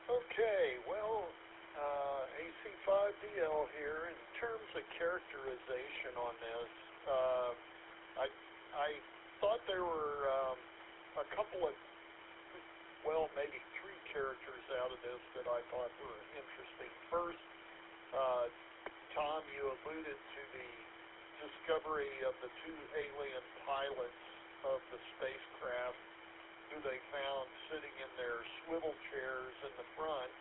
Okay, well, AC5DL here. In terms of characterization on this, I thought there were a couple of, well, maybe three characters out of this that I thought were interesting. First, Tom, you alluded to the discovery of the two alien pilots of the spacecraft who they found sitting in their swivel chairs in the front.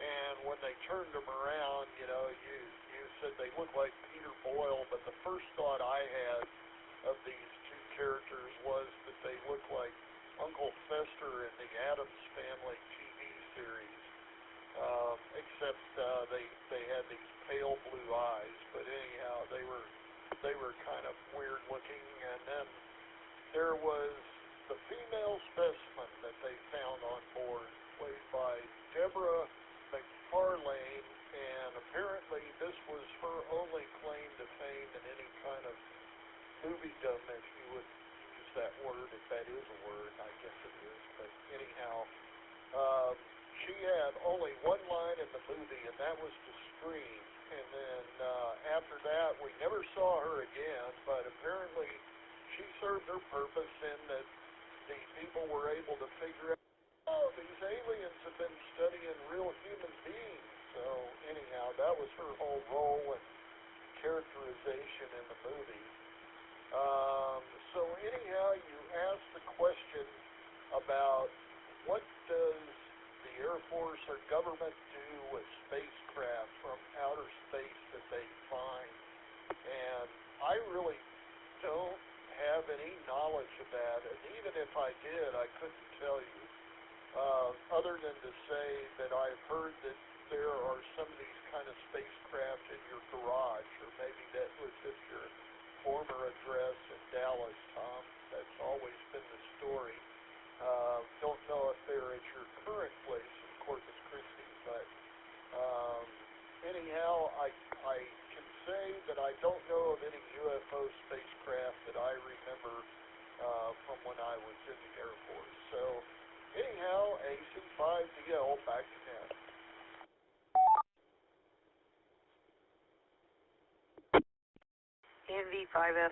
And when they turned them around, you know, you said they looked like Peter Boyle, but the first thought I had of these two characters was that they looked like Uncle Fester in the Addams Family TV series, except they had these pale blue eyes. But anyhow, they were kind of weird looking. And then there was the female specimen that they found on board, played by Deborah McFarlane, and apparently this was her only claim to fame in any kind of moviedom, if you would use that word, if that is a word. I guess it is. But anyhow, she had only one line in the movie, and that was to scream. And then after that, we never saw her again, but apparently she served her purpose in that the people were able to figure out, oh, these aliens have been studying real human beings. So anyhow, that was her whole role and characterization in the movie. So anyhow, you asked the question about what does the Air Force or government do with spacecraft from outer space that they find, and I really don't have any knowledge of that, and even if I did, I couldn't tell you, other than to say that I've heard that there are some of these kind of spacecraft in your garage, or maybe that was at your former address in Dallas, Tom. That's always been the story. Don't know if they're at your current place in Corpus Christi, but anyhow, I can say that I don't know of any UFO spacecraft that I remember from when I was in the Air Force. So anyhow, AC5DL, back to net. NV5F.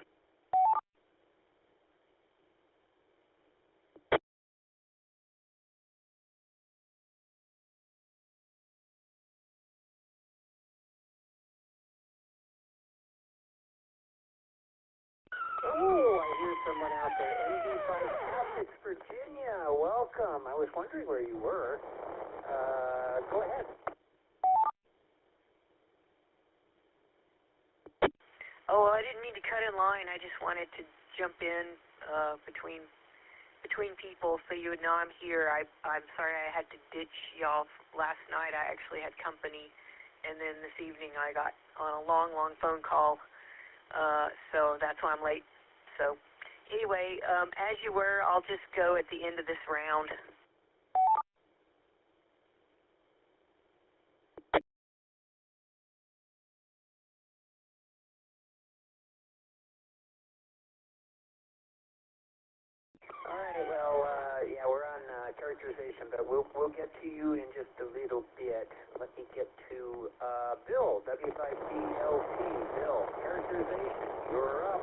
Oh, I hear someone out there. NV5F, it's Virginia. Welcome. I was wondering where you were. Go ahead. Oh, I didn't mean to cut in line. I just wanted to jump in between people so you would know I'm here. I'm sorry I had to ditch y'all last night. I actually had company, and then this evening I got on a long phone call, so that's why I'm late. So anyway, as you were, I'll just go at the end of this round. All right, well, yeah, we're on characterization, but we'll get to you in just a little bit. Let me get to Bill, W5CLT. Bill, characterization, you're up.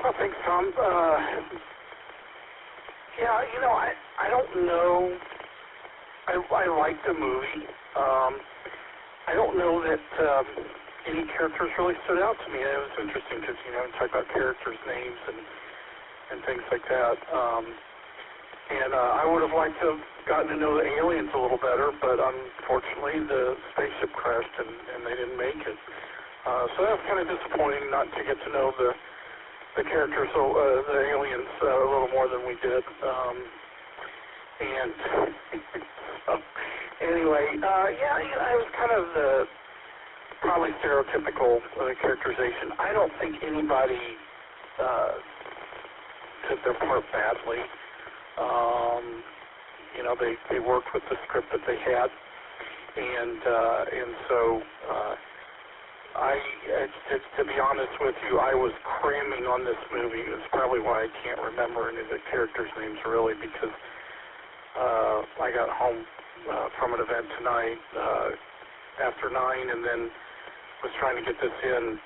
Well, thanks, Tom. Yeah, you know, I don't know. I like the movie. I don't know that any characters really stood out to me. It was interesting because, you know, we talk about characters' names and things like that. And I would have liked to have gotten to know the aliens a little better, but unfortunately the spaceship crashed and they didn't make it. So that was kind of disappointing not to get to know the characters, the aliens, a little more than we did. And so, anyway, yeah, it was kind of the probably stereotypical characterization. I don't think anybody took their part badly. You know, they worked with the script that they had, and so to be honest with you, I was cramming on this movie. It's probably why I can't remember any of the characters' names really, because I got home from an event tonight after 9, and then was trying to get this in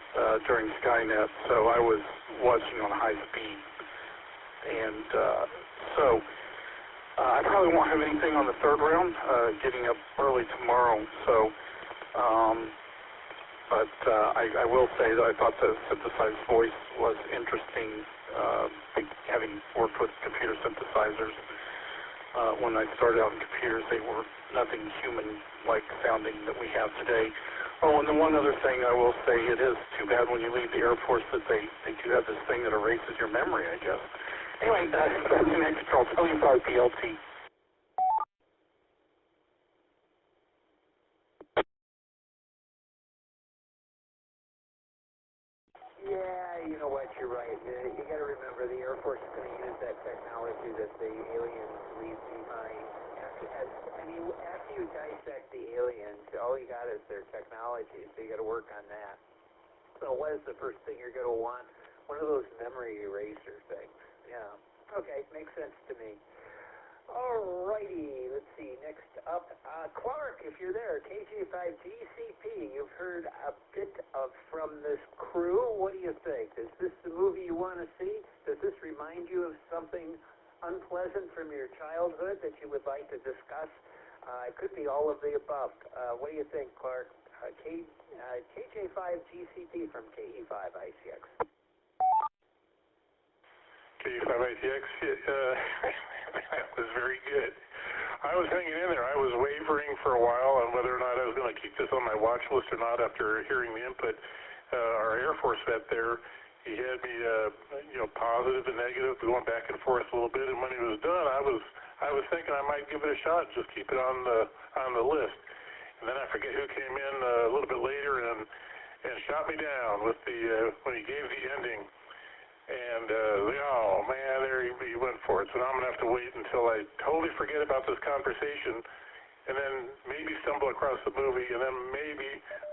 during Skynet, so I was watching on high speed. And so I probably won't have anything on the third round, getting up early tomorrow. So, but I will say that I thought the synthesized voice was interesting, having worked with computer synthesizers. When I started out in computers, they were nothing human-like sounding that we have today. Oh, and the one other thing I will say, it is too bad when you leave the Air Force that they do have this thing that erases your memory, I guess. Anyway, that's the next control, W5 PLT. Yeah, you know what, you're right. You got to remember the Air Force is going to use that technology that the aliens leave behind. After you dissect the aliens, all you got is their technology, so you got to work on that. So what is the first thing you're going to want? One of those memory eraser things. Yeah. Okay, makes sense to me. Alrighty, let's see. Next up, Clark, if you're there, KJ5GCP. You've heard a bit from this crew. What do you think? Is this the movie you want to see? Does this remind you of something unpleasant from your childhood that you would like to discuss? It could be all of the above. What do you think, Clark? KJ5GCP from KE5ICX. KE5ICX, that was very good. I was hanging in there. I was wavering for a while on whether or not I was going to keep this on my watch list or not after hearing the input. Our Air Force vet there, he had me, positive and negative, going back and forth a little bit. And when he was done, I was thinking I might give it a shot, just keep it on the list. And then I forget who came in a little bit later and shot me down with when he gave the ending. And oh man, there he went for it. So now I'm gonna have to wait until I totally forget about this conversation, and then maybe stumble across the movie, and then maybe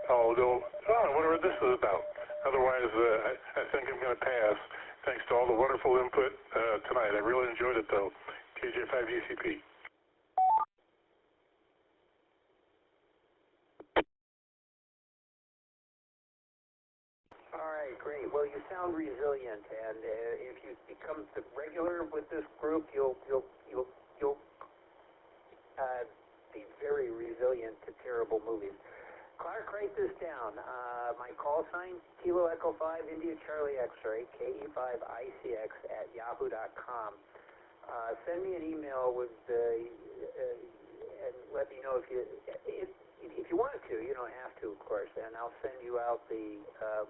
I'll go, oh, I wonder what this is about. Otherwise, I think I'm gonna pass. Thanks to all the wonderful input tonight. I really enjoyed it though. KJ5ECP. All right, great. Well, you sound resilient, and if you become regular with this group, you'll be very resilient to terrible movies. Clark, write this down. My call sign, Kilo Echo 5, India Charlie X-Ray, KE5ICX at yahoo.com. Send me an email with and let me know if you wanted to. You don't have to, of course, and I'll send you out the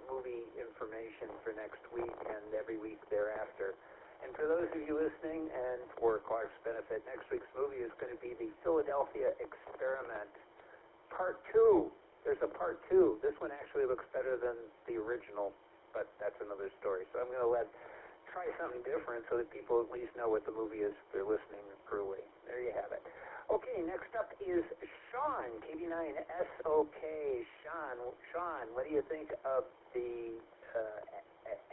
movie information for next week and every week thereafter. And for those of you listening, and for Clark's benefit, next week's movie is going to be the Philadelphia Experiment, Part 2. There's a Part 2. This one actually looks better than the original, but that's another story. So I'm going to try something different so that people at least know what the movie is if they're listening early. There you have it. Okay, next up is Sean, KB9SOK. Sean, what do you think of the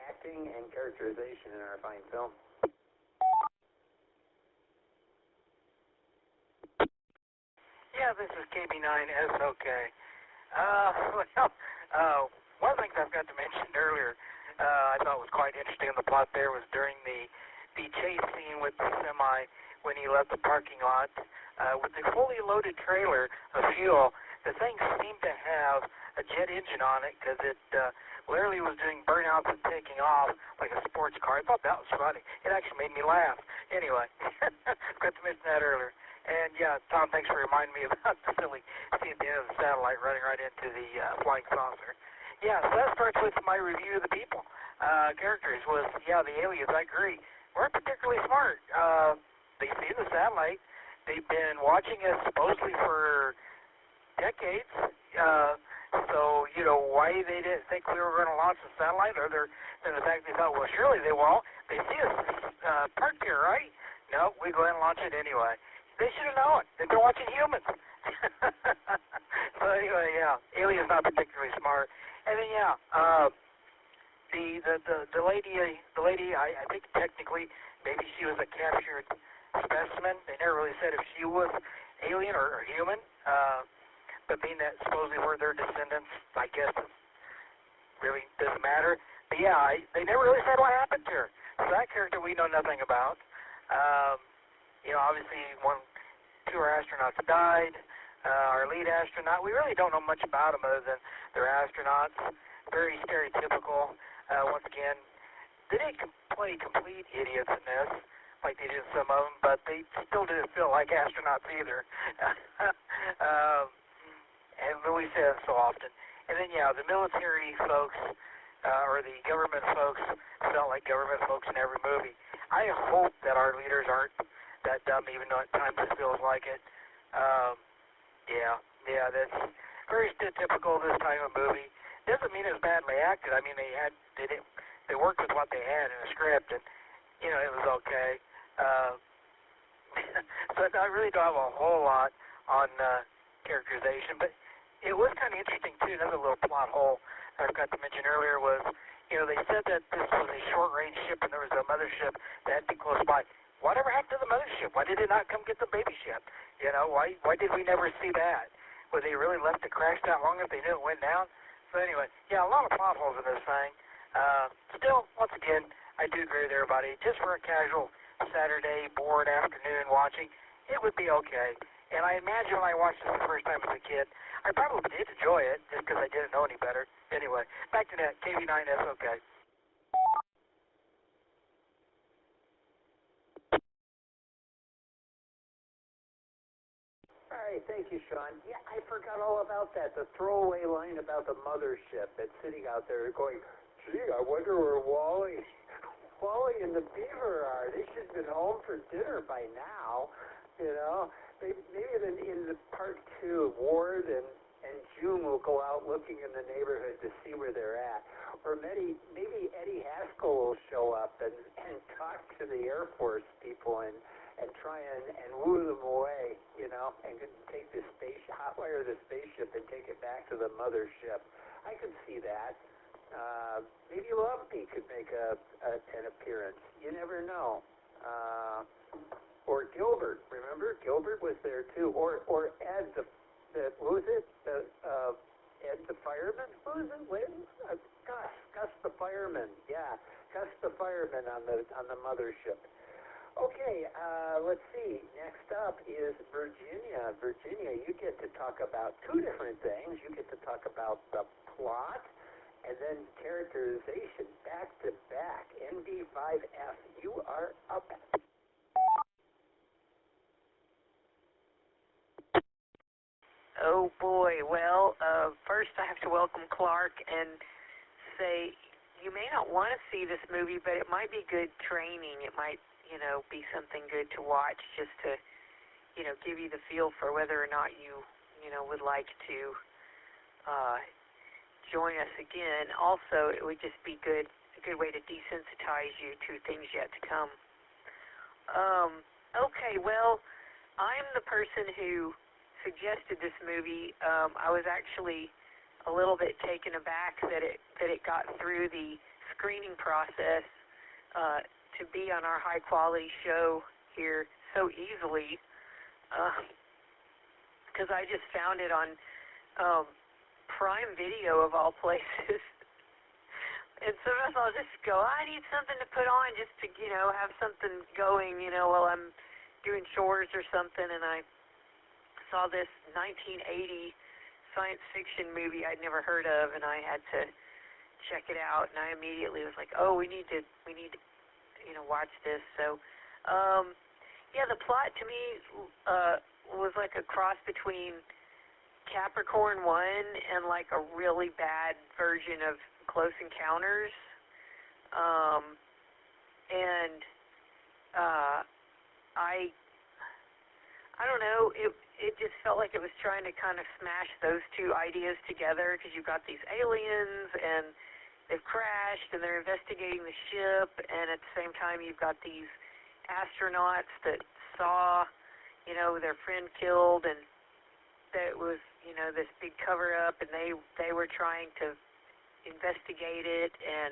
acting and characterization in our fine film? Yeah, this is KB9SOK. One of the things I forgot to mention earlier, I thought was quite interesting in the plot there was during the the chase scene with the semi when he left the parking lot. With the fully loaded trailer of fuel, the thing seemed to have a jet engine on it because it literally was doing burnouts and taking off like a sports car. I thought that was funny. It actually made me laugh. Anyway, forgot to mention that earlier. And yeah, Tom, thanks for reminding me about the silly scene at the end of the satellite running right into the flying saucer. Yeah, so that starts with my review of the people. Characters was, yeah, the aliens, I agree, weren't particularly smart. They see the satellite. They've been watching us supposedly for decades. So, you know, why they didn't think we were going to launch the satellite, or than the fact they thought, well, surely they won't. They see us parked here, right? No, we go ahead and launch it anyway. They should have known. They've been watching humans. So anyway, yeah, aliens not particularly smart. And then yeah, the lady, I think technically maybe she was a captured specimen. They never really said if she was alien or human. But being that supposedly we're their descendants, I guess it really doesn't matter. But yeah, they never really said what happened to her. So that character we know nothing about. You know, obviously two of our astronauts died. Our lead astronaut, we really don't know much about them other than they're astronauts. Very stereotypical. Once again, they didn't play complete idiots in this, like they did some of them, but they still didn't feel like astronauts either. And we say that so often. And then, yeah, the military folks, or the government folks, felt like government folks in every movie. I hope that our leaders aren't that dumb, even though at times it feels like it. Yeah, that's very stereotypical this time of movie. Doesn't mean it's badly acted. I mean, they worked with what they had in the script, and you know it was okay. So I really don't have a whole lot on characterization, but it was kind of interesting too. Another little plot hole I forgot to mention earlier was, you know, they said that this was a short-range ship and there was a mothership that had to be close by. Whatever happened to the mothership? Why did it not come get the baby ship? You know, why did we never see that? Were they really left to crash that long if they knew it went down? So anyway, yeah, a lot of plot holes in this thing. Still, once again, I do agree with everybody. Just for a casual Saturday, bored afternoon watching, it would be okay. And I imagine when I watched this the first time as a kid, I probably did enjoy it just because I didn't know any better. Anyway, back to that, KV9S, okay. All right, thank you, Sean. Yeah, I forgot all about that. The throwaway line about the mothership that's sitting out there going, gee, I wonder where Wally and the beaver are. They should have been home for dinner by now, you know. Maybe in the part 2, Ward and June will go out looking in the neighborhood to see where they're at. Or maybe Eddie Haskell will show up and talk to the Air Force people and try and woo them away, you know, and take the hotwire the spaceship and take it back to the mothership. I could see that. Maybe Lumpy could make an appearance. You never know. Or Gilbert, remember? Gilbert was there too. Or Ed, what was it? Ed the fireman? Who was it? Gus the fireman. Yeah, Gus the fireman on the mothership. Okay, let's see. Next up is Virginia. Virginia, you get to talk about two different things. You get to talk about the plot and then characterization back to back. NB5F, you are up. Oh boy, well, first I have to welcome Clark and say you may not want to see this movie, but it might be good training. It might, you know, be something good to watch just to, you know, give you the feel for whether or not you know, would like to join us again. Also, it would just be a good way to desensitize you to things yet to come. Okay, well, I'm the person who suggested this movie. I was actually a little bit taken aback that it got through the screening process to be on our high-quality show here so easily, because I just found it on Prime Video of all places. And sometimes I'll just go, I need something to put on just to, have something going, while I'm doing chores or something. And I saw this 1980 science fiction movie I'd never heard of, and I had to check it out. And I immediately was like, oh, we need to, watch this. So, yeah, the plot to me was like a cross between Capricorn 1 and like a really bad version of Close Encounters. I don't know, it just felt like it was trying to kind of smash those two ideas together, because you've got these aliens and they've crashed and they're investigating the ship, and at the same time you've got these astronauts that saw, their friend killed, and that was, this big cover-up, and they were trying to investigate it and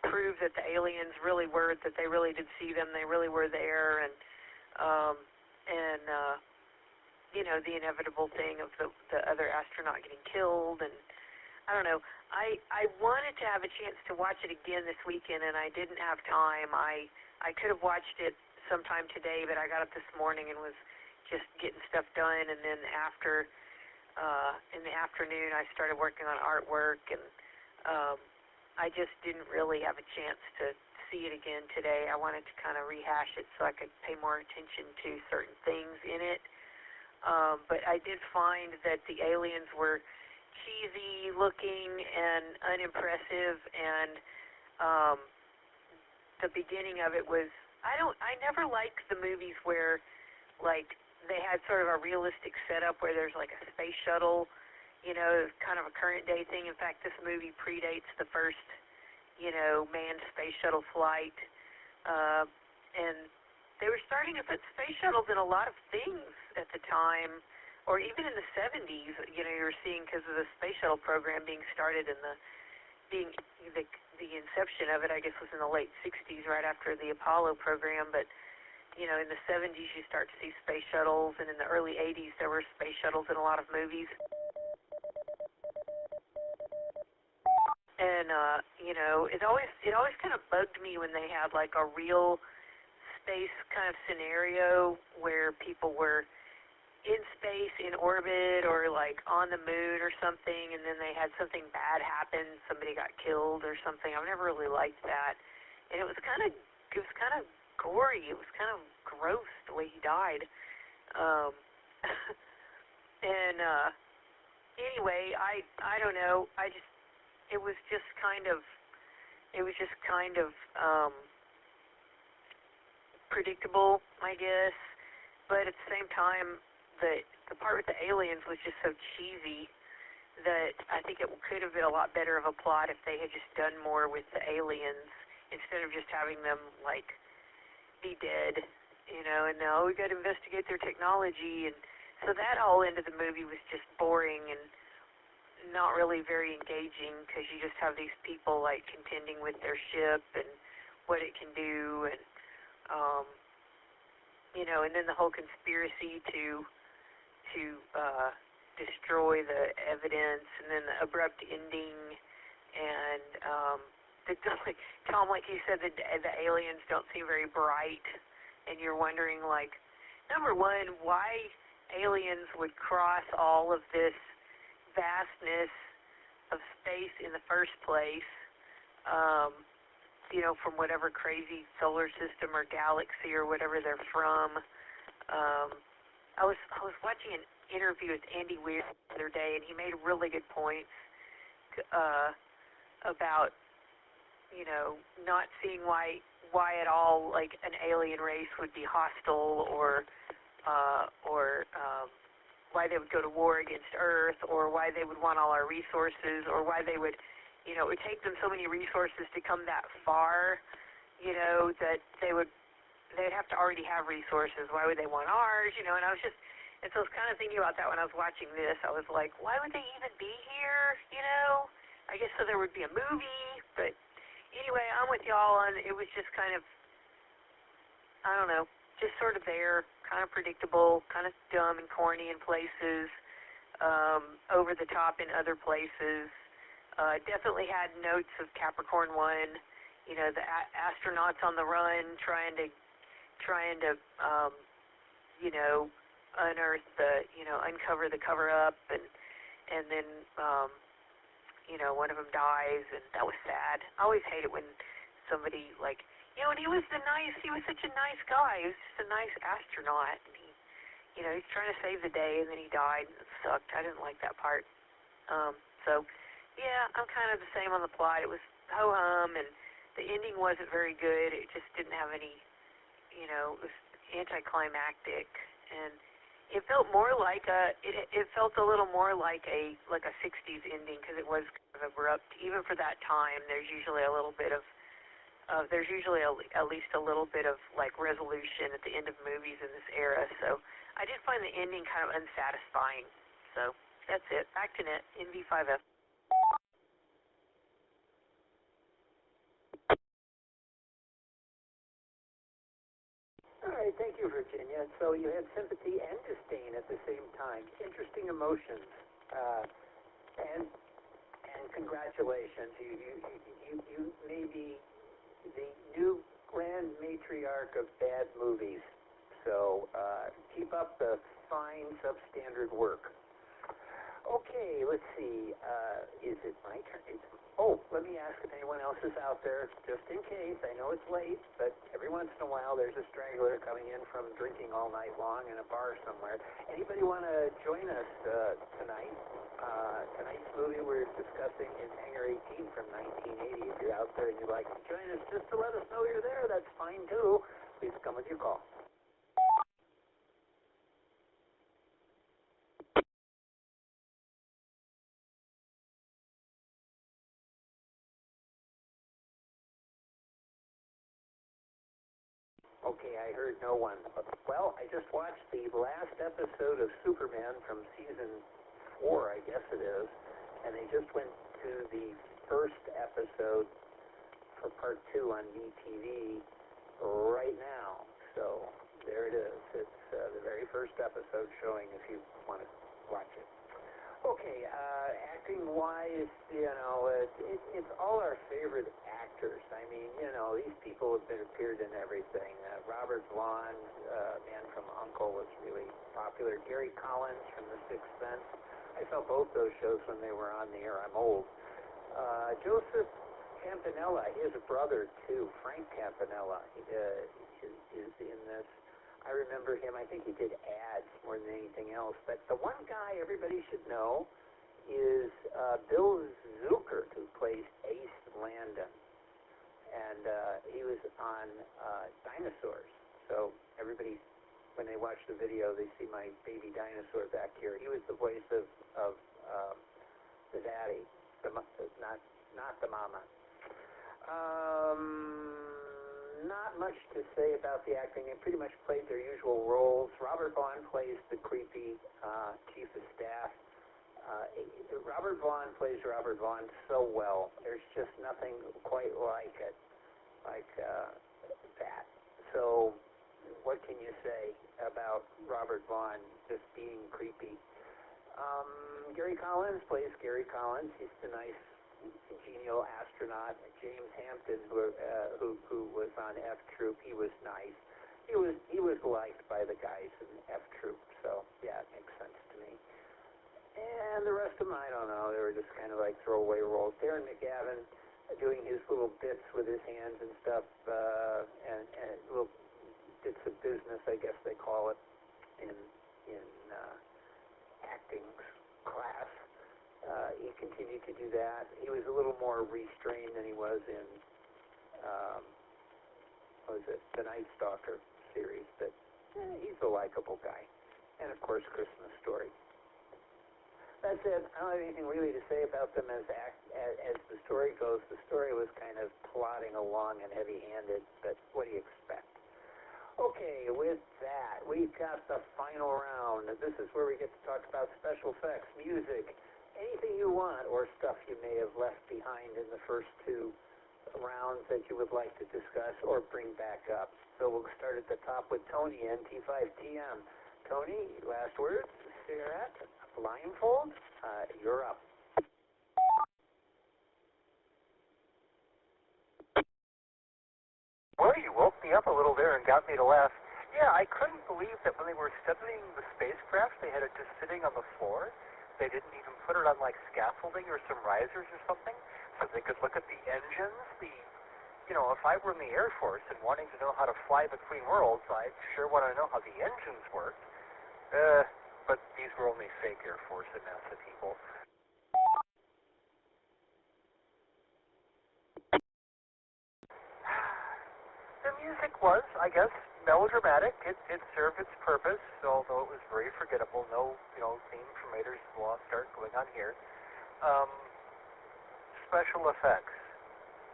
prove that the aliens really were, that they really did see them, they really were there, and the inevitable thing of the other astronaut getting killed. And I don't know, I wanted to have a chance to watch it again this weekend, and I didn't have time. I could have watched it sometime today, but I got up this morning and was just getting stuff done, and then after in the afternoon I started working on artwork, and I just didn't really have a chance to see it again today. I wanted to kind of rehash it so I could pay more attention to certain things in it. But I did find that the aliens were cheesy looking and unimpressive, and the beginning of it was, I never liked the movies where like they had sort of a realistic setup where there's like a space shuttle, kind of a current day thing. In fact, this movie predates the first, manned space shuttle flight. And they were starting to put space shuttles in a lot of things at the time, or even in the 70s, you were seeing, because of the space shuttle program being started and the inception of it, I guess, was in the late 60s, right after the Apollo program. But in the 70s you start to see space shuttles, and in the early 80s there were space shuttles in a lot of movies. And it always kind of bugged me when they had like a real space kind of scenario where people were in space, in orbit, or like on the moon or something, and then they had something bad happen, somebody got killed or something. I've never really liked that, and it was kind of gory. It was kind of gross the way he died. Anyway, I don't know. It was just kind of predictable, I guess. But at the same time, the part with the aliens was just so cheesy that I think it could have been a lot better of a plot if they had just done more with the aliens instead of just having them like be dead, and now we got to investigate their technology. And so that whole end of the movie was just boring and not really very engaging, because you just have these people like contending with their ship and what it can do, and and then the whole conspiracy to destroy the evidence, and then the abrupt ending, and Tom, like you said, the aliens don't seem very bright, and you're wondering, like, number one, why aliens would cross all of this vastness of space in the first place, from whatever crazy solar system or galaxy or whatever they're from. I was watching an interview with Andy Weir the other day, and he made really good points about not seeing why at all like an alien race would be hostile, or why they would go to war against Earth, or why they would want all our resources, or why they would, it would take them so many resources to come that far, that they'd have to already have resources. Why would they want ours? And I was so I was kind of thinking about that when I was watching this. I was like, why would they even be here? I guess so there would be a movie, but anyway, I'm with y'all on, it was just kind of, I don't know, just sort of there, kind of predictable, kind of dumb and corny in places, over the top in other places. Definitely had notes of Capricorn 1, you know, the astronauts on the run trying to you know, unearth the, you know, uncover the cover-up, and then, you know, one of them dies, and that was sad. I always hate it when somebody, like, you know, and he was such a nice guy. He was just a nice astronaut, and he, you know, he's trying to save the day, and then he died, and it sucked. I didn't like that part. So, yeah, I'm kind of the same on the plot. It was ho-hum, and the ending wasn't very good. It just didn't have any, you know, it was anticlimactic, and it felt more like it felt a little more like a 60s ending, because it was kind of abrupt. Even for that time, there's usually a little bit of at least a little bit of like resolution at the end of movies in this era. So I did find the ending kind of unsatisfying. So that's it. Back to net in V5F. All right, thank you, Virginia. So you had sympathy and disdain at the same time. Interesting emotions, and congratulations. You may be the new grand matriarch of bad movies. So keep up the fine substandard work. Okay, let's see. Is it my turn? Let me ask if anyone else is out there, just in case. I know it's late, but every once in a while there's a straggler coming in from drinking all night long in a bar somewhere. Anybody want to join us tonight? Tonight's movie we're discussing is Hangar 18 from 1980. If you're out there and you'd like to join us just to let us know you're there, that's fine too. Please come with your call. Okay, I heard no one. Well, I just watched the last episode of Superman from season 4, I guess it is, and they just went to the first episode for part 2 on VTV right now. So there it is. It's the very first episode showing if you want to watch it. Okay, acting-wise, you know, it's all our favorite actors. I mean, you know, these people have appeared in everything. Robert Vaughn, Man from U.N.C.L.E., was really popular. Gary Collins from The Sixth Sense. I saw both those shows when they were on the air. I'm old. Joseph Campanella, he has a brother, too. Frank Campanella is in this. I remember him. I think he did ads more than anything else. But the one guy everybody should know is Bill Zuckert, who plays Ace Landon. And he was on Dinosaurs. So everybody, when they watch the video, they see my baby dinosaur back here. He was the voice of the daddy, not the mama. Not much to say about the acting. They pretty much played their usual roles. Robert Vaughn plays the creepy chief of staff. Robert Vaughn plays Robert Vaughn so well. There's just nothing quite like it, like that. So what can you say about Robert Vaughn just being creepy? Gary Collins plays Gary Collins. He's the nice, genial astronaut. James Hampton, who was on F Troop, he was nice. He was liked by the guys in F Troop, so yeah, it makes sense to me. And the rest of them, I don't know. They were just kind of like throwaway roles. Darren McGavin doing his little bits with his hands and stuff, and little bits of business, I guess they call it, in acting class. He continued to do that. He was a little more restrained than he was in, the Night Stalker series, but he's a likable guy. And, of course, Christmas Story. That's it. I don't have anything really to say about them as the story goes. The story was kind of plodding along and heavy-handed, but what do you expect? Okay, with that, we've got the final round. This is where we get to talk about special effects, music, anything you want, or stuff you may have left behind in the first 2 rounds that you would like to discuss or bring back up. So we'll start at the top with Tony, NT5TM. Tony, last words, cigarette, blindfold, you're up. got me to laugh. Yeah, I couldn't believe that when they were studying the spacecraft, they had it just sitting on the floor. They didn't even put it on like scaffolding or some risers or something, so they could look at the engines. If I were in the Air Force and wanting to know how to fly between worlds, I'd sure want to know how the engines worked. But these were only fake Air Force and NASA people. The music was, I guess, melodramatic. It served its purpose, although it was very forgettable. No, theme from Raiders of the Lost Ark going on here. Special effects,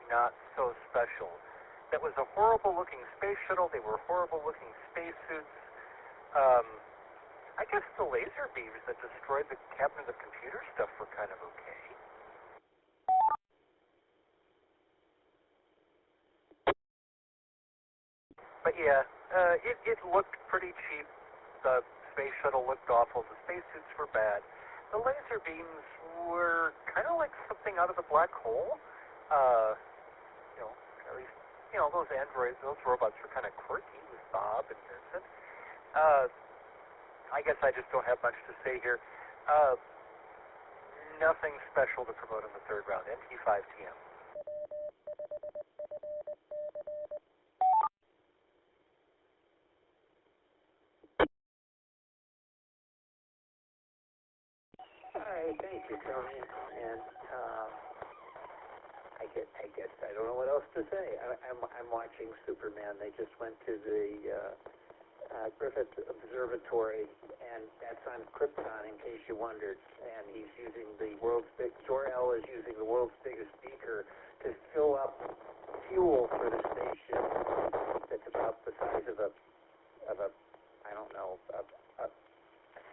not so special. That was a horrible-looking space shuttle. They were horrible-looking spacesuits. I guess the laser beams that destroyed the cabinet of computer stuff were kind of okay. But yeah, it looked pretty cheap. The space shuttle looked awful. The spacesuits were bad. The laser beams were kind of like something out of the black hole. At least, those androids, those robots were kind of quirky with Bob and Vincent. I guess I just don't have much to say here. Nothing special to promote in the third round. NT5TM. Hi, thank you, Tony. And I guess I don't know what else to say. I'm watching Superman. They just went to the Griffith Observatory, and that's on Krypton, in case you wondered. And he's using the world's Jor-El is using the world's biggest beaker to fill up fuel for the spaceship. That's about the size of a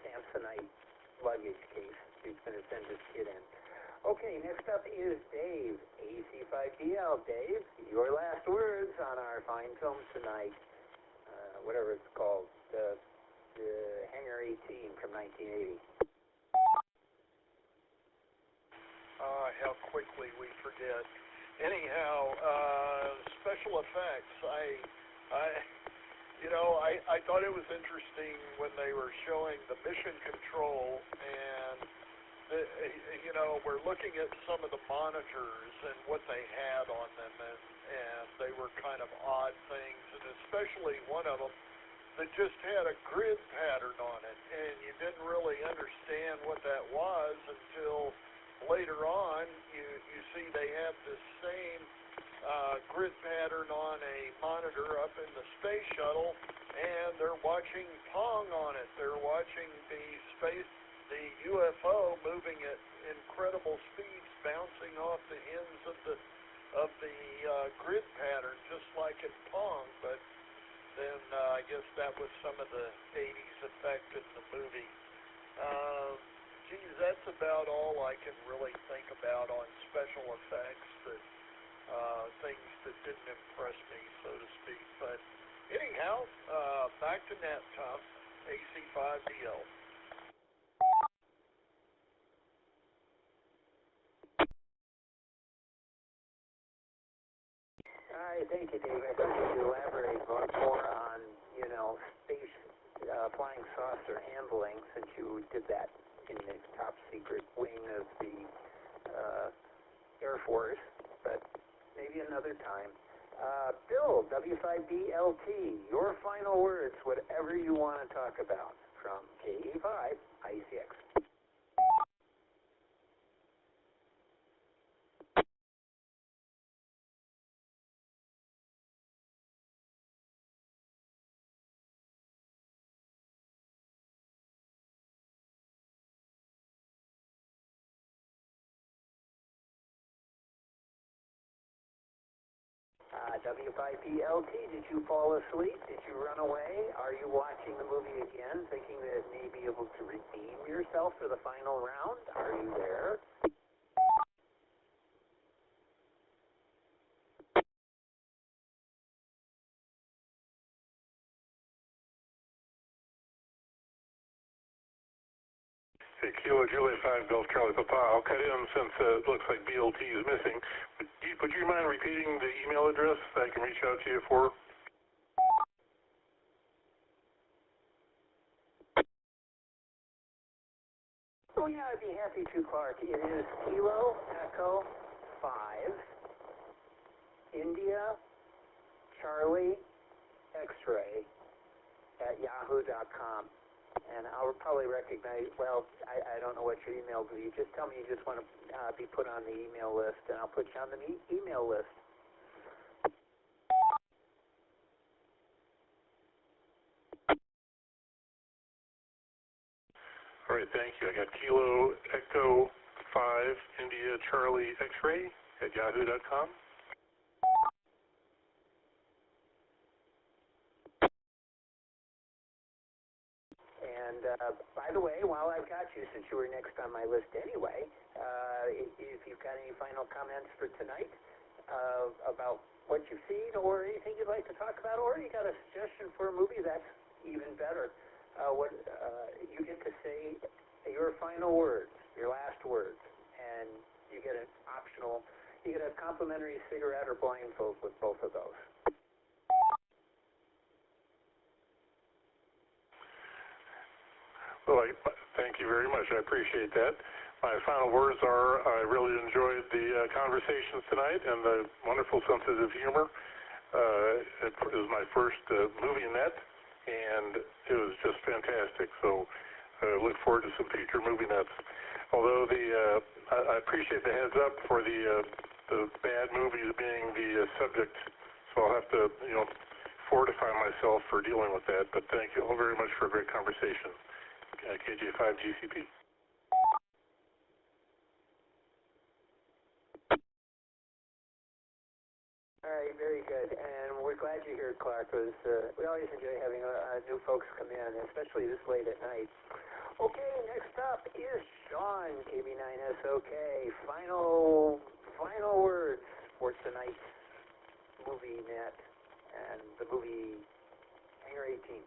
Samsonite luggage case he's going to send his kid in. Okay, next up is Dave, AC5DL. Dave, your last words on our fine film tonight, whatever it's called, the Hangar 18 from 1980. How quickly we forget. Anyhow, special effects. I thought it was interesting when they were showing the mission control, and we're looking at some of the monitors and what they had on them, and they were kind of odd things, and especially one of them that just had a grid pattern on it, and you didn't really understand what that was until later on. You see they have this same grid pattern on a monitor up in the space shuttle, and they're watching Pong on it. They're watching the UFO moving at incredible speeds, bouncing off the ends of the grid pattern, just like in Pong. But then I guess that was some of the 80s effect in the movie. Geez, that's about all I can really think about on special effects, things that didn't impress me, so to speak. But anyhow, back to Net Tough, AC5DL. All right, thank you, Dave. I thought you could elaborate more on, space flying saucer handling, since you did that in the top secret wing of the Air Force, but maybe another time. Bill, W5DLT, your final words, whatever you want to talk about, from KE5 ICX. W5PLT, did you fall asleep? Did you run away? Are you watching the movie again, thinking that it may be able to redeem yourself for the final round? Are you there? Hey, Kilo Juliet 5, Golf Charlie Papa. I'll cut in since it looks like BLT is missing. Would you mind repeating the email address that I can reach out to you for? Kathy to Clark. It is Kilo Echo 5 India Charlie X-ray at yahoo.com. And I'll probably recognize, well, I don't know what your email will be. Just tell me you just want to be put on the email list, and I'll put you on the email list. All right, thank you. I got Kilo Echo 5 India Charlie X-ray at yahoo.com. And by the way, while I've got you, since you were next on my list anyway, if you've got any final comments for tonight about what you've seen or anything you'd like to talk about, or you got a suggestion for a movie, that's even better. You get to say your final words, your last words, and you get an optional, you get a complimentary cigarette or blindfold with both of those. Well, thank you very much. I appreciate that. My final words are I really enjoyed the conversations tonight and the wonderful senses of humor. It was my first movie net, and it was just fantastic. So I look forward to some future movie nets. Although I appreciate the heads up for the bad movies being the subject, so I'll have to fortify myself for dealing with that. But thank you all very much for a great conversation. KJ5 GCP. All right, very good. And we're glad you're here, Clark. We always enjoy having new folks come in, especially this late at night. Okay, next up is Sean, KB9SOK. Final words for tonight's movie net and the movie Hangar 18.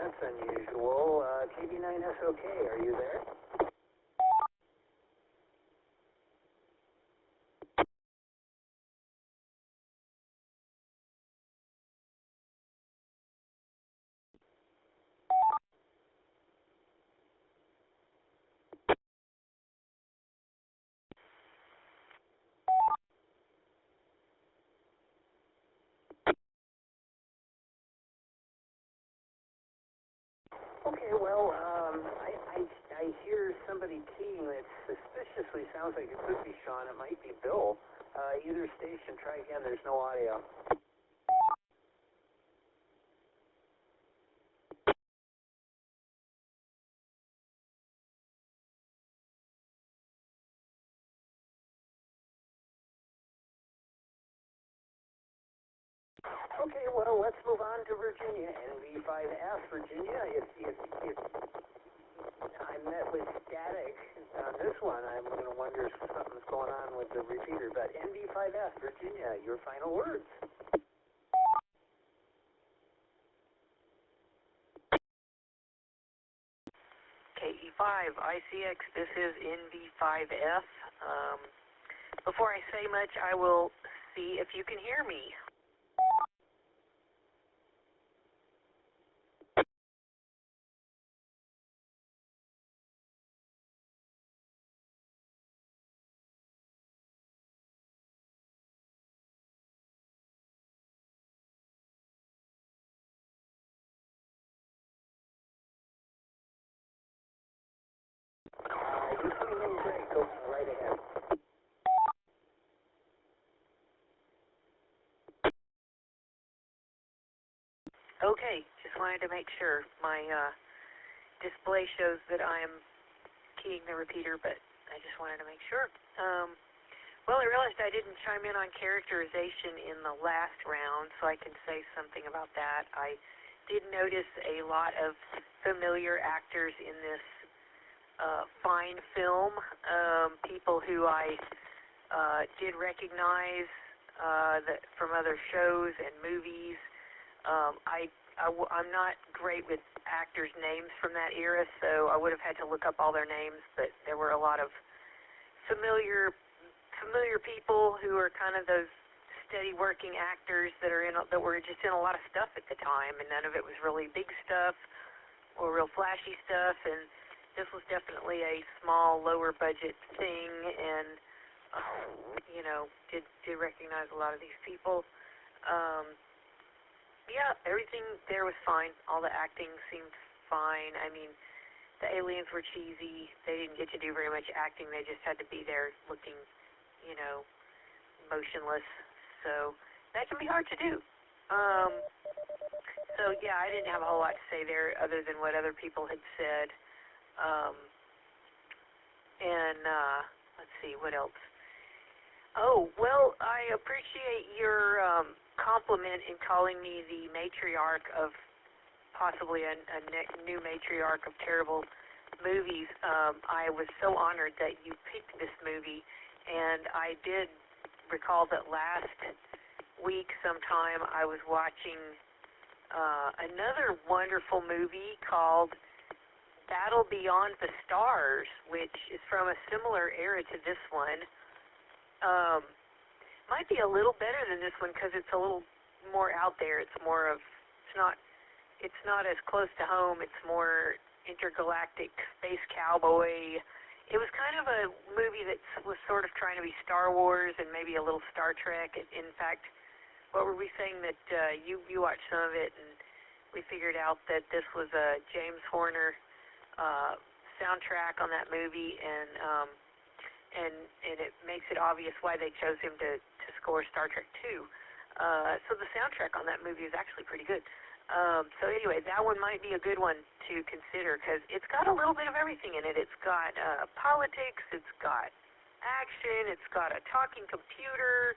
That's unusual. KB9SOK, are you there? Okay, well, I hear somebody keying that suspiciously sounds like it could be Sean. It might be Bill. Either station, try again. There's no audio. Okay, well, let's move on to Virginia. NV5F, Virginia. If I met with static on this one, I'm going to wonder if something's going on with the repeater. But NV5F, Virginia, your final words. KE5, ICX, this is NV5F. Before I say much, I will see if you can hear me. You're coming in great. Go right ahead. Okay, just wanted to make sure. My display shows that I'm keying the repeater, but I just wanted to make sure. Well, I realized I didn't chime in on characterization in the last round, so I can say something about that. I did notice a lot of familiar actors in this fine film, people who I did recognize from other shows and movies. I'm not great with actors' names from that era, so I would have had to look up all their names, but there were a lot of familiar people who are kind of those steady working actors that were just in a lot of stuff at the time, and none of it was really big stuff or real flashy stuff, and this was definitely a small, lower budget thing, and did recognize a lot of these people. Yeah, everything there was fine. All the acting seemed fine. I mean, the aliens were cheesy. They didn't get to do very much acting. They just had to be there looking, motionless. So that can be hard to do. So yeah, I didn't have a whole lot to say there other than what other people had said. Let's see, what else? Oh, well, I appreciate your compliment in calling me the matriarch of possibly a new matriarch of terrible movies. I was so honored that you picked this movie, and I did recall that last week sometime I was watching another wonderful movie called Battle Beyond the Stars, which is from a similar era to this one. Might be a little better than this one because it's a little more out there. It's not as close to home. It's more intergalactic space cowboy. It was kind of a movie that was sort of trying to be Star Wars and maybe a little Star Trek. In fact, what were we saying that you watched some of it and we figured out that this was a James Horner soundtrack on that movie, and it makes it obvious why they chose him to score Star Trek 2. So the soundtrack on that movie is actually pretty good. So anyway, that one might be a good one to consider because it's got a little bit of everything in it. It's got politics, it's got action, it's got a talking computer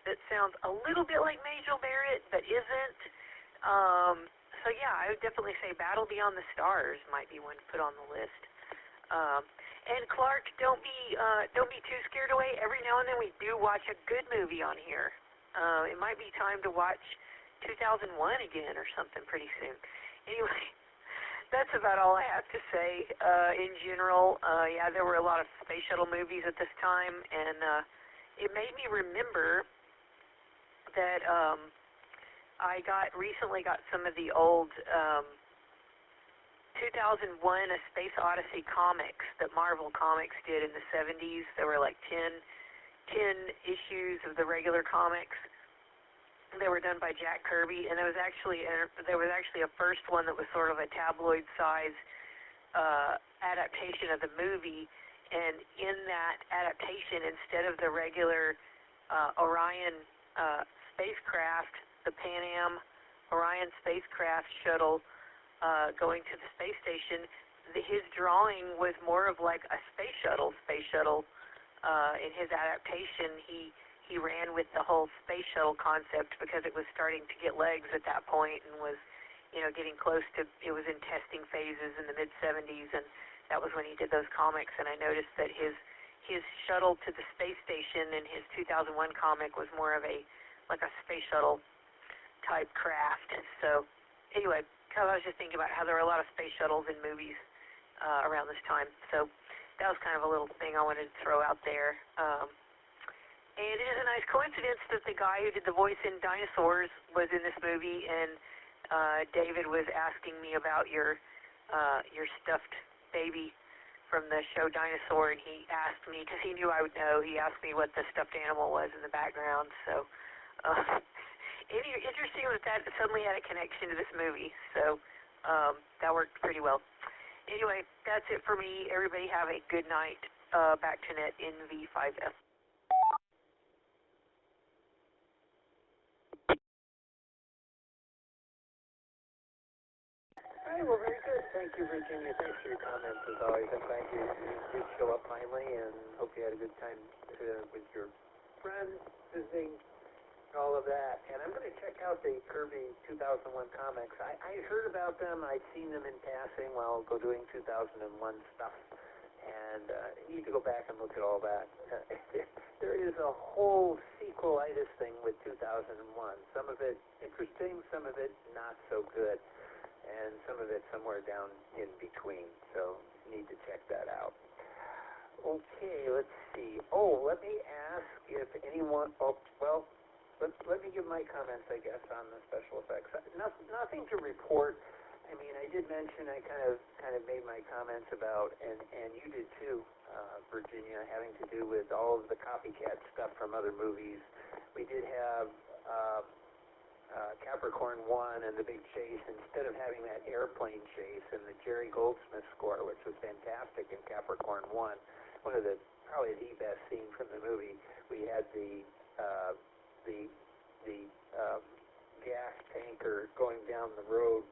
that sounds a little bit like Majel Barrett but isn't. So yeah, I would definitely say Battle Beyond the Stars might be one to put on the list. And Clark, don't be too scared away. Every now and then we do watch a good movie on here. It might be time to watch 2001 again or something pretty soon. Anyway, that's about all I have to say in general. Yeah, there were a lot of space shuttle movies at this time, and it made me remember that I recently got some of the old 2001 A Space Odyssey comics that Marvel Comics did in the 70s. There were like 10 issues of the regular comics. They were done by Jack Kirby, and there was actually a first one that was sort of a tabloid size adaptation of the movie. And in that adaptation, instead of the regular Orion spacecraft, the Pan Am Orion spacecraft shuttle going to the space station, his drawing was more of like a space shuttle. In his adaptation, he ran with the whole space shuttle concept because it was starting to get legs at that point and was, getting close to, it was in testing phases in the mid-70s, and that was when he did those comics. And I noticed that his shuttle to the space station in his 2001 comic was more of a space shuttle type craft. So anyway, I was just thinking about how there were a lot of space shuttles in movies around this time. So that was kind of a little thing I wanted to throw out there. And it is a nice coincidence that the guy who did the voice in Dinosaurs was in this movie, and David was asking me about your stuffed baby from the show Dinosaur, and he asked me, because he knew I would know, he asked me what the stuffed animal was in the background. So interesting was that suddenly had a connection to this movie, so that worked pretty well. Anyway, that's it for me. Everybody have a good night. Back to net in V5F. All right, well, very good. Thank you, Virginia. Thanks for your comments, as always. I'm glad you did show up finally, and hope you had a good time with your friends, visiting, all of that. And I'm going to check out the Kirby 2001 comics. I heard about them. I'd seen them in passing while doing 2001 stuff. and you need to go back and look at all that. There is a whole sequelitis thing with 2001. Some of it interesting, some of it not so good, and some of it somewhere down in between. So you need to check that out. Okay, let's see. Oh, let me ask if anyone. Oh, well, let me give my comments, I guess, on the special effects. Nothing to report. I mean, I did mention I kind of made my comments about, and you did too, Virginia, having to do with all of the copycat stuff from other movies. We did have Capricorn 1 and the big chase. Instead of having that airplane chase and the Jerry Goldsmith score, which was fantastic in Capricorn 1, one of the probably the best scene from the movie, we had the gas tanker going down the road,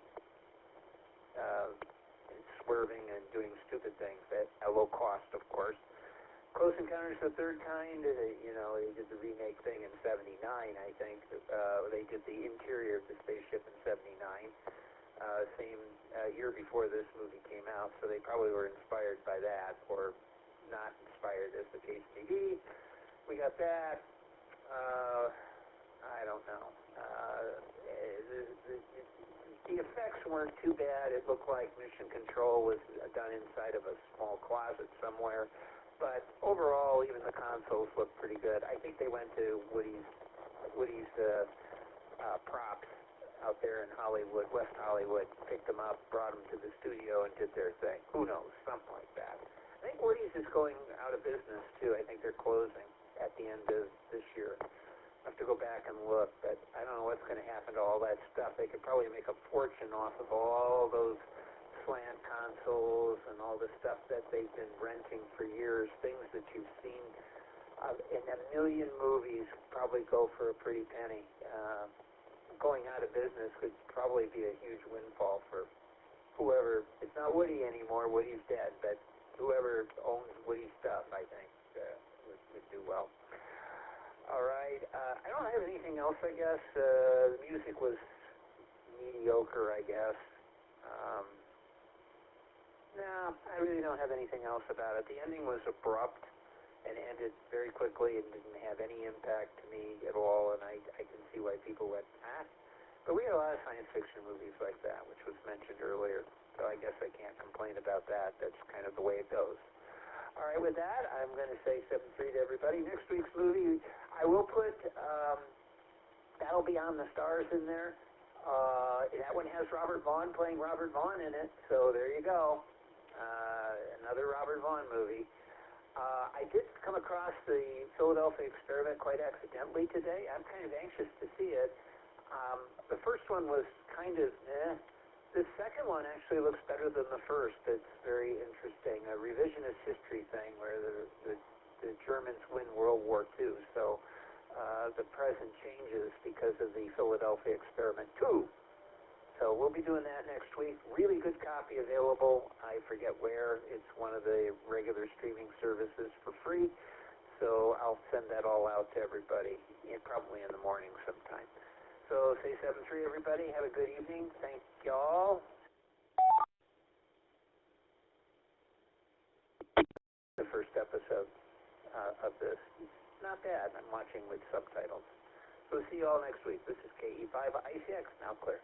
swerving and doing stupid things at low cost, of course. Close Encounters of the Third Kind, they did the remake thing in '79, I think. They did the interior of the spaceship in '79, same year before this movie came out, so they probably were inspired by that, or not inspired, as the case may be. We got that. I don't know. The effects weren't too bad. It looked like Mission Control was done inside of a small closet somewhere. But overall, even the consoles looked pretty good. I think they went to Woody's props out there in Hollywood, West Hollywood, picked them up, brought them to the studio, and did their thing. Who knows? Something like that. I think Woody's is going out of business, too. I think they're closing at the end of this year. I have to go back and look, but I don't know what's going to happen to all that stuff. They could probably make a fortune off of all those slant consoles and all the stuff that they've been renting for years, things that you've seen in a million movies probably go for a pretty penny. Going out of business could probably be a huge windfall for whoever. It's not Woody anymore. Woody's dead, but whoever owns Woody stuff, I think, would do well. All right. I don't have anything else, I guess. The music was mediocre, I guess. No, I really don't have anything else about it. The ending was abrupt and ended very quickly and didn't have any impact to me at all, and I can see why people went, ah. But we had a lot of science fiction movies like that, which was mentioned earlier, so I guess I can't complain about that. That's kind of the way it goes. All right, with that, I'm going to say 7-3 to everybody. Next week's movie, I will put That'll Be on the Stars in there. That one has Robert Vaughn playing Robert Vaughn in it, so there you go. Another Robert Vaughn movie. I did come across the Philadelphia Experiment quite accidentally today. I'm kind of anxious to see it. The first one was kind of The second one actually looks better than the first. It's very interesting. A revisionist history thing where the Germans win World War II. So the present changes because of the Philadelphia Experiment 2. So we'll be doing that next week. Really good copy available. I forget where. It's one of the regular streaming services for free. So I'll send that all out to everybody, probably in the morning sometime. So say 7-3, everybody. Have a good evening. Thank y'all. The first episode of this. Not bad. I'm watching with subtitles. So see you all next week. This is KE5ICX, now clear.